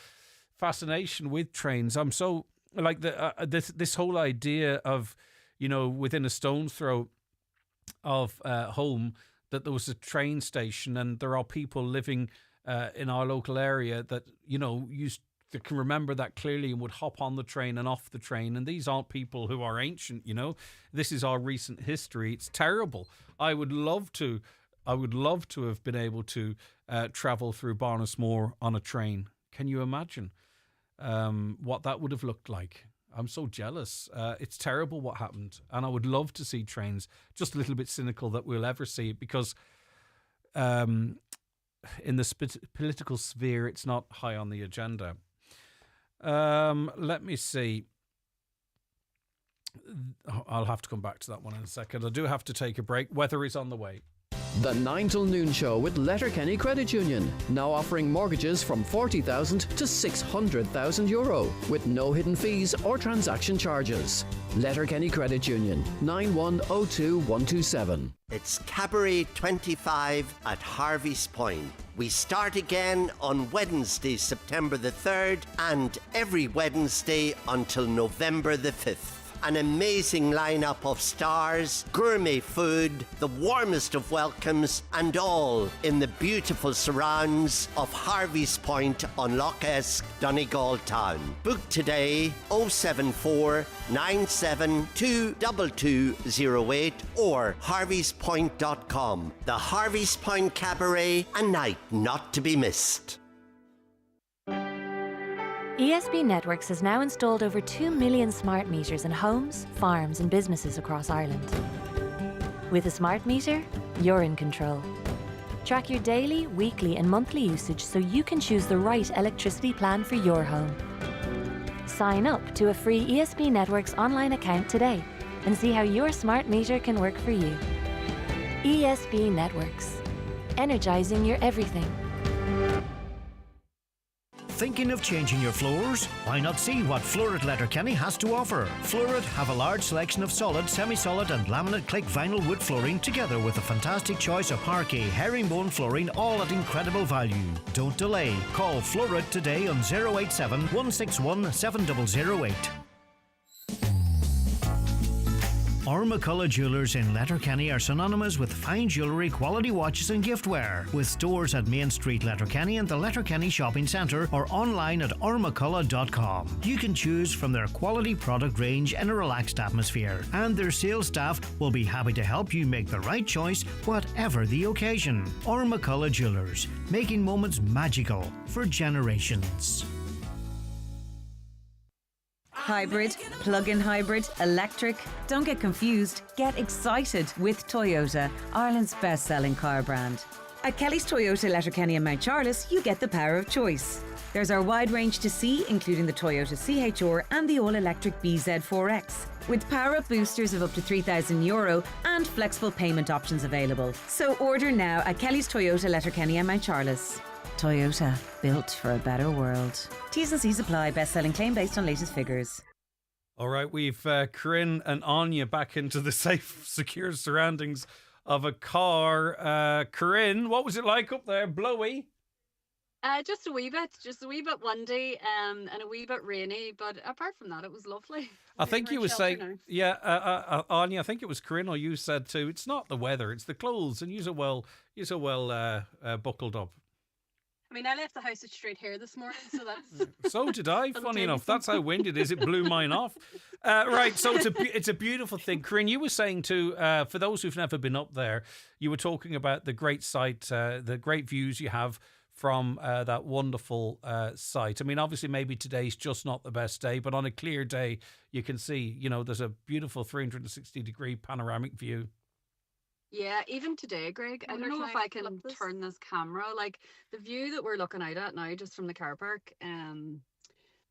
fascination with trains. I'm so like this whole idea of, within a stone's throw of home, that there was a train station and there are people living in our local area that that can remember that clearly and would hop on the train and off the train. And these aren't people who are ancient, This is our recent history. It's terrible. I would love to have been able to travel through Barnesmore on a train. Can you imagine what that would have looked like? I'm so jealous. It's terrible what happened. And I would love to see trains. Just a little bit cynical that we'll ever see it because in the political sphere, it's not high on the agenda. Let me see. I'll have to come back to that one in a second. I do have to take a break. Weather is on the way. The 9 till noon show with Letterkenny Credit Union, now offering mortgages from €40,000 to €600,000 with no hidden fees or transaction charges. Letterkenny Credit Union, 9102127. It's Cabaret 25 at Harvey's Point. We start again on Wednesday, September the 3rd, and every Wednesday until November the 5th. An amazing lineup of stars, gourmet food, the warmest of welcomes, and all in the beautiful surrounds of Harvey's Point on Lough Esk, Donegal town. Book today 074 972 2208 or harveyspoint.com. The Harvey's Point Cabaret, a night not to be missed. ESB Networks has now installed over 2 million smart meters in homes, farms and businesses across Ireland. With a smart meter, you're in control. Track your daily, weekly and monthly usage so you can choose the right electricity plan for your home. Sign up to a free ESB Networks online account today and see how your smart meter can work for you. ESB Networks. Energising your everything. Thinking of changing your floors? Why not see what Florid Letterkenny has to offer? Florid have a large selection of solid, semi-solid and laminate click vinyl wood flooring together with a fantastic choice of parquet, herringbone flooring, all at incredible value. Don't delay. Call Florid today on 087 161 7008. McCullough Jewellers in Letterkenny are synonymous with fine jewellery, quality watches and giftware. With stores at Main Street, Letterkenny and the Letterkenny Shopping Centre or online at ormccullough.com. You can choose from their quality product range in a relaxed atmosphere, and their sales staff will be happy to help you make the right choice whatever the occasion. McCullough Jewellers, making moments magical for generations. Hybrid, plug-in hybrid, electric. Don't get confused. Get excited with Toyota, Ireland's best-selling car brand. At Kelly's Toyota, Letterkenny and Mount Charles, you get the power of choice. There's our wide range to see, including the Toyota CHR and the all-electric BZ4X, with power-up boosters of up to €3,000 and flexible payment options available. So order now at Kelly's Toyota, Letterkenny and Mount Charles. Toyota, built for a better world. T's and C's apply. Best-selling claim based on latest figures. All right, we've Corinne and Anya back into the safe, secure surroundings of a car. Corinne, what was it like up there? Blowy? Just a wee bit windy and a wee bit rainy, but apart from that, it was lovely. I think you were saying, Anya, I think it was Corinne or you said too, it's not the weather, it's the clothes, and you're well buckled up. I mean, I left the house at straight hair this morning, so that's... So did I, funny enough. That's how windy it is. It blew mine off. Right, so it's a beautiful thing. Corinne, you were saying too, for those who've never been up there, you were talking about the great site, the great views you have from that wonderful site. I mean, obviously, maybe today's just not the best day, but on a clear day, you can see, there's a beautiful 360-degree panoramic view. Yeah, even today, Greg, I don't know if I can turn this camera. Like the view that we're looking out at now, just from the car park,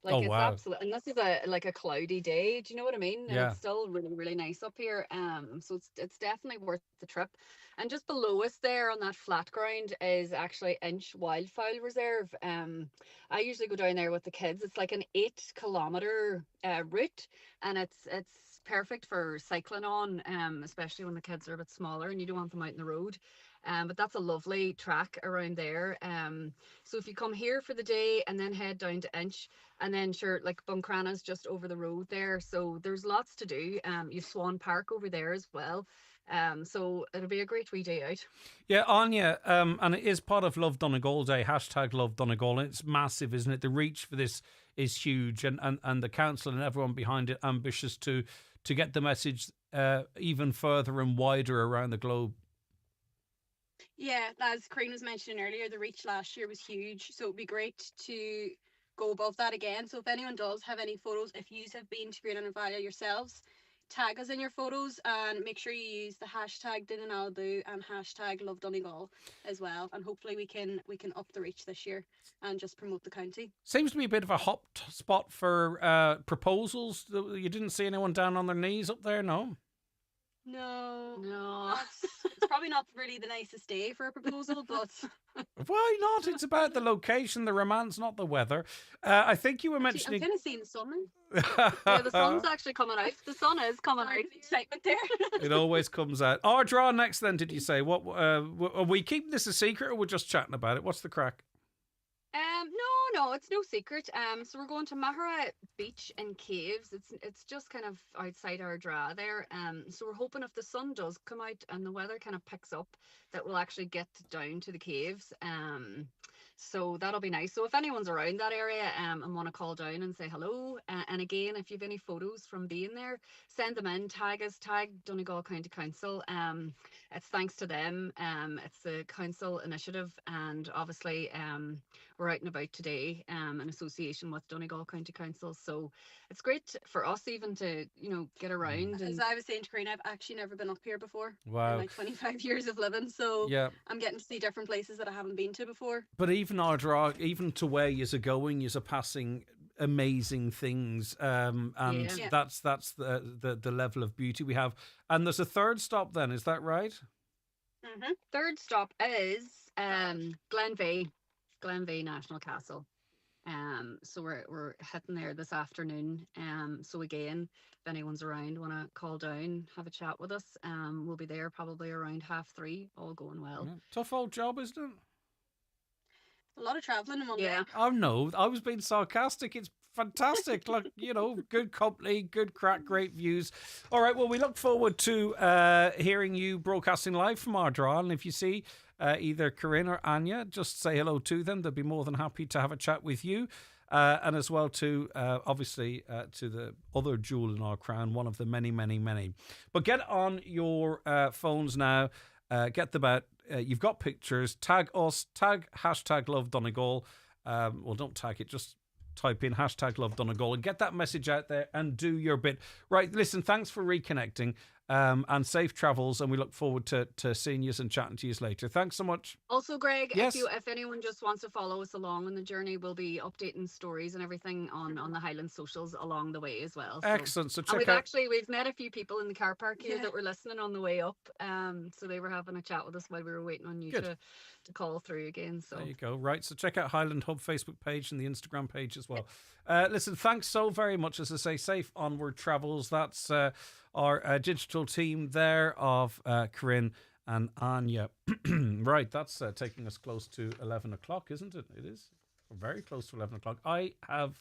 Like Oh, it's wow. absolute, and this is a cloudy day. Do you know what I mean? And Yeah. it's still really, really nice up here. So it's definitely worth the trip. And just below us there on that flat ground is actually Inch Wildfowl Reserve. I usually go down there with the kids. It's like an 8 kilometer route, and it's perfect for cycling on, especially when the kids are a bit smaller and you don't want them out in the road. But that's a lovely track around there. So if you come here for the day and then head down to Inch, and then sure, like Buncrana's just over the road there. So there's lots to do. You've Swan Park over there as well. So it'll be a great wee day out. Yeah, Anya, and it is part of Love Donegal Day, hashtag Love Donegal, and it's massive, isn't it? The reach for this is huge, and the council and everyone behind it ambitious to get the message even further and wider around the globe. Yeah, as Corinne was mentioning earlier, the reach last year was huge, so it'd be great to go above that again. So if anyone does have any photos, if you have been to Green and Valia yourselves, tag us in your photos and make sure you use the hashtag Dinanalbu and hashtag Love Donegal as well. And hopefully we can up the reach this year and just promote the county. Seems to be a bit of a hot spot for proposals. You didn't see anyone down on their knees up there, no? No. It's probably not really the nicest day for a proposal, but Why not? It's about the location, the romance, not the weather. I think you were I'm mentioning. kind of seeing the sun. Yeah, the sun's actually coming out. The sun is coming out. Excitement there. It always comes out. Ardra next. Then did you say what? Are we keeping this a secret, or we're just chatting about it? What's the crack? No, it's no secret. So we're going to Mahara Beach and Caves. It's just kind of outside our draw there. So we're hoping if the sun does come out and the weather kind of picks up, that we'll actually get down to the caves. So that'll be nice. So if anyone's around that area and want to call down and say hello, and again, if you've any photos from being there, send them in. Tag us, tag Donegal County Council. It's thanks to them. It's the council initiative, and obviously we're out and about today in association with Donegal County Council. So it's great for us even to get around. As I was saying to Corinne, I've actually never been up here before. Wow. In my 25 years of living, so Yeah. I'm getting to see different places that I haven't been to before. But even Ardra, even to where you're going, you're passing amazing things, and Yeah. that's the level of beauty we have. And there's a third stop. Then is that right? Mm-hmm. Third stop is Glenveigh National Castle. So we're heading there this afternoon. So again, if anyone's around, want to call down, have a chat with us. We'll be there probably around 3:30, all going well. Yeah. Tough old job, isn't it? A lot of travelling in one Yeah. day. Oh no, I was being sarcastic. It's fantastic. Look, good company, good crack, great views. All right, well, we look forward to hearing you broadcasting live from Ardra. And if you see either Corinne or Anya, just say hello to them. They'll be more than happy to have a chat with you. And as well to, obviously, to the other jewel in our crown, one of the many, many, many. But get on your phones now. Get them out. You've got pictures. Tag us. Tag hashtag Love Donegal. Well, don't tag it. Just type in hashtag Love Donegal and get that message out there and do your bit. Right, listen, thanks for reconnecting. And safe travels, and we look forward to seeing you and chatting to you later. Thanks so much. Also, Greg, Yes. if anyone just wants to follow us along on the journey, we'll be updating stories and everything on the Highland socials along the way as well. Excellent. So and check we've out. we've met a few people in the car park here that were listening on the way up. So they were having a chat with us while we were waiting on you Good. to call through again. So There you go. Right. So check out Highland Hub Facebook page and the Instagram page as well. Listen, thanks so very much. As I say, safe onward travels. That's our digital team there of Corinne and Anya. Right. That's taking us close to 11 o'clock, isn't it? It is. We're very close to 11 o'clock. I have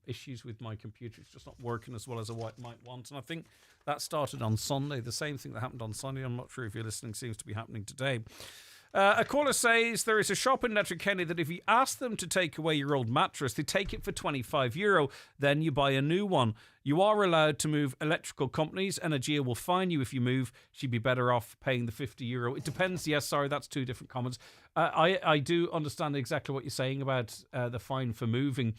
issues with my computer. It's just not working as well as I might want. And I think that started on Sunday. The same thing that happened on Sunday. I'm not sure if you're listening, seems to be happening today. A caller says there is a shop in Letterkenny that if you ask them to take away your old mattress, they take it for €25. Then you buy a new one. You are allowed to move electrical companies. Energia will fine you if you move. She'd be better off paying the €50. It depends. Yes, sorry, that's two different comments. I do understand exactly what you're saying about the fine for moving.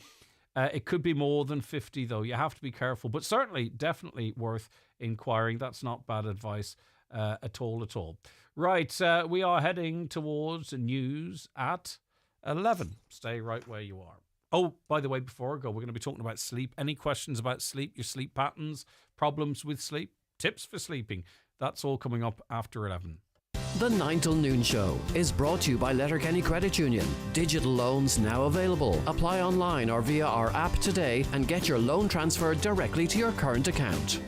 It could be more than 50 though. You have to be careful, but certainly, definitely worth inquiring. That's not bad advice at all. Right, we are heading towards news at 11. Stay right where you are. Oh, by the way, before I go, we're going to be talking about sleep. Any questions about sleep, your sleep patterns, problems with sleep, tips for sleeping? That's all coming up after 11. The 9 till noon show is brought to you by Letterkenny Credit Union. Digital loans now available. Apply online or via our app today and get your loan transferred directly to your current account.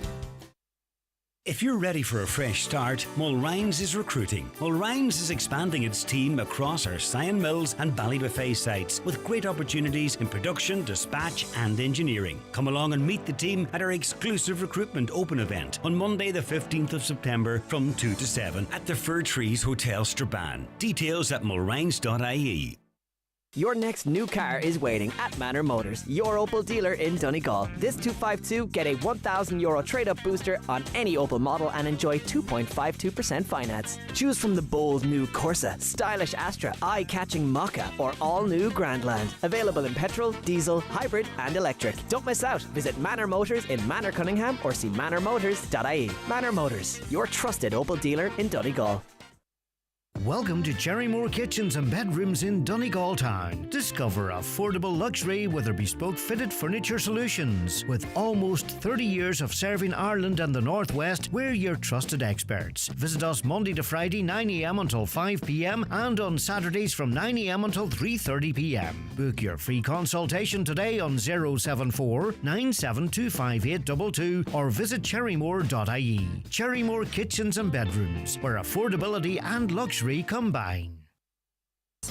If you're ready for a fresh start, Mulrines is recruiting. Mulrines is expanding its team across our Sion Mills and Ballybuffet sites with great opportunities in production, dispatch and engineering. Come along and meet the team at our exclusive recruitment open event on Monday the 15th of September from 2 to 7 at the Fir Trees Hotel Strabane. Details at mulrines.ie. Your next new car is waiting at Manor Motors, your Opel dealer in Donegal. This 252, get a €1,000 trade-up booster on any Opel model and enjoy 2.52% finance. Choose from the bold new Corsa, stylish Astra, eye-catching Mokka, or all-new Grandland. Available in petrol, diesel, hybrid and electric. Don't miss out. Visit Manor Motors in Manor Cunningham or see manormotors.ie. Manor Motors, your trusted Opel dealer in Donegal. Welcome to Cherrymore Kitchens and Bedrooms in Donegal Town. Discover affordable luxury with our bespoke fitted furniture solutions. With almost 30 years of serving Ireland and the Northwest, we're your trusted experts. Visit us Monday to Friday 9am until 5pm and on Saturdays from 9am until 3:30pm. Book your free consultation today on 074 9725 or visit cherrymore.ie. Cherrymore Kitchens and Bedrooms, where affordability and luxury combine.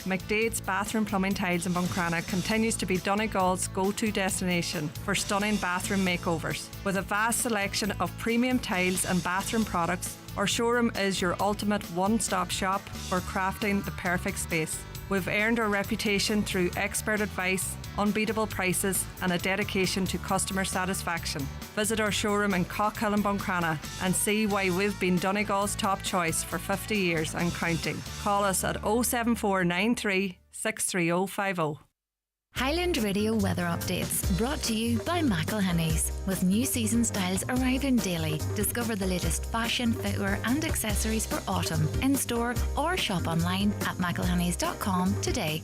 McDade's Bathroom Plumbing Tiles in Buncrana continues to be Donegal's go-to destination for stunning bathroom makeovers. With a vast selection of premium tiles and bathroom products, our showroom is your ultimate one-stop shop for crafting the perfect space. We've earned our reputation through expert advice, unbeatable prices and a dedication to customer satisfaction. Visit our showroom in Cockhill and Buncrana and see why we've been Donegal's top choice for 50 years and counting. Call us at 07493 63050. Highland Radio weather updates brought to you by McElhenney's. With new season styles arriving daily, discover the latest fashion, footwear and accessories for autumn in store or shop online at mcelhenneys.com today.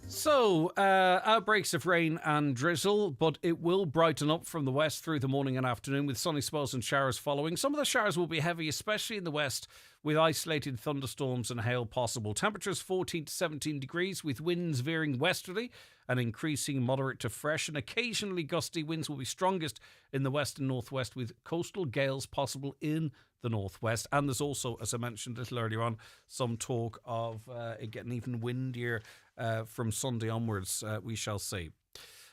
So, outbreaks of rain and drizzle, but it will brighten up from the west through the morning and afternoon with sunny spells and showers following. Some of the showers will be heavy, especially in the west, with isolated thunderstorms and hail possible. Temperatures 14 to 17 degrees with winds veering westerly and increasing moderate to fresh, and occasionally gusty winds will be strongest in the west and northwest with coastal gales possible in the northwest. And there's also, as I mentioned a little earlier on, some talk of it getting even windier from Sunday onwards. We shall see.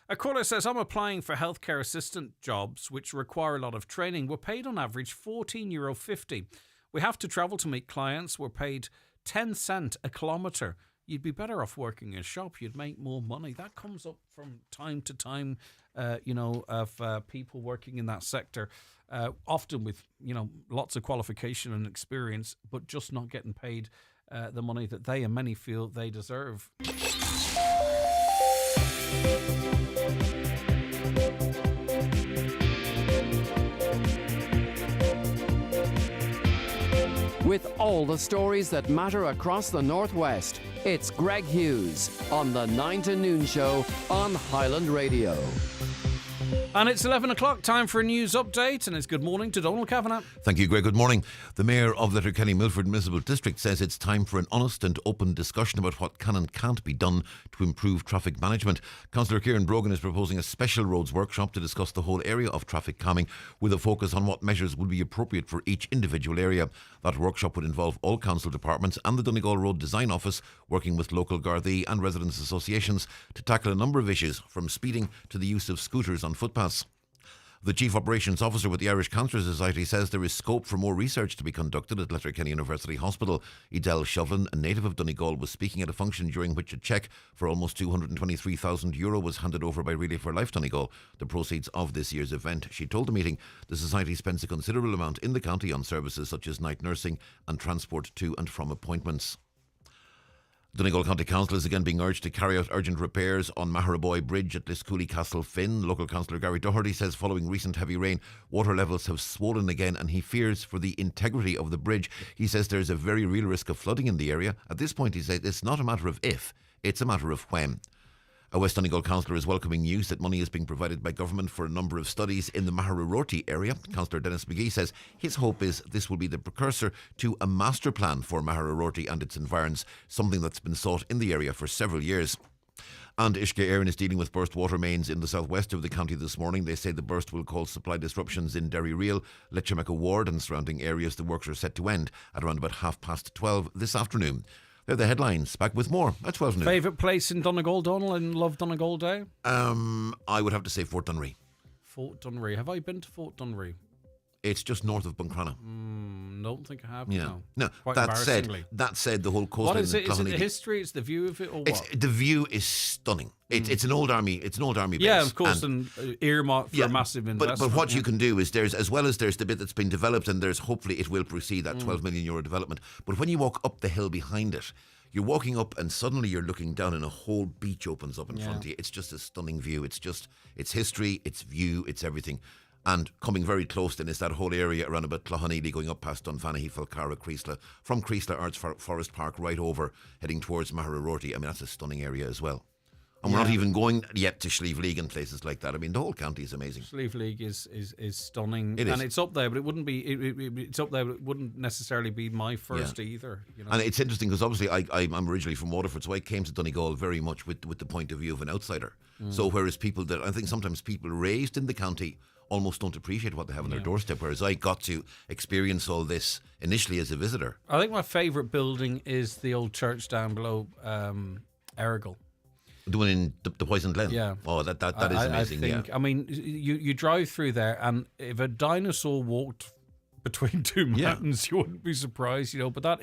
A caller says, I'm applying for healthcare assistant jobs which require a lot of training. We're paid on average €14.50. We have to travel to meet clients. We're paid 10 cent a kilometre. You'd be better off working in a shop. You'd make more money. That comes up from time to time, of people working in that sector, often with, lots of qualification and experience, but just not getting paid the money that they and many feel they deserve. With all the stories that matter across the Northwest, it's Greg Hughes on the 9 to noon show on Highland Radio. And it's 11 o'clock, time for a news update, and it's good morning to Donald Kavanagh. Thank you, Greg. Good morning. The Mayor of Letterkenny Milford Municipal District says it's time for an honest and open discussion about what can and can't be done to improve traffic management. Councillor Kieran Brogan is proposing a special roads workshop to discuss the whole area of traffic calming with a focus on what measures would be appropriate for each individual area. That workshop would involve all council departments and the Donegal Road Design Office working with local Gardaí and residents' associations to tackle a number of issues, from speeding to the use of scooters on footpaths. The Chief Operations Officer with the Irish Cancer Society says there is scope for more research to be conducted at Letterkenny University Hospital. Edel Shovlin, a native of Donegal, was speaking at a function during which a cheque for almost €223,000 was handed over by Relay for Life Donegal, the proceeds of this year's event. She told the meeting the Society spends a considerable amount in the county on services such as night nursing and transport to and from appointments. Donegal County Council is again being urged to carry out urgent repairs on Maharaboy Bridge at Liscooley Castle Finn. Local councillor Gary Doherty says following recent heavy rain, water levels have swollen again and he fears for the integrity of the bridge. He says there is a very real risk of flooding in the area. At this point, he says it's not a matter of if, it's a matter of when. A West Donegal councillor is welcoming news that money is being provided by government for a number of studies in the Maharorty area. Councillor Dennis McGee says his hope is this will be the precursor to a master plan for Maharorty and its environs, something that's been sought in the area for several years. And Uisce Éireann is dealing with burst water mains in the southwest of the county this morning. They say the burst will cause supply disruptions in Derry Real, Leitrimacca Ward and surrounding areas. The works are set to end at around about 12:30 this afternoon. They're the headlines. Back with more at 12 noon. Favourite place in Donegal, Donald, and love Donegal Day? I would have to say Fort Dunree. Fort Dunree. Have I been to Fort Dunree? It's just north of Buncrana. Don't think I have. Yeah. No. Quite That said, embarrassingly. the whole coastline. What is it? Is it the Cloughaney- history? It's the view of it, or what? The view is stunning. It's an old army. It's an old army base. Yeah, of course, and earmarked for a massive investment. But what you can do is there's the bit that's been developed, and there's hopefully it will precede that 12 million euro development. But when you walk up the hill behind it, you're walking up, and suddenly you're looking down, and a whole beach opens up in front of you. It's just a stunning view. It's history, it's view, it's everything. And coming very close then is that whole area around about Cloughaney, going up past Dunfanaghy, Falcara, Creasla, from Creasla Arts Forest Park right over, heading towards Maharorty. I mean, that's a stunning area as well. And we're not even going yet to Slieve League and places like that. I mean, the whole county is amazing. Slieve League is stunning. It is. And it's up there, but it wouldn't be. It's up there, but it wouldn't necessarily be my first either. You know? And it's interesting because obviously I'm originally from Waterford, so I came to Donegal very much with the point of view of an outsider. So whereas people that I think sometimes people raised in the county almost don't appreciate what they have on their doorstep, whereas I got to experience all this initially as a visitor. I think my favourite building is the old church down below Errigal. The one in the Poison Glen? Yeah. Oh, that is amazing. I think, I mean, you drive through there, and if a dinosaur walked between two mountains, you wouldn't be surprised, But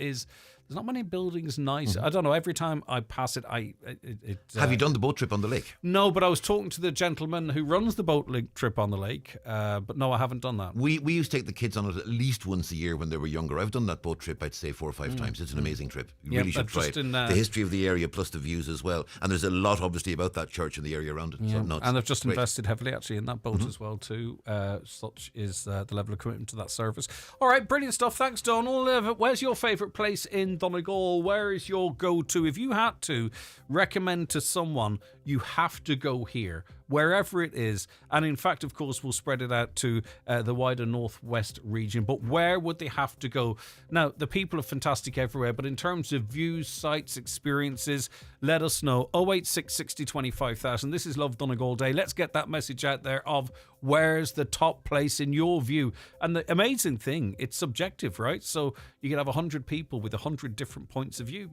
there's not many buildings nice. I don't know. Every time I pass it, Have you done the boat trip on the lake? No, but I was talking to the gentleman who runs the boat trip on the lake. But no, I haven't done that. We used to take the kids on it at least once a year when they were younger. I've done that boat trip, I'd say 4 or 5 times. It's an amazing trip. You really should try it. The history of the area plus the views as well. And there's a lot, obviously, about that church and the area around it. Yeah. So, and they've just invested heavily, actually, in that boat as well, too. Such is the level of commitment to that service. All right, brilliant stuff. Thanks, Donald. Where's your favourite place in Donegal? Where is your go-to? If you had to recommend to someone, you have to go here, wherever it is. And in fact, of course, we'll spread it out to the wider northwest region. But where would they have to go? Now, the people are fantastic everywhere, but in terms of views, sights, experiences, let us know. 086 60 25,000. This is Love Donegal Day. Let's get that message out there of where's the top place in your view. And the amazing thing, it's subjective, right? So you can have 100 people with 100 different points of view.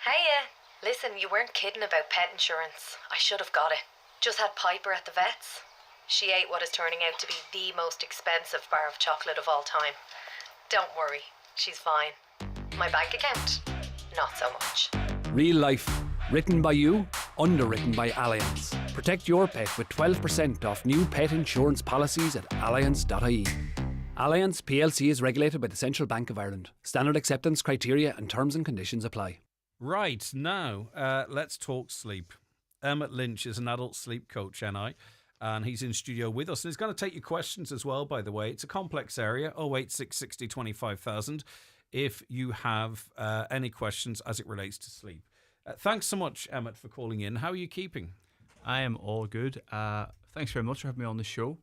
Hiya. Listen, you weren't kidding about pet insurance. I should have got it. Just had Piper at the vet's. She ate what is turning out to be the most expensive bar of chocolate of all time. Don't worry, she's fine. My bank account? Not so much. Real life. Written by you, underwritten by Allianz. Protect your pet with 12% off new pet insurance policies at allianz.ie. Allianz PLC is regulated by the Central Bank of Ireland. Standard acceptance criteria and terms and conditions apply. Right, now, let's talk sleep. Emmett Lynch is an adult sleep coach, NI, and he's in studio with us. And he's going to take your questions as well, by the way. It's a complex area, 086 60 25,000, if you have any questions as it relates to sleep. Thanks so much, Emmett, for calling in. How are you keeping? I am all good. Thanks very much for having me on the show.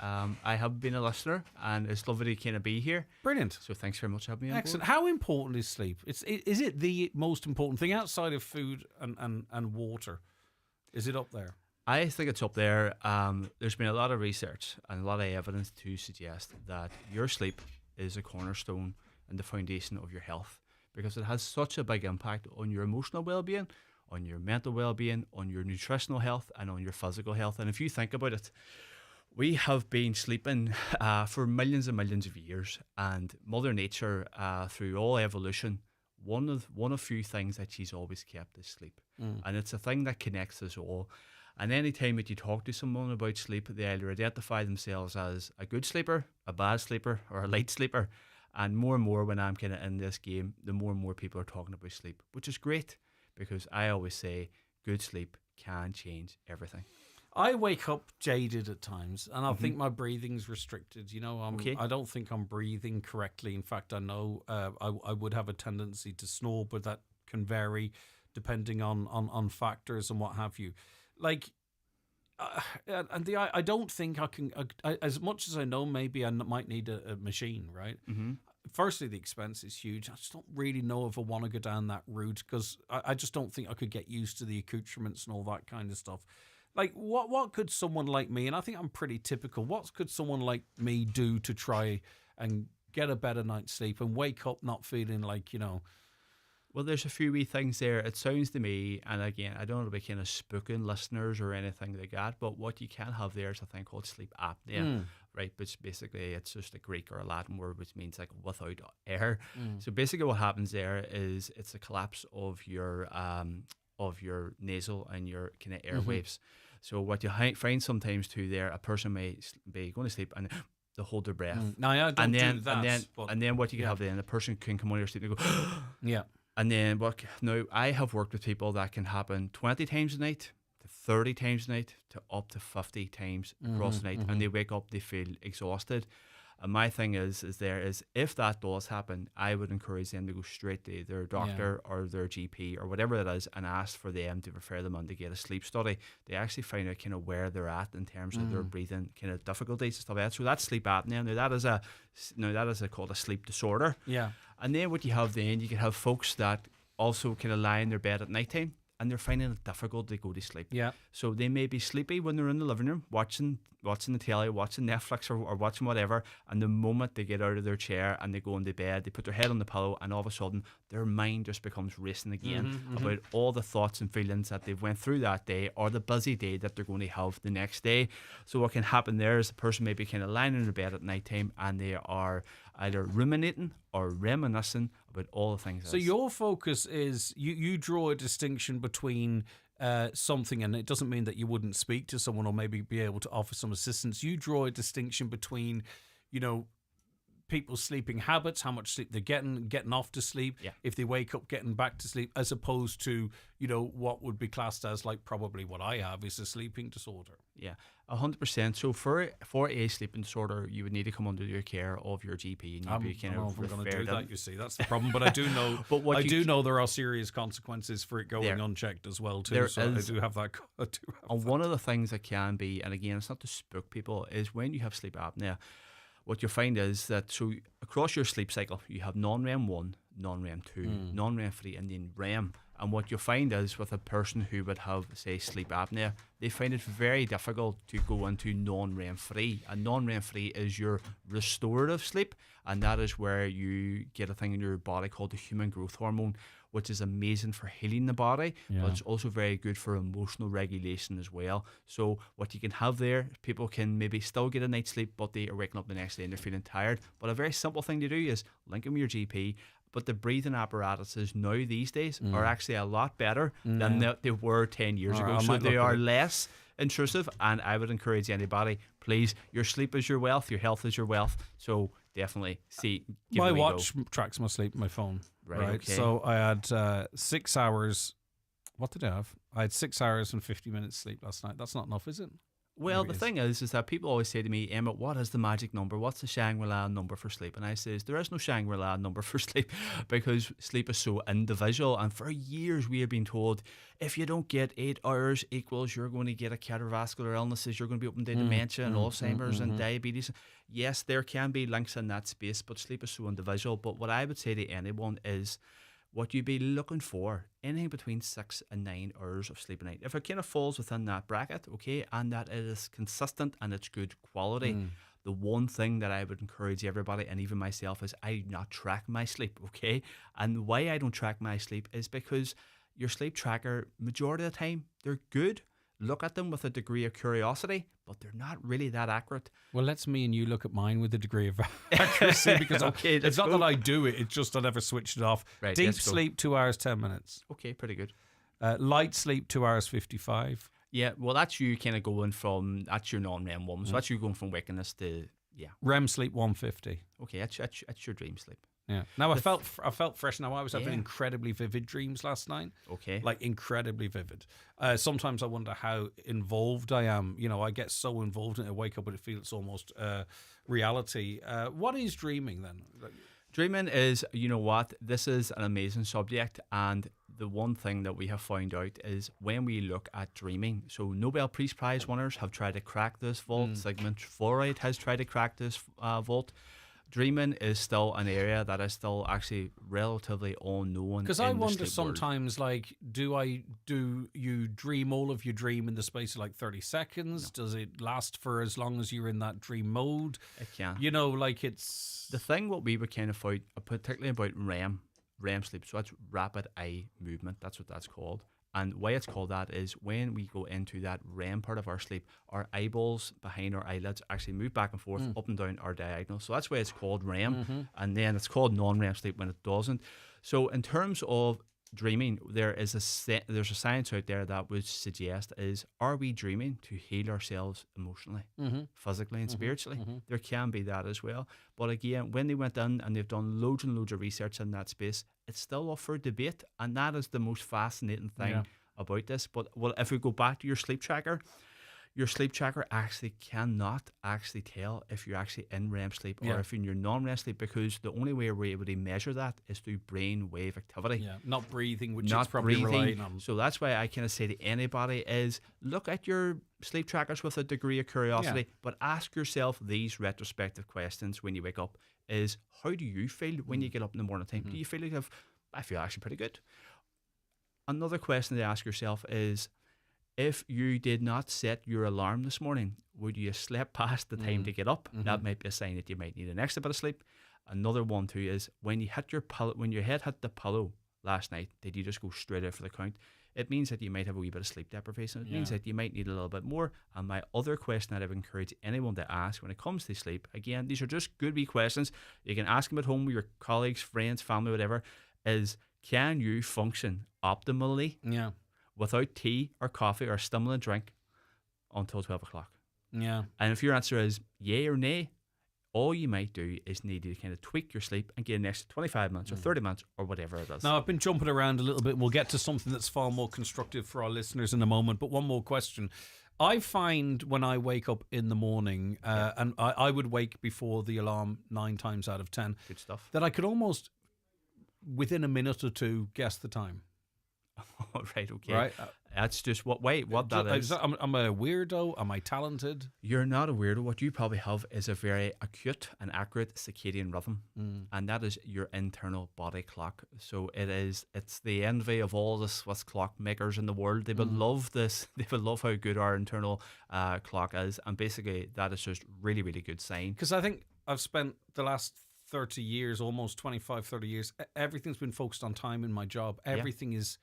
I have been a listener, and it's lovely to kind of be here. Brilliant. So thanks very much for having me on Excellent. board. How important is sleep? Is it the most important thing outside of food and water? Is it up there? I think it's up there. There's been a lot of research and a lot of evidence to suggest that your sleep is a cornerstone and the foundation of your health, because it has such a big impact on your emotional well-being, on your mental well-being, on your nutritional health, and on your physical health. And if you think about it, we have been sleeping for millions and millions of years, and Mother Nature, through all evolution, one of few things that she's always kept is sleep. And it's a thing that connects us all. And any time that you talk to someone about sleep, they either identify themselves as a good sleeper, a bad sleeper, or a light sleeper. And more when I'm kind of in this game, the more and more people are talking about sleep, which is great, because I always say good sleep can change everything. I wake up jaded at times, and I think my breathing's restricted. You know, I don't think I'm breathing correctly. In fact, I know I would have a tendency to snore, but that can vary depending on factors and what have you. Like, I don't think I can. As much as I know, maybe I might need a machine, right? Firstly, the expense is huge. I just don't really know if I want to go down that route, because I just don't think I could get used to the accoutrements and all that kind of stuff. Like, what could someone like me, and I think I'm pretty typical, what could someone like me do to try and get a better night's sleep and wake up not feeling like, you know... Well, there's a few wee things there. It sounds to me, and again, I don't want to be kind of spooking listeners or anything like that, but what you can have there is a thing called sleep apnea, right? Which basically, it's just a Greek or a Latin word, which means like without air. So basically what happens there is it's a collapse of your nasal and your kind of airwaves. So what you find sometimes too there, a person may be going to sleep and they'll hold their breath. Now, I don't do that. And then what you can have then, the person can come on your sleep and go, yeah. And then now I have worked with people that can happen 20 times a night, to 30 times a night, to up to 50 times across the night, and they wake up, they feel exhausted. And my thing is if that does happen, I would encourage them to go straight to their doctor or their GP or whatever it is and ask for them to refer them on to get a sleep study. They actually find out kind of where they're at in terms of their breathing kind of difficulties and stuff like that. So that's sleep apnea. Now that is called a sleep disorder. Yeah. And then what you have then, you can have folks that also kind of lie in their bed at night time and they're finding it difficult to go to sleep. Yeah. So they may be sleepy when they're in the living room watching the telly, watching Netflix or watching whatever, and the moment they get out of their chair and they go into bed, they put their head on the pillow and all of a sudden their mind just becomes racing again about all the thoughts and feelings that they've went through that day or the busy day that they're going to have the next day. So what can happen there is the person may be kind of lying in their bed at night time and they are either ruminating or reminiscing about all the things. So your focus is you draw a distinction between something, and it doesn't mean that you wouldn't speak to someone or maybe be able to offer some assistance. You draw a distinction between, you know, people's sleeping habits, how much sleep they're getting off to sleep, if they wake up, getting back to sleep, as opposed to, you know, what would be classed as, like, probably what I have is a sleeping disorder. Yeah, 100%. So for a sleeping disorder, you would need to come under your care of your GP, and you'd be kind of I'm going to do referred that. You see, that's the problem. But I do know, I do know there are serious consequences for it going unchecked as well too. So I do have that. And one of the things that can be, and again, it's not to spook people, is when you have sleep apnea, what you'll find is that so across your sleep cycle, you have non-REM 1, non-REM 2, non-REM 3, and then REM. And what you'll find is with a person who would have, say, sleep apnea, they find it very difficult to go into non-REM 3. And non-REM 3 is your restorative sleep, and that is where you get a thing in your body called the human growth hormone, which is amazing for healing the body, but it's also very good for emotional regulation as well. So what you can have there, people can maybe still get a night's sleep, but they are waking up the next day and they're feeling tired. But a very simple thing to do is link them with your GP. But the breathing apparatuses now these days are actually a lot better than they were 10 years ago. So they are less intrusive, and I would encourage anybody, please, your sleep is your wealth, your health is your wealth. So definitely my watch tracks my sleep on my phone. Right. Okay. So I had 6 hours. What did I have? I had 6 hours and 50 minutes sleep last night. That's not enough, is it? Well, the thing is that people always say to me, Emmett, what is the magic number? What's the Shangri-La number for sleep? And I says, there is no Shangri-La number for sleep because sleep is so individual. And for years we have been told, if you don't get 8 hours equals you're going to get a cardiovascular illnesses, you're going to be open to dementia and Alzheimer's and diabetes. Yes, there can be links in that space, but sleep is so individual. But what I would say to anyone is, what you'd be looking for, anything between 6 and 9 hours of sleep a night. If it kind of falls within that bracket, okay, and that it is consistent and it's good quality, the one thing that I would encourage everybody, and even myself, is I do not track my sleep, okay? And why I don't track my sleep is because your sleep tracker, majority of the time, they're good. Look at them with a degree of curiosity, but they're not really that accurate. Well, let's me and you look at mine with a degree of accuracy because it's not that I do it, it's just I never switched it off. Right, Deep sleep, 2 hours, 10 minutes. Okay, pretty good. Light sleep, 2 hours, 55. Yeah, well, that's you kind of going from, that's your non-REM one. So that's you going from wakefulness to, REM sleep, 150. Okay, that's your dream sleep. Yeah. Now I felt fresh. Now I was having incredibly vivid dreams last night. Okay. Like incredibly vivid. Sometimes I wonder how involved I am. You know, I get so involved in it, I wake up and it feels almost reality. What is dreaming then? Dreaming is, you know what, this is an amazing subject, and the one thing that we have found out is when we look at dreaming, so Nobel Peace Prize winners have tried to crack this vault, Sigmund Freud has tried to crack this vault. Dreaming is still an area that is still actually relatively unknown. Because I wonder sometimes, like, do you dream all of your dream in the space of like 30 seconds? No. Does it last for as long as you're in that dream mode? It can. You know, like it's... The thing what we would kind of find, particularly about REM sleep, so that's rapid eye movement, that's what that's called. And why it's called that is when we go into that REM part of our sleep, our eyeballs behind our eyelids actually move back and forth, up and down our diagonal. So that's why it's called REM. And then it's called non-REM sleep when it doesn't. So in terms of dreaming, there's a science out there that would suggest is, are we dreaming to heal ourselves emotionally, physically and spiritually? There can be that as well. But again, when they went in and they've done loads and loads of research in that space, it's still up for debate, and that is the most fascinating thing about this. But if we go back to your sleep tracker actually cannot actually tell if you're actually in REM sleep or if you're in your non-REM sleep, because the only way we're able to measure that is through brain wave activity. Yeah, not breathing, which is probably relying on. So that's why I kind of say to anybody is, look at your sleep trackers with a degree of curiosity, but ask yourself these retrospective questions when you wake up. Is, how do you feel when you get up in the morning time? Do you feel like I feel actually pretty good? Another question to ask yourself is, if you did not set your alarm this morning, would you have slept past the time to get up? That might be a sign that you might need an extra bit of sleep. Another one too is, when you hit when your head hit the pillow last night, did you just go straight out for the count? It means that you might have a wee bit of sleep deprivation. It means that you might need a little bit more. And my other question that I would encourage anyone to ask when it comes to sleep, again, these are just good wee questions. You can ask them at home with your colleagues, friends, family, whatever, is, can you function optimally without tea or coffee or a stimulant drink until 12 o'clock? Yeah. And if your answer is yay or nay, all you might do is need to kind of tweak your sleep and get an extra 25 minutes or 30 minutes or whatever it is. Now, I've been jumping around a little bit. We'll get to something that's far more constructive for our listeners in a moment. But one more question. I find when I wake up in the morning, and I would wake before the alarm 9 times out of 10. Good stuff. That I could almost, within a minute or two, guess the time. Right, okay. Right. That's just what that is. Am I a weirdo? Am I talented? You're not a weirdo. What you probably have is a very acute and accurate circadian rhythm, and that is your internal body clock. So it's the envy of all this what's clock makers in the world. They would love this. They would love how good our internal clock is, and basically that is just really, really good sign. Because I think I've spent the last 30 years, almost 25, 30 years, everything's been focused on time in my job. Everything is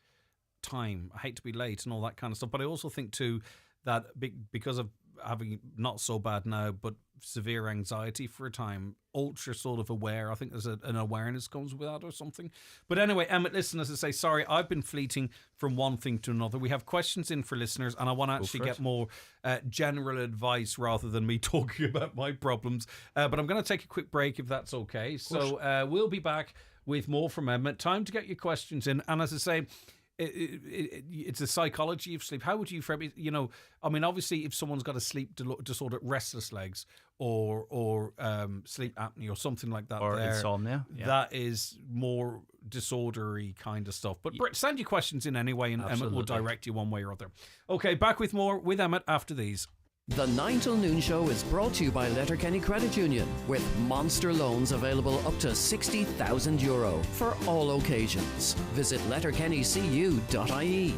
time. I hate to be late and all that kind of stuff. But I also think too that because of having not so bad now, but severe anxiety for a time, ultra sort of aware. I think there's an awareness comes with that or something. But anyway, Emmett, listen, as I say, sorry, I've been fleeting from one thing to another. We have questions in for listeners, and I want to actually get more general advice rather than me talking about my problems. But I'm going to take a quick break if that's okay. So we'll be back with more from Emmett. Time to get your questions in. And as I say, it's the psychology of sleep. How would you frame it? You know, I mean, obviously, if someone's got a sleep disorder, restless legs, or sleep apnea, or something like that, or insomnia, that is more disordery kind of stuff. But send your questions in anyway, and Emmett will direct you one way or other. Okay, back with more with Emmett after these. The 9 till noon show is brought to you by Letterkenny Credit Union, with monster loans available up to €60,000 for all occasions. Visit letterkennycu.ie.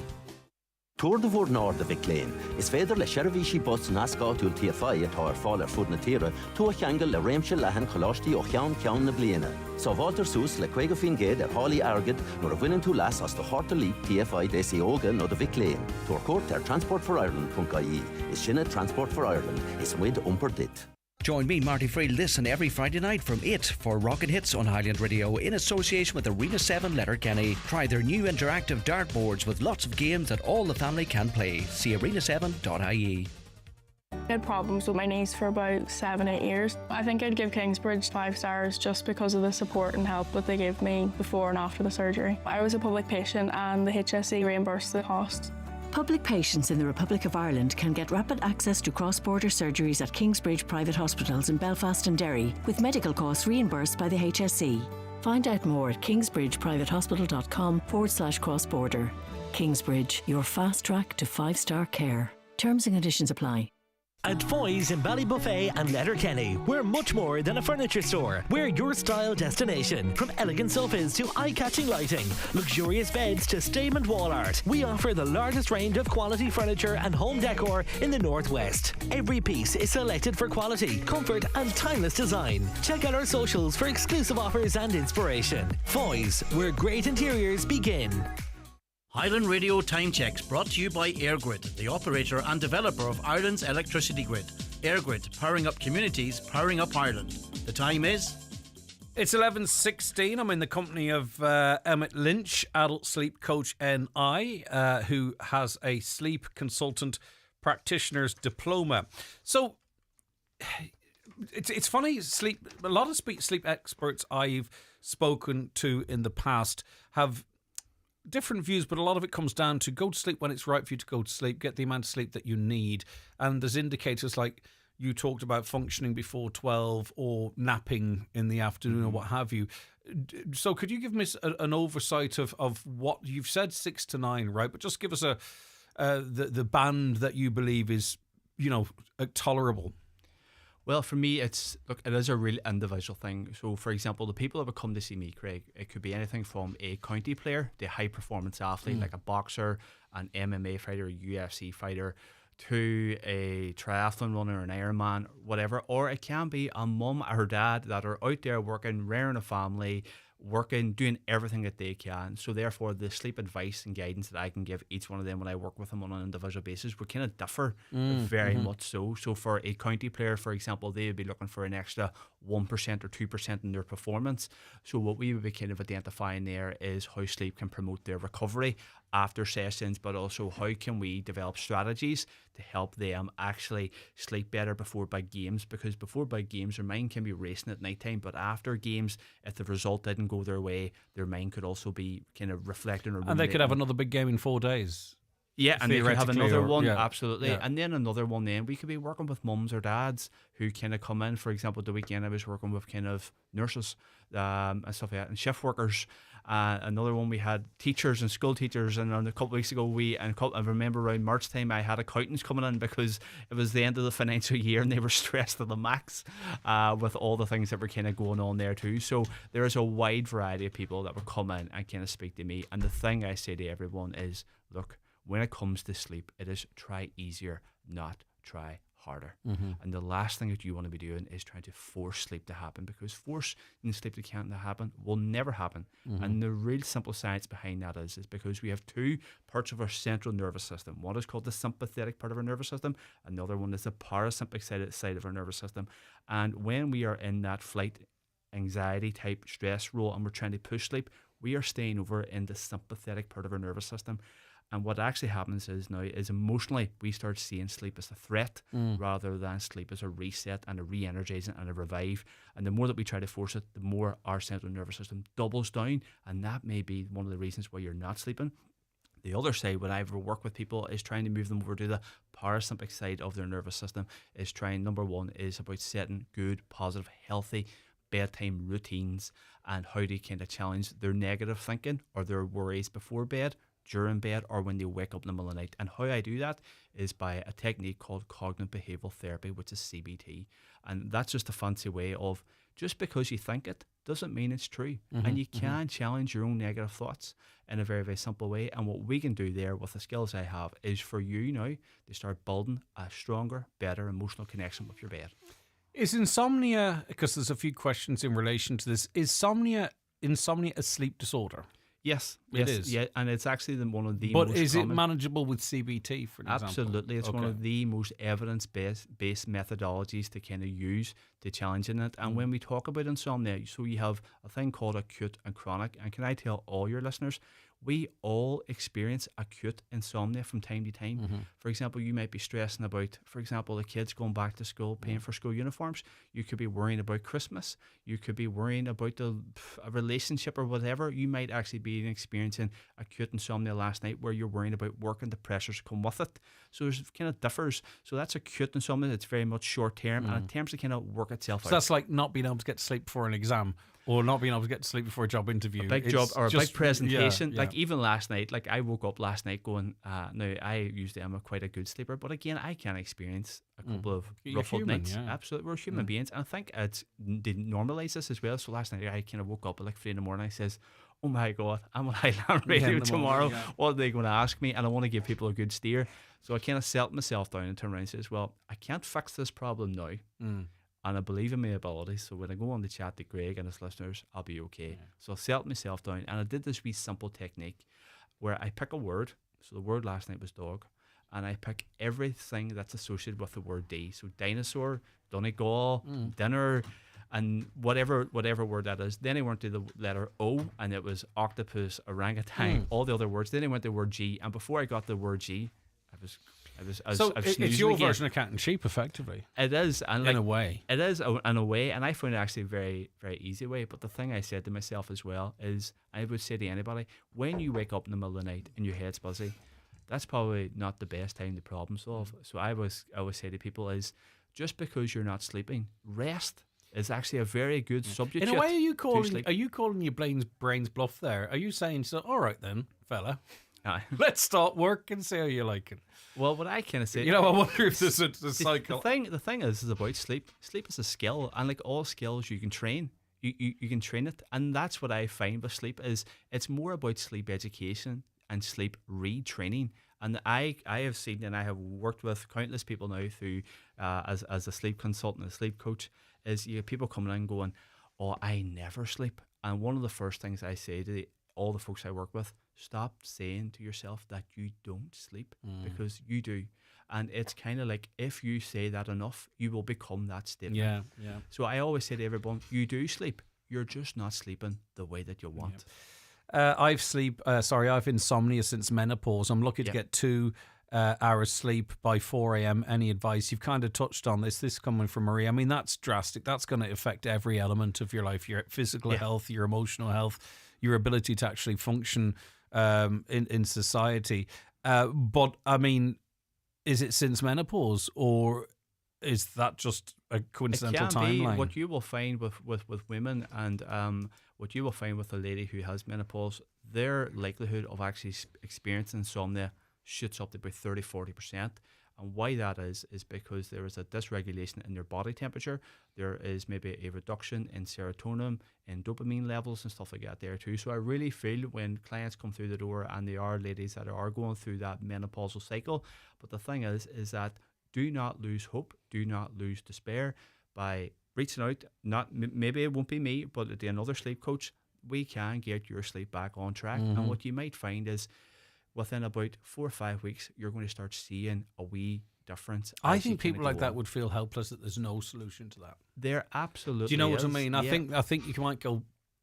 Túir de bhór náir de bhic léin. Is féidir le seirbhísí bus nascáúil TFI atá ar fáil ar fud na tíre, tú a cheangal le réimse lehan choláistí ó cheann na bliana. Sá bháiltar sús le 50 géad ar hálaí agad nuair a bhaineann tú leas as do háirta lí TFI désaí óga nó de bhic léin. Túir cuairt ar transportforireland.ie. Is sinna Transport for Ireland. Is muid umpar dit. Join me, Marty Free, listen every Friday night from 8 for Rocket Hits on Highland Radio in association with Arena 7 Letterkenny. Try their new interactive dartboards with lots of games that all the family can play. See arena7.ie. I had problems with my knees for about 7-8 years. I think I'd give Kingsbridge 5 stars just because of the support and help that they gave me before and after the surgery. I was a public patient and the HSE reimbursed the cost. Public patients in the Republic of Ireland can get rapid access to cross-border surgeries at Kingsbridge private hospitals in Belfast and Derry, with medical costs reimbursed by the HSE. Find out more at kingsbridgeprivatehospital.com/cross-border. Kingsbridge, your fast track to 5-star care. Terms and conditions apply. At Foy's in Ballybuffet and Letterkenny, we're much more than a furniture store. We're your style destination. From elegant sofas to eye-catching lighting, luxurious beds to statement wall art, we offer the largest range of quality furniture and home decor in the Northwest. Every piece is selected for quality, comfort and timeless design. Check out our socials for exclusive offers and inspiration. Foy's, where great interiors begin. Highland Radio Time Checks brought to you by EirGrid, the operator and developer of Ireland's electricity grid. EirGrid, powering up communities, powering up Ireland. The time is... It's 11:16. I'm in the company of Emmett Lynch, adult sleep coach NI, who has a sleep consultant practitioner's diploma. So it's funny, a lot of sleep experts I've spoken to in the past have different views, but a lot of it comes down to go to sleep when it's right for you to go to sleep, get the amount of sleep that you need. And there's indicators like you talked about functioning before 12 or napping in the afternoon or what have you. So could you give me an oversight of what you've said, 6 to 9, right? But just give us the band that you believe is, tolerable. Well, for me, it is a real individual thing. So, for example, the people that would come to see me, Craig, it could be anything from a county player, the high-performance athlete, like a boxer, an MMA fighter, a UFC fighter, to a triathlon runner, an Ironman, whatever. Or it can be a mum or dad that are out there working, rearing a family, working, doing everything that they can. So therefore, the sleep advice and guidance that I can give each one of them when I work with them on an individual basis would kind of differ very much so. So for a county player, for example, they would be looking for an extra 1% or 2% in their performance. So what we would be kind of identifying there is how sleep can promote their recovery after sessions, but also how can we develop strategies to help them actually sleep better before big games, because before big games their mind can be racing at night time, but after games, if the result didn't go their way, their mind could also be kind of reflecting. And they could have another big game in 4 days. Yeah, and they could have another one, absolutely. Yeah. And then another one then. We could be working with mums or dads who kind of come in. For example, the weekend I was working with kind of nurses and stuff like that, and shift workers. Another one we had teachers and school teachers, and a couple of weeks ago I remember around March time I had accountants coming in because it was the end of the financial year and they were stressed to the max with all the things that were kind of going on there too. So there is a wide variety of people that would come in and kind of speak to me, and the thing I say to everyone is, look, when it comes to sleep, it is try easier, not try harder. And the last thing that you want to be doing is trying to force sleep to happen, because forcing sleep to happen will never happen. And the real simple science behind that is because we have 2 parts of our central nervous system. One is called the sympathetic part of our nervous system. Another one is the parasympathetic side of our nervous system. And when we are in that flight, anxiety type stress role and we're trying to push sleep, we are staying over in the sympathetic part of our nervous system. And what actually happens is emotionally we start seeing sleep as a threat rather than sleep as a reset and a re-energizing and a revive. And the more that we try to force it, the more our central nervous system doubles down, and that may be one of the reasons why you're not sleeping. The other side, when I ever work with people, is trying to move them over to the parasympathetic side of their nervous system. Is trying, number one, is about setting good, positive, healthy bedtime routines and how to kind of challenge their negative thinking or their worries before bed, during bed, or when they wake up in the middle of the night. And how I do that is by a technique called cognitive behavioral therapy, which is CBT. And that's just a fancy way of, just because you think it doesn't mean it's true. And you can challenge your own negative thoughts in a very, very simple way. And what we can do there with the skills I have is for you now to start building a stronger, better emotional connection with your bed. Is insomnia, because there's a few questions in relation to this, is insomnia a sleep disorder? Yes, it is. Yeah, and it's actually one of the most most is common. it manageable with CBT, for example? Absolutely. It's one of the most evidence-based methodologies to kind of use to challenging it. And when we talk about insomnia, so you have a thing called acute and chronic. And can I tell all your listeners, we all experience acute insomnia from time to time. Mm-hmm. For example, you might be stressing about, for example, the kids going back to school, paying for school uniforms. You could be worrying about Christmas. You could be worrying about a relationship or whatever. You might actually be experiencing acute insomnia last night where you're worrying about work and the pressures come with it. So there's kind of differs. So that's acute insomnia. It's very much short term, and it tends to kind of work itself out. So that's like not being able to get to sleep before an exam, or not being able to get to sleep before a job interview. A big It's job or a just- big presentation. yeah. Like even last night, like I woke up last night going, now I usually am quite a good sleeper, but again, I can experience a couple of You're ruffled human, nights. yeah. Absolutely. We're human beings. And I think they normalise this as well. So last night I kind of woke up at like 3 in the morning. I says, oh my God, I'm on Highland Radio in the tomorrow. morning, yeah. What are they going to ask me? And I want to give people a good steer. So I kind of settled myself down and turned around and says, well, I can't fix this problem now. And I believe in my abilities. So when I go on the chat to Greg and his listeners, I'll be okay. So I settled myself down and I did this wee simple technique where I pick a word. So the word last night was dog. And I pick everything that's associated with the word D. So dinosaur, Donegal, dinner, and whatever word that is. Then I went to the letter O, and it was octopus, orangutan, all the other words. Then I went to the word G, and before I got the word G, it's your version of cat and sheep, effectively. It is, and in a way, it is in a way, and I found it actually a very, very easy way. But the thing I said to myself as well is, I would say to anybody, when you wake up in the middle of the night and your head's busy, that's probably not the best time to problem solve. So I always say to people is, just because you're not sleeping, rest is actually a very good substitute. in a way, are you to calling your brain's bluff there? Are you saying, so all right then, fella, Aye. let's start work and see how you like it? Well, what I kind of say, I wonder if there's a cycle. The thing is about sleep. Sleep is a skill, and like all skills, you can train. You can train it, and that's what I find with sleep is it's more about sleep education and sleep retraining. And I have seen, and I have worked with countless people now through as a sleep consultant, a sleep coach, is you have people coming in going, oh, I never sleep. And one of the first things I say to all the folks I work with, stop saying to yourself that you don't sleep, because you do. And it's kind of like, if you say that enough, you will become that statement. Yeah. So I always say to everyone, you do sleep. You're just not sleeping the way that you want. I've insomnia since menopause. I'm lucky to get 2 hours sleep by 4 a.m. Any advice? You've kind of touched on this coming from Marie. I mean, that's drastic. That's going to affect every element of your life, your physical health, your emotional health, your ability to actually function in society. But I mean, is it since menopause, or is that just a coincidental timeline? What you will find with women, and what you will find with a lady who has menopause, their likelihood of actually experiencing insomnia shoots up to about 30-40%. And why that is because there is a dysregulation in their body temperature. There is maybe a reduction in serotonin and dopamine levels and stuff like that there too. So I really feel when clients come through the door, and they are ladies that are going through that menopausal cycle, but the thing is that do not lose hope, do not lose despair by reaching out. Maybe it won't be me, but to another sleep coach, we can get your sleep back on track. And what you might find is within about 4 or 5 weeks, you're going to start seeing a wee difference. I think people like that would feel helpless that there's no solution to that. There absolutely is. Do you know what I mean? I think you might go,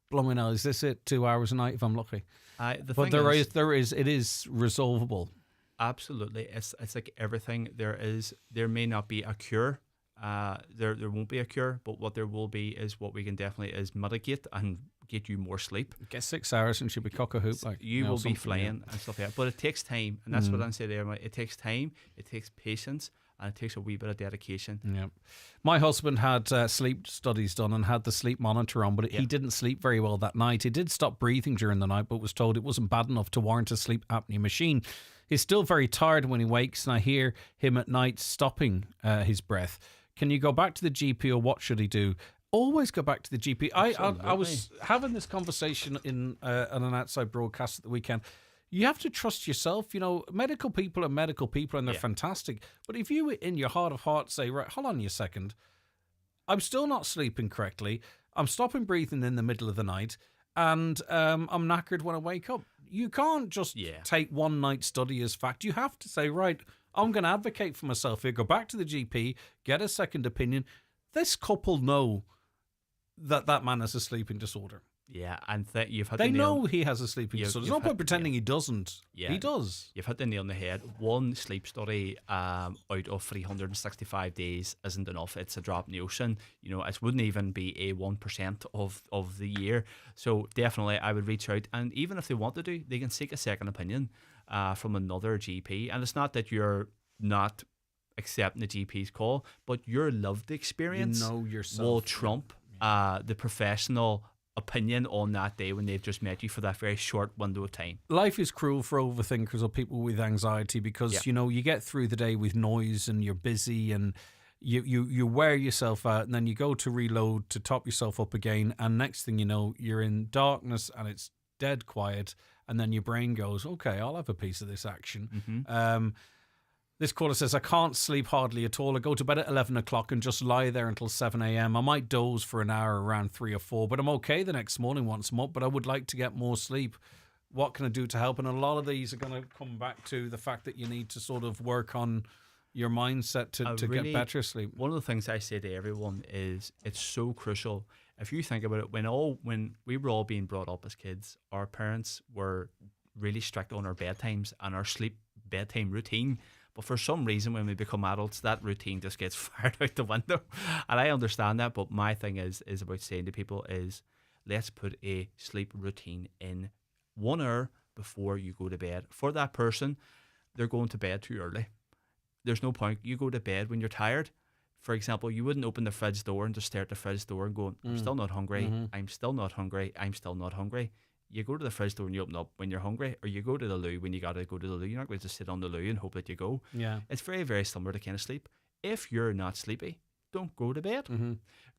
blooming hell, is this it? 2 hours a night if I'm lucky? But it is resolvable. Absolutely. It's like everything. There may not be a cure. There won't be a cure, but what there will be is what we can definitely is mitigate and get you more sleep. Get 6 hours and she'll be cock a hoop. Like, you will be flying and stuff like that. But it takes time, and that's what I'm saying there. It takes time, it takes patience, and it takes a wee bit of dedication. Yeah. My husband had sleep studies done and had the sleep monitor on, but he didn't sleep very well that night. He did stop breathing during the night, but was told it wasn't bad enough to warrant a sleep apnea machine. He's still very tired when he wakes, and I hear him at night stopping his breath. Can you go back to the GP, or what should he do? Always go back to the GP. I was having this conversation on an outside broadcast at the weekend. You have to trust yourself. You know, medical people are medical people, and they're fantastic. But if you, in your heart of hearts, say, right, hold on a second, I'm still not sleeping correctly, I'm stopping breathing in the middle of the night, and I'm knackered when I wake up. You can't just take one night study as fact. You have to say, right, I'm going to advocate for myself here. Go back to the GP, get a second opinion. This couple know that man has a sleeping disorder. Yeah, and you've had They the nail- know he has a sleeping disorder. There's no point pretending he doesn't. Yeah, He does. You've hit the nail on the head. One sleep study out of 365 days isn't enough. It's a drop in the ocean. It wouldn't even be a 1% of the year. So definitely, I would reach out, and even if they want to do, they can seek a second opinion from another GP. And it's not that you're not accepting the GP's call, but your lived experience yourself will trump the professional opinion on that day when they've just met you for that very short window of time. Life is cruel for overthinkers or people with anxiety because you get through the day with noise and you're busy and you wear yourself out, and then you go to reload to top yourself up again, and next thing you know, you're in darkness and it's dead quiet, and then your brain goes, okay, I'll have a piece of this action. This caller says, I can't sleep hardly at all. I go to bed at 11 o'clock and just lie there until 7 a.m. I might doze for an hour around 3 or 4, but I'm okay the next morning once I'm up, but I would like to get more sleep. What can I do to help? And a lot of these are going to come back to the fact that you need to sort of work on your mindset to get better sleep. One of the things I say to everyone is it's so crucial. If you think about it, when we were all being brought up as kids, our parents were really strict on our bedtimes and our bedtime routine. But for some reason, when we become adults, that routine just gets fired out the window. And I understand that, but my thing is about saying to people is, let's put a sleep routine in 1 hour before you go to bed. For that person, they're going to bed too early. There's no point. You go to bed when you're tired. For example, you wouldn't open the fridge door and just stare at the fridge door and go, I'm still not hungry. I'm still not hungry. I'm still not hungry. You go to the fridge door and you open up when you're hungry, or you go to the loo when you got to go to the loo. You're not going to just sit on the loo and hope that you go. Yeah. It's very, very similar to kind of sleep. If you're not sleepy, don't go to bed.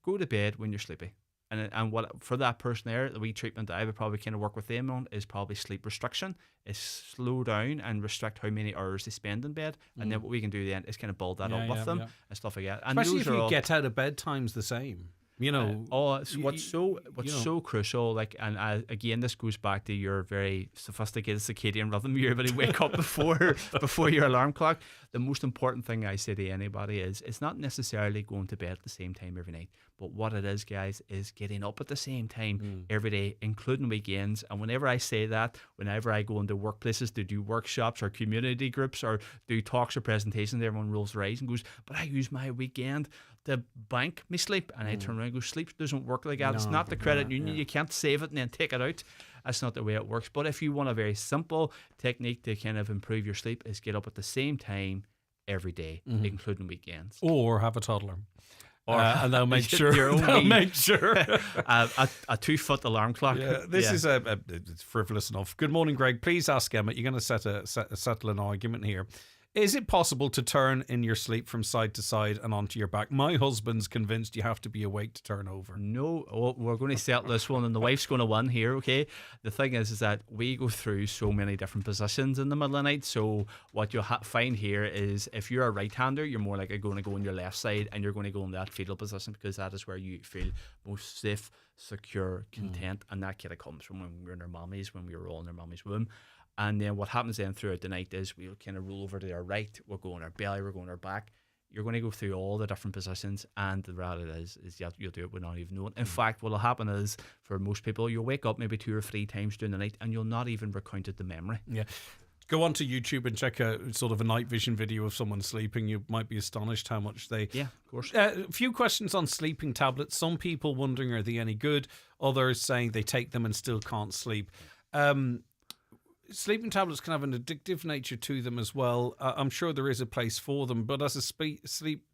Go to bed when you're sleepy. And what for that person there, the wee treatment that I would probably kind of work with them on is probably sleep restriction. Is slow down and restrict how many hours they spend in bed, and then what we can do then is kind of build that up with them and stuff like that. And especially if you all, get out of bed times the same. What's so crucial, and again, this goes back to your very sophisticated circadian rhythm. You're able to wake up before your alarm clock. The most important thing I say to anybody is it's not necessarily going to bed at the same time every night, but what it is, guys, is getting up at the same time every day, including weekends. And whenever I say that, whenever I go into workplaces to do workshops or community groups or do talks or presentations, everyone rolls their eyes and goes, but I use my weekend to bank me sleep. And I turn around and go, sleep doesn't work like that. It's not the credit union. You can't save it and then take it out. That's not the way it works. But if you want a very simple technique to kind of improve your sleep, is get up at the same time every day, including weekends. Or have a toddler. And they'll make sure. They'll make sure. a 2-foot alarm clock. This is it's frivolous enough. Good morning, Greg. Please ask Emma. You're going to settle an argument here. Is it possible to turn in your sleep from side to side and onto your back? My husband's convinced you have to be awake to turn over. No, we're going to settle this one, and the wife's going to win here, okay? The thing is that we go through so many different positions in the middle of the night, so what you'll find here is if you're a right-hander, you're more likely going to go on your left side, and you're going to go in that fetal position because that is where you feel most safe, secure, content, and that kind of comes from when we were in our mummies, when we were all in our mummy's womb. And then what happens then throughout the night is we'll kind of roll over to our right, we'll go on our belly, we'll go on our back. You're going to go through all the different positions, and the reality is you'll do it without even knowing. In fact, what will happen is, for most people, you'll wake up maybe 2 or 3 times during the night and you'll not even recount it the memory. Yeah. Go onto YouTube and check a sort of a night vision video of someone sleeping. You might be astonished how much they... Yeah, of course. A few questions on sleeping tablets. Some people wondering, are they any good? Others saying they take them and still can't sleep. Sleeping tablets can have an addictive nature to them as well. I'm sure there is a place for them, but as a sleep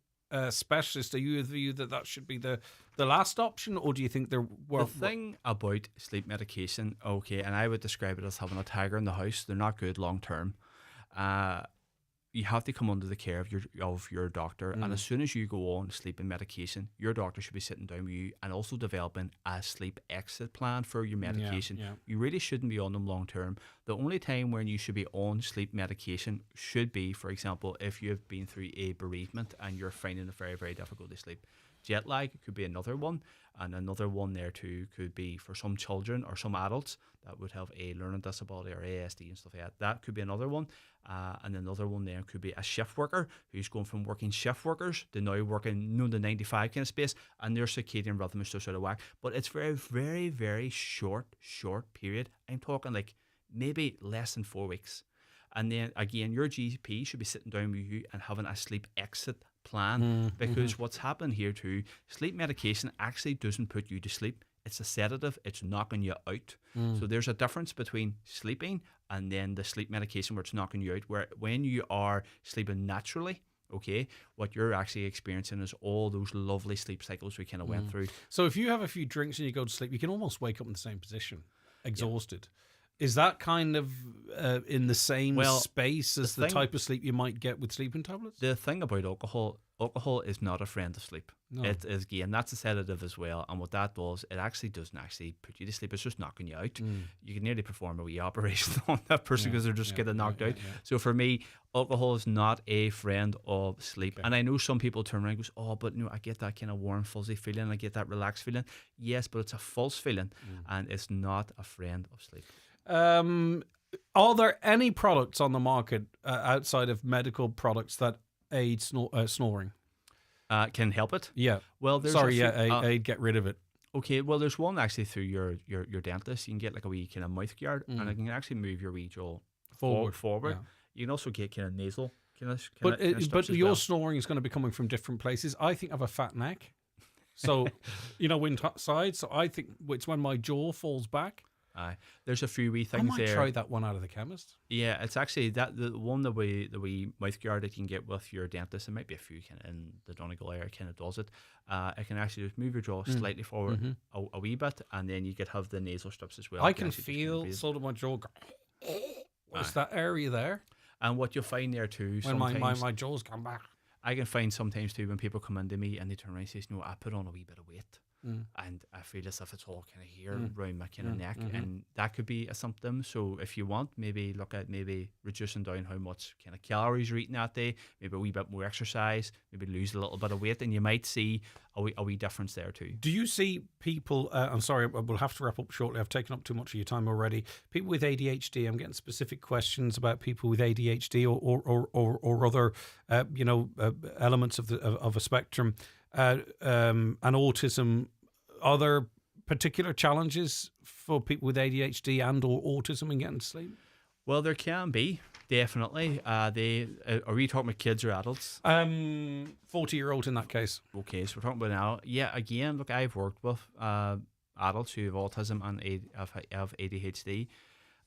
specialist, are you of the view that should be the last option, or do you think there were... The thing about sleep medication, okay, and I would describe it as having a tiger in the house. They're not good long term. You have to come under the care of your doctor, and as soon as you go on sleeping medication, your doctor should be sitting down with you and also developing a sleep exit plan for your medication. You really shouldn't be on them long term. The only time when you should be on sleep medication should be, for example, if you've been through a bereavement and you're finding it very, very difficult to sleep. jet lag could be another one. And another one there too could be for some children or some adults that would have a learning disability or ASD and stuff like that. That could be another one. And another one there could be a shift worker who's going from working shift workers to now working the 9 to 5 kind of space, and their circadian rhythm is just out of whack. But it's very, very, very short period. I'm talking like maybe less than 4 weeks. And then again, your GP should be sitting down with you and having a sleep exit plan, because what's happened here too, sleep medication actually doesn't put you to sleep. It's a sedative. It's knocking you out. So there's a difference between sleeping and then the sleep medication where it's knocking you out, where when you are sleeping naturally, okay, what you're actually experiencing is all those lovely sleep cycles we kind of went through. So if you have a few drinks and you go to sleep, you can almost wake up in the same position, exhausted. Is that kind of in the same space as the type of sleep you might get with sleeping tablets? The thing about alcohol is not a friend of sleep. No. It is, again, that's a sedative as well. And what that does, it actually doesn't actually put you to sleep. It's just knocking you out. You can nearly perform a wee operation on that person because they're just getting knocked out. So for me, alcohol is not a friend of sleep. Okay. And I know some people turn around and goes, oh, but no, I get that kind of warm, fuzzy feeling. I get that relaxed feeling. Yes, but it's a false feeling and it's not a friend of sleep. Are there any products on the market outside of medical products that aid snoring? Can help it? Yeah. Well, there's aid get rid of it. Okay, well, there's one actually through your dentist. You can get like a wee kind of mouth guard, and it can actually move your wee jaw forward. Yeah. You can also get kind of nasal. But your snoring is going to be coming from different places. I think I have a fat neck, so inside. So I think it's when my jaw falls back. There's a few wee things there. I might try that one out of the chemist. Yeah, it's actually the one the wee mouth guard that you can get with your dentist. There might be a few kind of in the Donegal area kind of does it. It can actually just move your jaw slightly forward a wee bit, and then you could have the nasal strips as well. I can feel sort of my jaw go. It's that area there. And what you'll find there too, when my jaws come back, I can find sometimes too when people come into me and they turn around and say, "No, I put on a wee bit of weight." And I feel as if it's all kind of here around my kind of neck, and that could be a symptom. So if you want, maybe look at reducing down how much kind of calories you're eating that day, maybe a wee bit more exercise, maybe lose a little bit of weight, and you might see a wee difference there too. Do you see people, I'm sorry, we'll have to wrap up shortly, I've taken up too much of your time already, people with ADHD? I'm getting specific questions about people with ADHD or other elements of a spectrum, and autism. Are there particular challenges for people with ADHD and or autism in getting to sleep? Well, there can be, definitely. Are we talking about kids or adults? 40-year-old in that case. Okay, so we're talking about now. Yeah, again, look, I've worked with adults who have autism and have ADHD.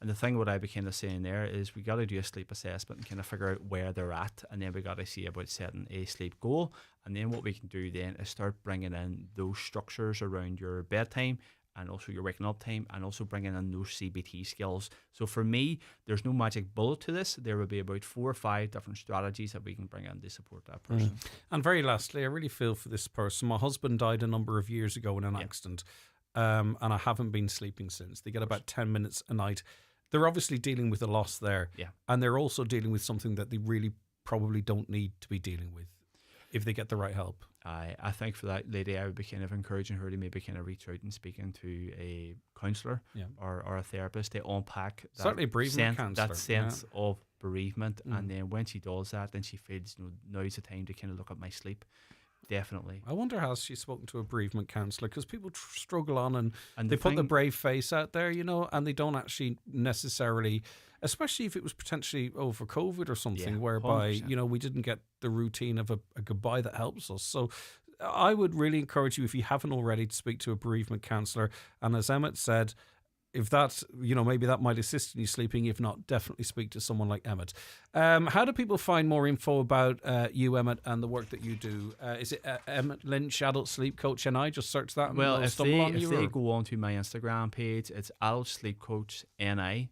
And the thing what I be kind of saying there is we got to do a sleep assessment and kind of figure out where they're at, and then we got to see about setting a sleep goal. And then what we can do then is start bringing in those structures around your bedtime and also your waking up time, and also bringing in those CBT skills. So for me, there's no magic bullet to this. There will be about 4 or 5 different strategies that we can bring in to support that person. And very lastly, I really feel for this person. My husband died a number of years ago in an accident, and I haven't been sleeping since. They get about 10 minutes a night. They're obviously dealing with a loss there, and they're also dealing with something that they really probably don't need to be dealing with if they get the right help. I think for that lady, I would be kind of encouraging her to maybe kind of reach out and speaking to a counsellor or a therapist to unpack that certainly bereavement counsellor, that sense of bereavement, and then when she does that, then she feels now's the time to kind of look at my sleep. Definitely. I wonder how she's spoken to a bereavement counsellor, because people struggle on and they put the brave face out there, and they don't actually necessarily, especially if it was potentially over COVID or something, whereby 100%. We didn't get the routine of a goodbye that helps us. So I would really encourage you, if you haven't already, to speak to a bereavement counsellor. And as Emmett said, if that's, maybe that might assist in you sleeping. If not, definitely speak to someone like Emmett. How do people find more info about you, Emmett, and the work that you do? Is it Emmett Lynch, Adult Sleep Coach, and I just search that? Well, if they go on to my Instagram page, it's Adult Sleep Coach NI.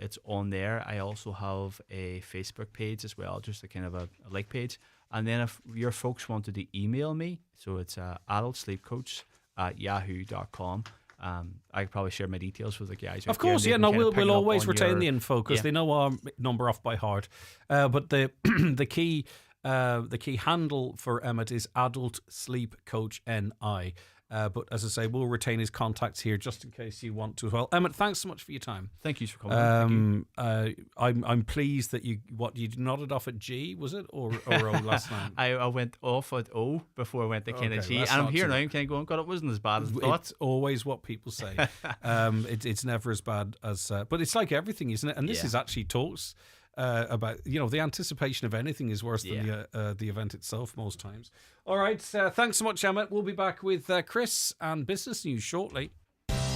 It's on there. I also have a Facebook page as well, just a kind of a like page. And then if your folks wanted to email me, so it's adultsleepcoach@yahoo.com. I could probably share my details with the guys. Of course, we'll always retain the info, because they know our number off by heart. But the key The key handle for Emmett is Adult Sleep Coach NI. But as I say, we'll retain his contacts here just in case you want to as well. Emmett, thanks so much for your time. Thank you for coming. I'm pleased that you nodded off at G, was it, or O last night? I went off at O before I went to kind of G, and I'm here now. I'm kind of going, God, it wasn't as bad as I thought. It's always what people say. It's never as bad as, but it's like everything, isn't it? And this is actually talks about, the anticipation of anything is worse than the event itself most times. All right, thanks so much, Emmett. We'll be back with Chris and business news shortly.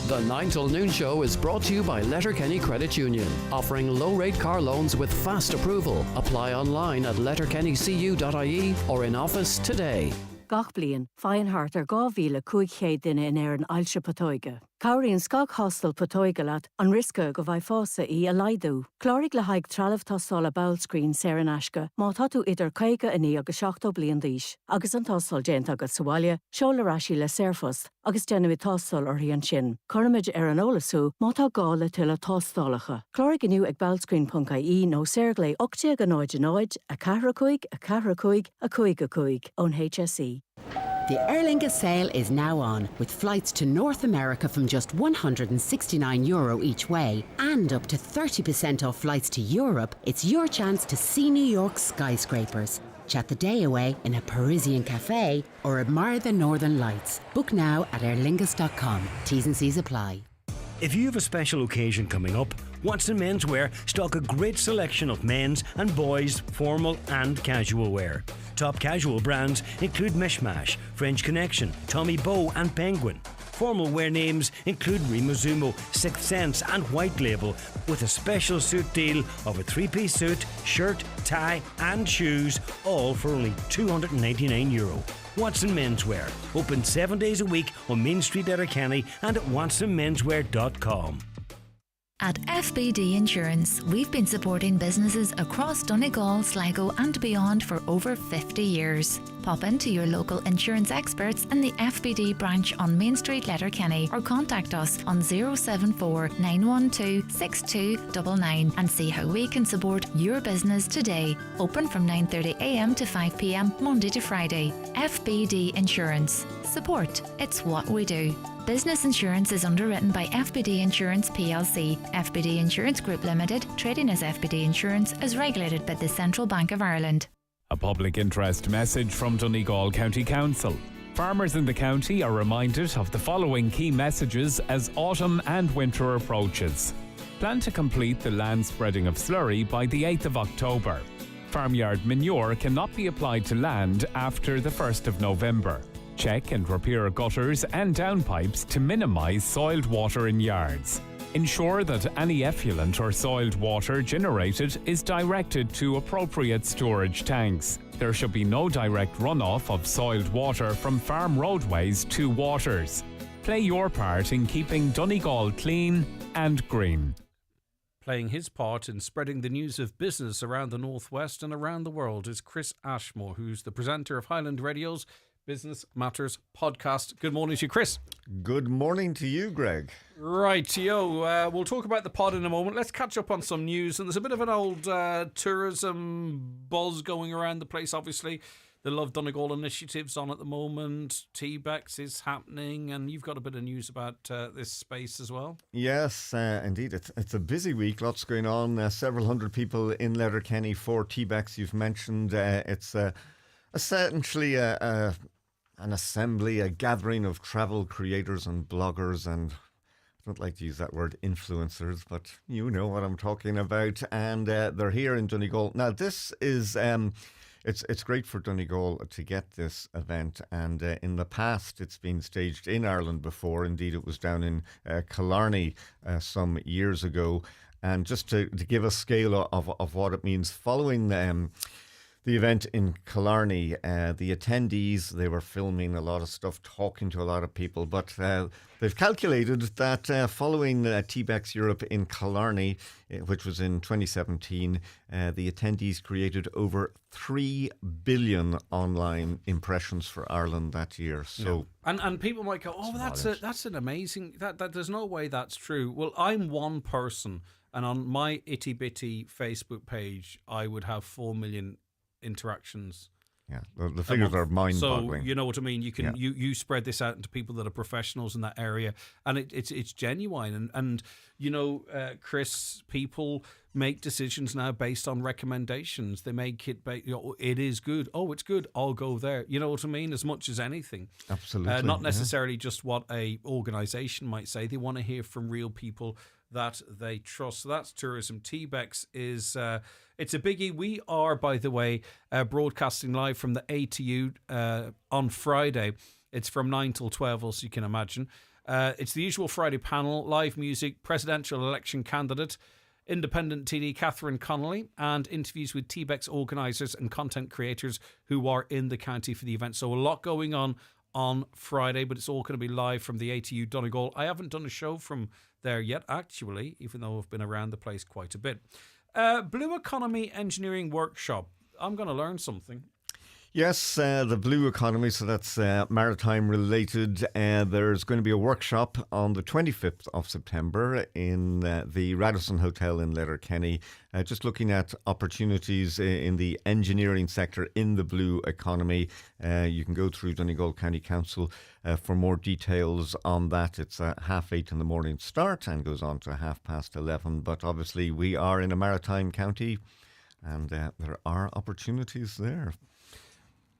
The 9 till noon show is brought to you by Letterkenny Credit Union, offering low-rate car loans with fast approval. Apply online at letterkennycu.ie or in office today. Gach blian, fain hart gá bhíle cúig chéad duine in an ailse patóige. Cabhraíonn scag hostal patóige leat an risca go bhaid fása í a laidú. Clórig le haig trealamh tástáil a bail screen séir an aisce, má tatú idir caiige a ní agus 7 blian díis. Agus an tástáil déanta agus Soália, seola ráisi le séirfos, agus déanamh tástáil ar híon sin. Cormid ar an ólasú, má tá gá le tuile tástálacha. Clórig iniu ag bailscreen.ie nó séir lé 8 a 9 a 4 cuig ón HSE. The Aer Lingus sale is now on, with flights to North America from just €169 each way and up to 30% off flights to Europe. It's your chance to see New York's skyscrapers, chat the day away in a Parisian cafe, or admire the northern lights. Book now at aerlingus.com. T's and C's apply. If you have a special occasion coming up, Watson Menswear stock a great selection of men's and boys' formal and casual wear. Top casual brands include Mishmash, French Connection, Tommy Bow and Penguin. Formal wear names include Rimazumo, Sixth Sense and White Label, with a special suit deal of a 3-piece suit, shirt, tie and shoes, all for only €299. Watson Menswear, open 7 days a week on Main Street, Letterkenny and at watsonmenswear.com. At FBD Insurance, we've been supporting businesses across Donegal, Sligo and beyond for over 50 years. Pop into your local insurance experts in the FBD branch on Main Street, Letterkenny, or contact us on 074 912 6299 and see how we can support your business today. Open from 9:30am to 5pm Monday to Friday. FBD Insurance. Support. It's what we do. Business insurance is underwritten by FBD Insurance plc. FBD Insurance Group Limited, trading as FBD Insurance, is regulated by the Central Bank of Ireland. A public interest message from Donegal County Council. Farmers in the county are reminded of the following key messages as autumn and winter approaches. Plan to complete the land spreading of slurry by the 8th of October. Farmyard manure cannot be applied to land after the 1st of November. Check and repair gutters and downpipes to minimise soiled water in yards. Ensure that any effluent or soiled water generated is directed to appropriate storage tanks. There should be no direct runoff of soiled water from farm roadways to waters. Play your part in keeping Donegal clean and green. Playing his part in spreading the news of business around the Northwest and around the world is Chris Ashmore, who's the presenter of Highland Radio's Business Matters podcast. Good morning to you, Chris. Good morning to you, Greg. Right, we'll talk about the pod in a moment. Let's catch up on some news. And there's a bit of an old tourism buzz going around the place, obviously. The Love Donegal initiative's on at the moment. T-Bex is happening, and you've got a bit of news about this space as well. Yes, indeed. It's a busy week. Lots going on. Several hundred people in Letterkenny for T-Bex. You've mentioned it's essentially an assembly, a gathering of travel creators and bloggers, and I don't like to use that word influencers, but you know what I'm talking about. And they're here in Donegal. Now, this is it's great for Donegal to get this event, and in the past it's been staged in Ireland before. Indeed, it was down in Killarney some years ago. And just to give a scale of what it means, following the event in Killarney, the attendees, they were filming a lot of stuff, talking to a lot of people, but they've calculated that following T-Bex Europe in Killarney, which was in 2017, the attendees created over 3 billion online impressions for Ireland that year. So, and people might go, oh, that's an amazing, that there's no way that's true. Well, I'm one person, and on my itty bitty Facebook page, I would have 4 million interactions. Yeah, the figures are mind-boggling. So you know what I mean. You can Yeah. you spread this out into people that are professionals in that area, and it's genuine. And you know, Chris, people make decisions now based on recommendations. They make it, it is good. Oh, it's good. I'll go there. You know what I mean? As much as anything, absolutely. Not necessarily just what a organisation might say. They want to hear from real people that they trust. So that's tourism. TBEX is it's a biggie. We are, by the way, broadcasting live from the ATU on Friday. It's from 9 till 12, as you can imagine. It's the usual Friday panel, live music, presidential election candidate, independent TD Catherine Connolly, and interviews with TBEX organisers and content creators who are in the county for the event. So a lot going on Friday, but it's all going to be live from the ATU Donegal. I haven't done a show from there yet, actually, even though I've been around the place quite a bit. Blue Economy Engineering Workshop. I'm going to learn something. Yes, the blue economy, so that's maritime related. There's going to be a workshop on the 25th of September in the Radisson Hotel in Letterkenny, just looking at opportunities in the engineering sector in the blue economy. You can go through Donegal County Council for more details on that. It's 8:30 in the morning start and goes on to 11:30. But obviously we are in a maritime county and there are opportunities there.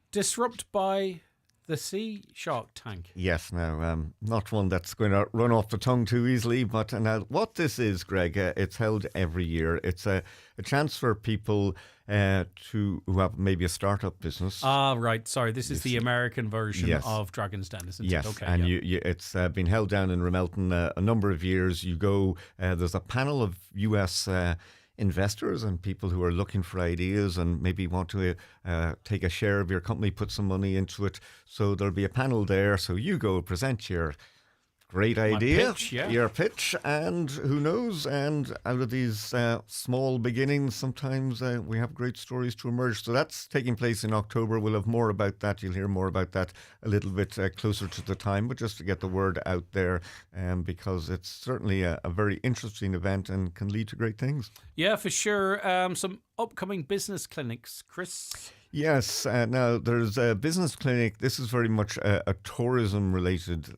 Disrupt by the sea shark tank. Yes, now, not one that's going to run off the tongue too easily, but now what this is, Greg, it's held every year. It's a chance for people who have maybe a startup business. Ah, right. Sorry, this is the American version of Dragon's Den, isn't it? Okay, and it's been held down in Ramelton a number of years. You go, there's a panel of US investors and people who are looking for ideas and maybe want to take a share of your company, put some money into it. So there'll be a panel there. So you go present your great idea, your pitch, and who knows, and out of these small beginnings, sometimes we have great stories to emerge. So that's taking place in October. We'll have more about that. You'll hear more about that a little bit closer to the time, but just to get the word out there, because it's certainly a very interesting event and can lead to great things. Yeah, for sure. Some upcoming business clinics, Chris. Yes, now there's a business clinic. This is very much a tourism-related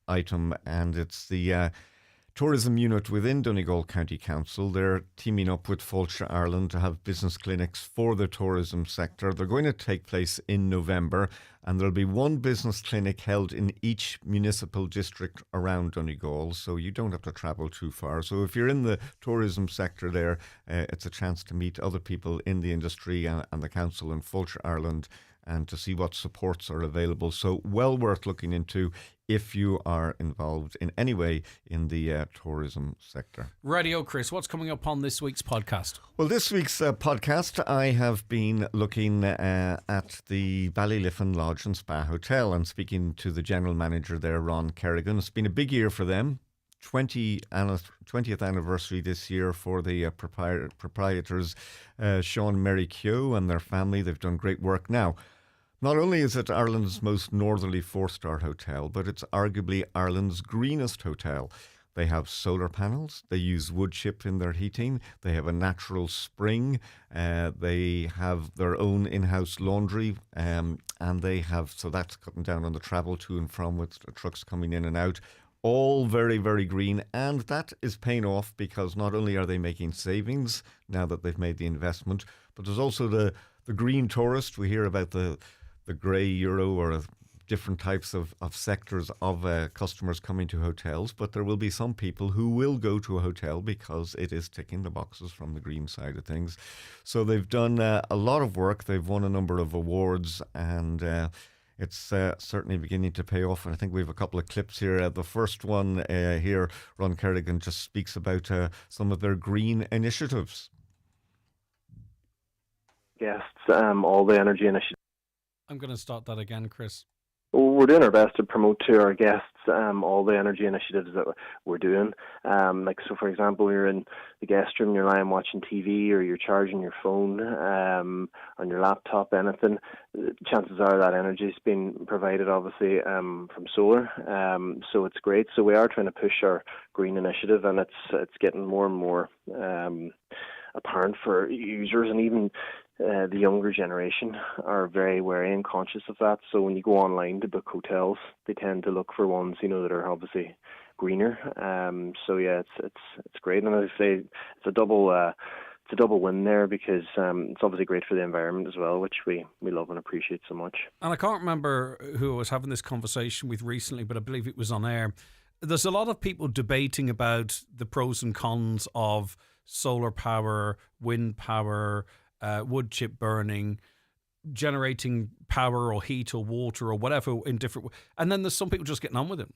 item, and it's the tourism unit within Donegal County Council. They're teaming up with Fulcher Ireland to have business clinics for the tourism sector. They're going to take place in November, and there'll be one business clinic held in each municipal district around Donegal, so you don't have to travel too far. So if you're in the tourism sector there, it's a chance to meet other people in the industry and the council in Fulcher Ireland, and to see what supports are available. So well worth looking into if you are involved in any way in the tourism sector. Radio, Chris, what's coming up on this week's podcast? Well, this week's podcast, I have been looking at the Ballyliffin Lodge and Spa Hotel and speaking to the general manager there, Ron Kerrigan. It's been a big year for them. 20th anniversary this year for the proprietors, Sean and Mary Keogh and their family. They've done great work. Now, not only is it Ireland's most northerly 4-star hotel, but it's arguably Ireland's greenest hotel. They have solar panels, they use wood chip in their heating, they have a natural spring, they have their own in-house laundry, and they have, so that's cutting down on the travel to and from with the trucks coming in and out. All very, very green, and that is paying off because not only are they making savings now that they've made the investment, but there's also the green tourist. We hear about the grey euro or different types of sectors of customers coming to hotels, but there will be some people who will go to a hotel because it is ticking the boxes from the green side of things. So they've done a lot of work. They've won a number of awards, and it's certainly beginning to pay off. And I think we have a couple of clips here. The first one here, Ron Kerrigan just speaks about some of their green initiatives. Guests, all the energy initiatives. I'm going to start that again, Chris. We're doing our best to promote to our guests all the energy initiatives that we're doing. So for example, you're in the guest room, you're lying watching TV, or you're charging your phone on your laptop, anything. Chances are that energy is being provided, obviously, from solar. So it's great. So we are trying to push our green initiative, and it's getting more and more apparent for users, and even the younger generation are very wary and conscious of that. So when you go online to book hotels, they tend to look for ones, you know, that are obviously greener. So yeah, it's great, and as I say, it's a double win there, because it's obviously great for the environment as well, which we love and appreciate so much. And I can't remember who I was having this conversation with recently, but I believe it was on air. There's a lot of people debating about the pros and cons of solar power, wind power, wood chip burning, generating power or heat or water or whatever in different. And then there's some people just getting on with it.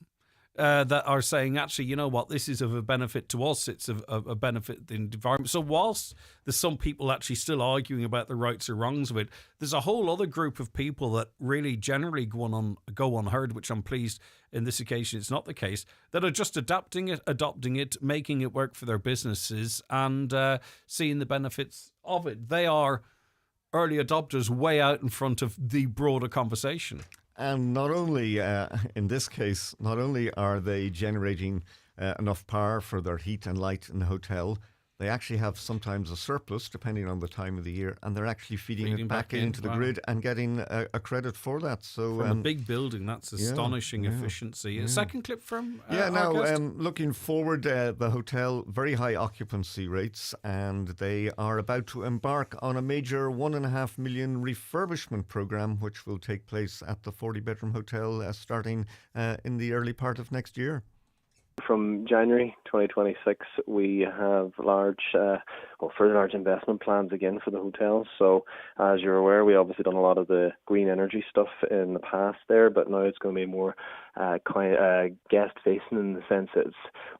That are saying, actually, you know what, this is of a benefit to us, it's a benefit in the environment. So whilst there's some people actually still arguing about the rights or wrongs of it, there's a whole other group of people that really generally go unheard, which I'm pleased in this occasion it's not the case, that are just adopting it, making it work for their businesses, and seeing the benefits of it. They are early adopters way out in front of the broader conversation. And not only, in this case, not only are they generating enough power for their heat and light in the hotel, they actually have sometimes a surplus, depending on the time of the year, and they're actually feeding it back into the grid and getting a credit for that. So from a big building, that's astonishing efficiency. A second clip from looking forward, the hotel, very high occupancy rates, and they are about to embark on a major $1.5 million refurbishment program, which will take place at the 40-bedroom hotel starting in the early part of next year. From January 2026, we have further large investment plans again for the hotels. So, as you're aware, we obviously done a lot of the green energy stuff in the past there, but now it's going to be more guest facing, in the sense that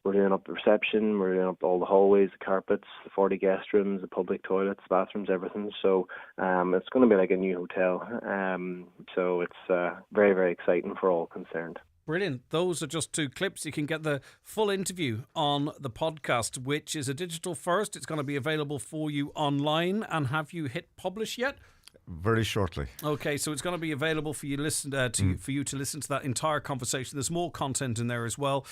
we're doing up the reception, we're doing up all the hallways, the carpets, the 40 guest rooms, the public toilets, bathrooms, everything. So it's going to be like a new hotel. So it's very, very exciting for all concerned. Brilliant. Those are just two clips. You can get the full interview on the podcast, which is a digital first. It's going to be available for you online. And have you hit publish yet? Very shortly. Okay, so it's going to be available for you to listen to that entire conversation. There's more content in there as well.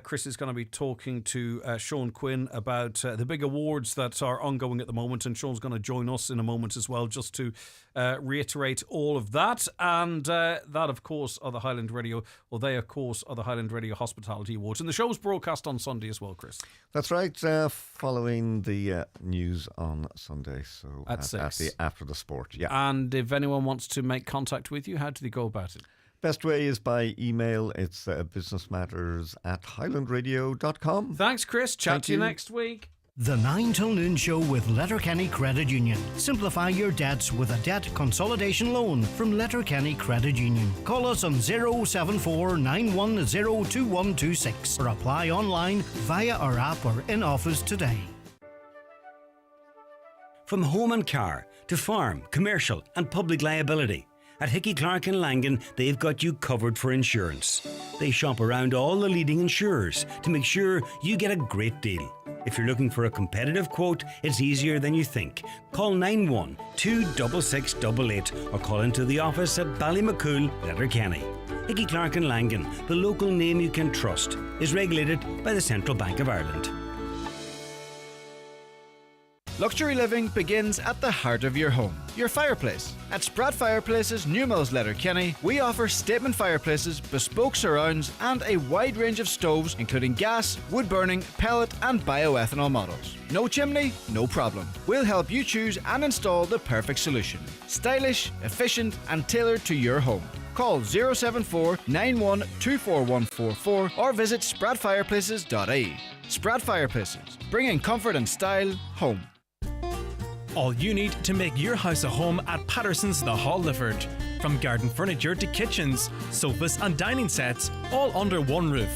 Chris is going to be talking to Sean Quinn about the big awards that are ongoing at the moment, and Sean's going to join us in a moment as well, just to reiterate all of that. And that, of course, are the Highland Radio, they, of course, are the Highland Radio Hospitality Awards. And the show's broadcast on Sunday as well, Chris. That's right, following the news on Sunday, so at 6. After the sport, yeah. And if anyone wants to make contact with you, how do they go about it? Best way is by email. It's businessmatters@highlandradio.com. Thanks, Chris. Chat to you next week. The 9 till noon show with Letterkenny Credit Union. Simplify your debts with a debt consolidation loan from Letterkenny Credit Union. Call us on 074 910 2126 or apply online via our app or in office today. From home and car to farm, commercial and public liability, at Hickey Clark and Langan, they've got you covered for insurance. They shop around all the leading insurers to make sure you get a great deal. If you're looking for a competitive quote, it's easier than you think. Call 91-26688 or call into the office at Ballymacool, Letterkenny. Hickey Clark and Langan, the local name you can trust, is regulated by the Central Bank of Ireland. Luxury living begins at the heart of your home, your fireplace. At Sprat Fireplaces, Newmills, Letterkenny, we offer statement fireplaces, bespoke surrounds, and a wide range of stoves, including gas, wood burning, pellet, and bioethanol models. No chimney? No problem. We'll help you choose and install the perfect solution. Stylish, efficient, and tailored to your home. Call 074 91 24144 or visit spratfireplaces.ie. Sprat Fireplaces, bringing comfort and style home. All you need to make your house a home at Patterson's The Hall Lifford. From garden furniture to kitchens, sofas and dining sets, all under one roof.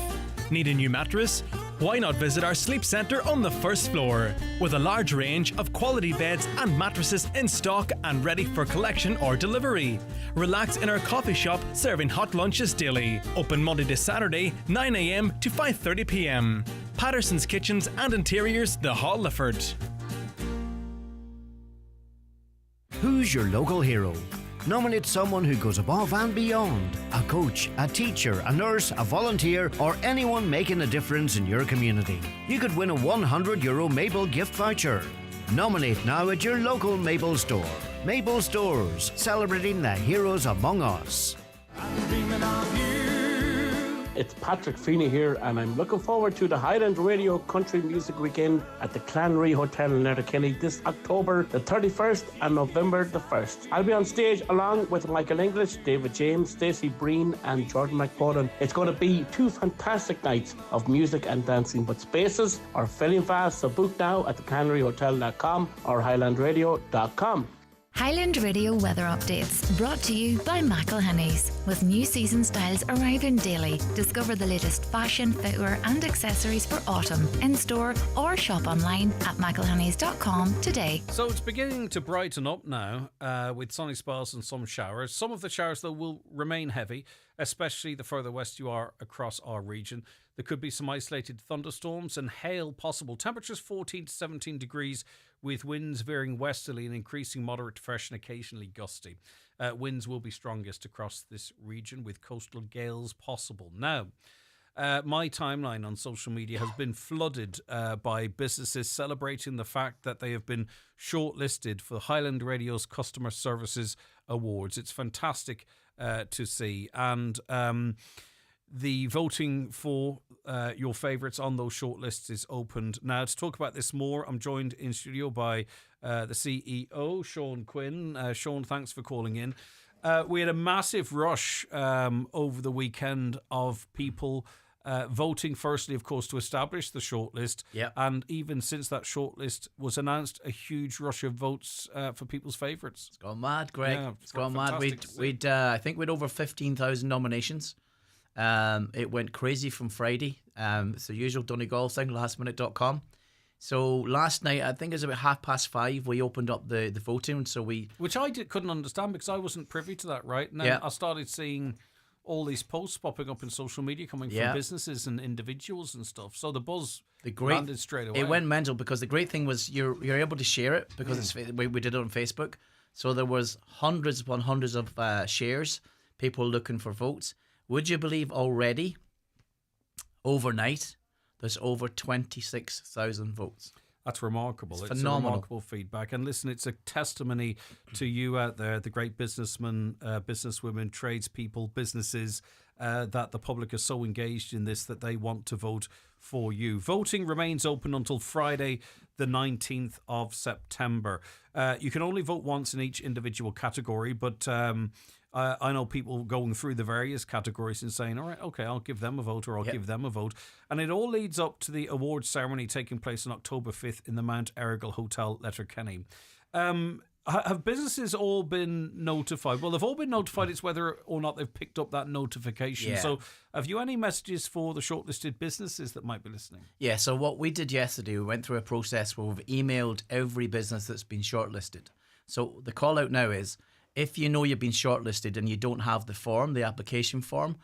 Need a new mattress? Why not visit our sleep centre on the first floor? With a large range of quality beds and mattresses in stock and ready for collection or delivery. Relax in our coffee shop serving hot lunches daily. Open Monday to Saturday, 9 a.m. to 5:30 p.m. Patterson's Kitchens and Interiors, The Hall Lifford. Who's your local hero? Nominate someone who goes above and beyond. A coach, a teacher, a nurse, a volunteer, or anyone making a difference in your community. You could win a €100 Mabel gift voucher. Nominate now at your local Maple store. Maple Stores, celebrating the heroes among us. It's Patrick Feeney here, and I'm looking forward to the Highland Radio Country Music Weekend at the Clanry Hotel in Letterkenny this October the 31st and November the 1st. I'll be on stage along with Michael English, David James, Stacey Breen and Jordan McFadden. It's going to be 2 fantastic nights of music and dancing, but spaces are filling fast, so book now at theclanryhotel.com or highlandradio.com. Highland Radio weather updates brought to you by McElhinney's. With new season styles arriving daily, discover the latest fashion, footwear and accessories for autumn in store or shop online at mcelhinney's.com today. So it's beginning to brighten up now with sunny spells and some showers. Some of the showers, though, will remain heavy, especially the further west you are across our region. There could be some isolated thunderstorms and hail possible. Temperatures 14 to 17 degrees with winds veering westerly and increasing moderate to fresh and occasionally gusty. Winds will be strongest across this region with coastal gales possible. Now, my timeline on social media has been flooded by businesses celebrating the fact that they have been shortlisted for Highland Radio's Customer Services Awards. It's fantastic to see. And the voting for your favourites on those shortlists is opened now. To talk about this more, I'm joined in studio by the CEO, Sean Quinn. Sean, thanks for calling in. We had a massive rush over the weekend of people voting, firstly, of course, to establish the shortlist. Yep. And even since that shortlist was announced, a huge rush of votes for people's favourites. It's gone mad, Greg. Yeah, it's gone mad. I think we'd over 15,000 nominations. It went crazy from Friday. It's the usual Donegal thing, lastminute.com. So last night, I think it was about 5:30, we opened up the voting. Which I couldn't understand because I wasn't privy to that, right? And then I started seeing all these posts popping up in social media coming from businesses and individuals and stuff. So the buzz landed straight away. It went mental because the great thing was you're able to share it because we did it on Facebook. So there was hundreds upon hundreds of shares, people looking for votes. Would you believe already, overnight, there's over 26,000 votes? That's remarkable. It's phenomenal. A remarkable feedback. And listen, it's a testimony to you out there, the great businessmen, businesswomen, tradespeople, businesses, that the public are so engaged in this that they want to vote for you. Voting remains open until Friday, the 19th of September. You can only vote once in each individual category, but I know people going through the various categories and saying, all right, okay, I'll give them a vote or I'll give them a vote. And it all leads up to the awards ceremony taking place on October 5th in the Mount Errigal Hotel, Letterkenny. Have businesses all been notified? Well, they've all been notified. It's whether or not they've picked up that notification. Yeah. So have you any messages for the shortlisted businesses that might be listening? Yeah, so what we did yesterday, we went through a process where we've emailed every business that's been shortlisted. So the call out now is, if you know you've been shortlisted and you don't have the form, the application form,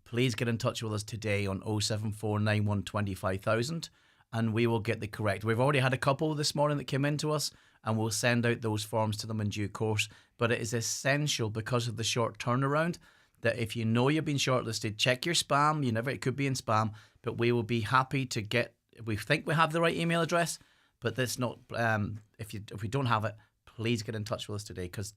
please get in touch with us today on 07491 25000 and we will get the correct. We've already had a couple this morning that came in to us and we'll send out those forms to them in due course. But it is essential because of the short turnaround that if you know you've been shortlisted, check your spam. It could be in spam, but we will be happy to get, we think we have the right email address, but that's not, if we don't have it, please get in touch with us today because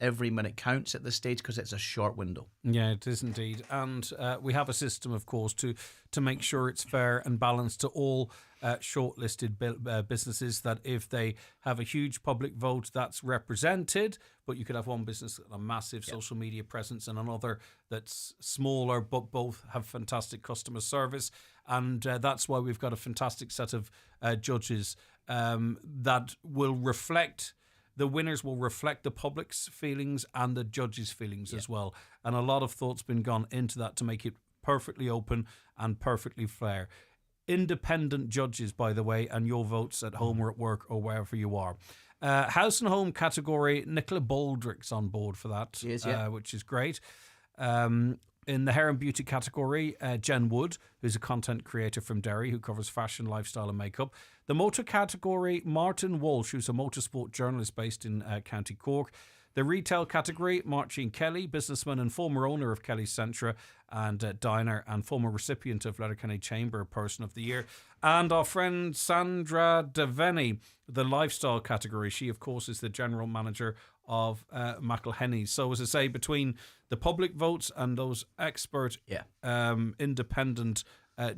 every minute counts at this stage because it's a short window. Yeah, it is indeed. And we have a system, of course, to make sure it's fair and balanced to all shortlisted businesses, that if they have a huge public vote, that's represented, but you could have one business with a massive social media presence and another that's smaller, but both have fantastic customer service. And that's why we've got a fantastic set of judges that will reflect... The winners will reflect the public's feelings and the judges' feelings as well. And a lot of thought's been gone into that to make it perfectly open and perfectly fair. Independent judges, by the way, and your votes at home or at work or wherever you are. House and home category, Nicola Baldrick's on board for that, which is great. In the hair and beauty category, Jen Wood, who's a content creator from Derry who covers fashion, lifestyle and makeup. The motor category, Martin Walsh, who's a motorsport journalist based in County Cork. The retail category, Marcin Kelly, businessman and former owner of Kelly's Centra and Diner, and former recipient of Letterkenny Chamber Person of the Year. And our friend Sandra Devaney, the lifestyle category. She, of course, is the general manager of McElhenny's. So, as I say, between the public votes and those expert, independent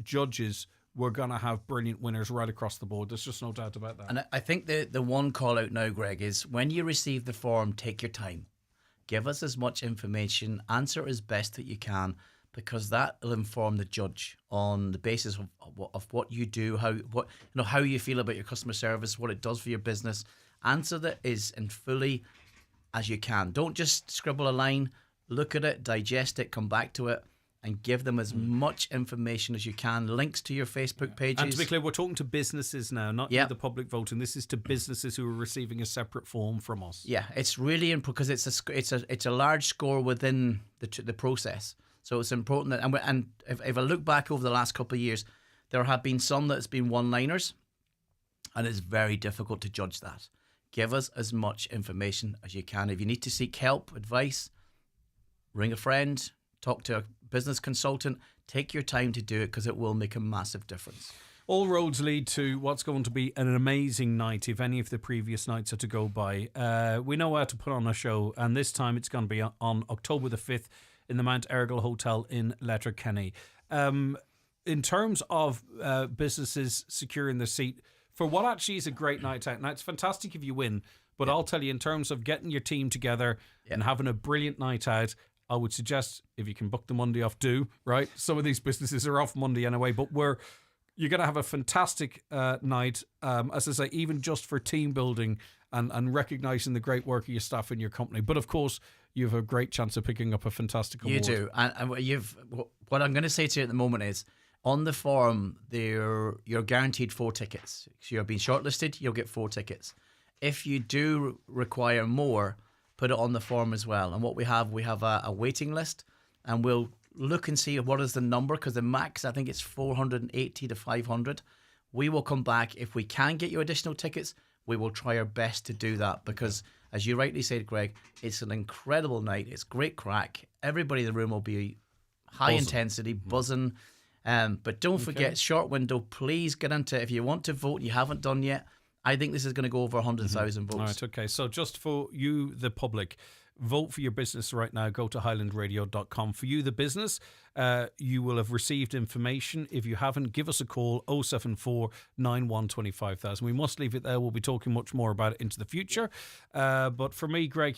judges, we're going to have brilliant winners right across the board. There's just no doubt about that. And I think the one call out now, Greg, is when you receive the form, take your time. Give us as much information, answer as best that you can, because that will inform the judge on the basis of what you do, how you feel about your customer service, what it does for your business. Answer that as fully as you can. Don't just scribble a line. Look at it, digest it, come back to it, and give them as much information as you can. Links to your Facebook pages. And to be clear, we're talking to businesses now, not you, the public voting. This is to businesses who are receiving a separate form from us. Yeah, it's really important because it's a large score within the process. So it's important that, and if I look back over the last couple of years, there have been some that's been one-liners, and it's very difficult to judge that. Give us as much information as you can. If you need to seek help, advice, ring a friend, talk to a business consultant. Take your time to do it because it will make a massive difference. All roads lead to what's going to be an amazing night if any of the previous nights are to go by. We know how to put on a show, and this time it's going to be on October the 5th in the Mount Ergal Hotel in Letterkenny. In terms of businesses securing the seat for what actually is a great night out. Now, it's fantastic if you win, but I'll tell you, in terms of getting your team together and having a brilliant night out, I would suggest if you can book the Monday off, do, right? Some of these businesses are off Monday anyway, but you're going to have a fantastic night, as I say, even just for team building and recognising the great work of your staff in your company. But of course, you have a great chance of picking up a fantastic award. You do. And what I'm going to say to you at the moment is, on the form, you're guaranteed 4 tickets. So you're being shortlisted, you'll get 4 tickets. If you do require more, put it on the form as well. And what we have a waiting list, and we'll look and see what is the number, because the max, I think it's 480 to 500. We will come back. If we can get you additional tickets, we will try our best to do that, because as you rightly said, Greg, it's an incredible night. It's great crack. Everybody in the room will be high intensity, buzzing. But don't forget, short window, please get into it. If you want to vote, you haven't done yet, I think this is going to go over 100,000 votes. All right, okay. So just for you, the public, vote for your business right now. Go to highlandradio.com. For you, the business, you will have received information. If you haven't, give us a call, 074 91 25,000. We must leave it there. We'll be talking much more about it into the future. But for me, Greg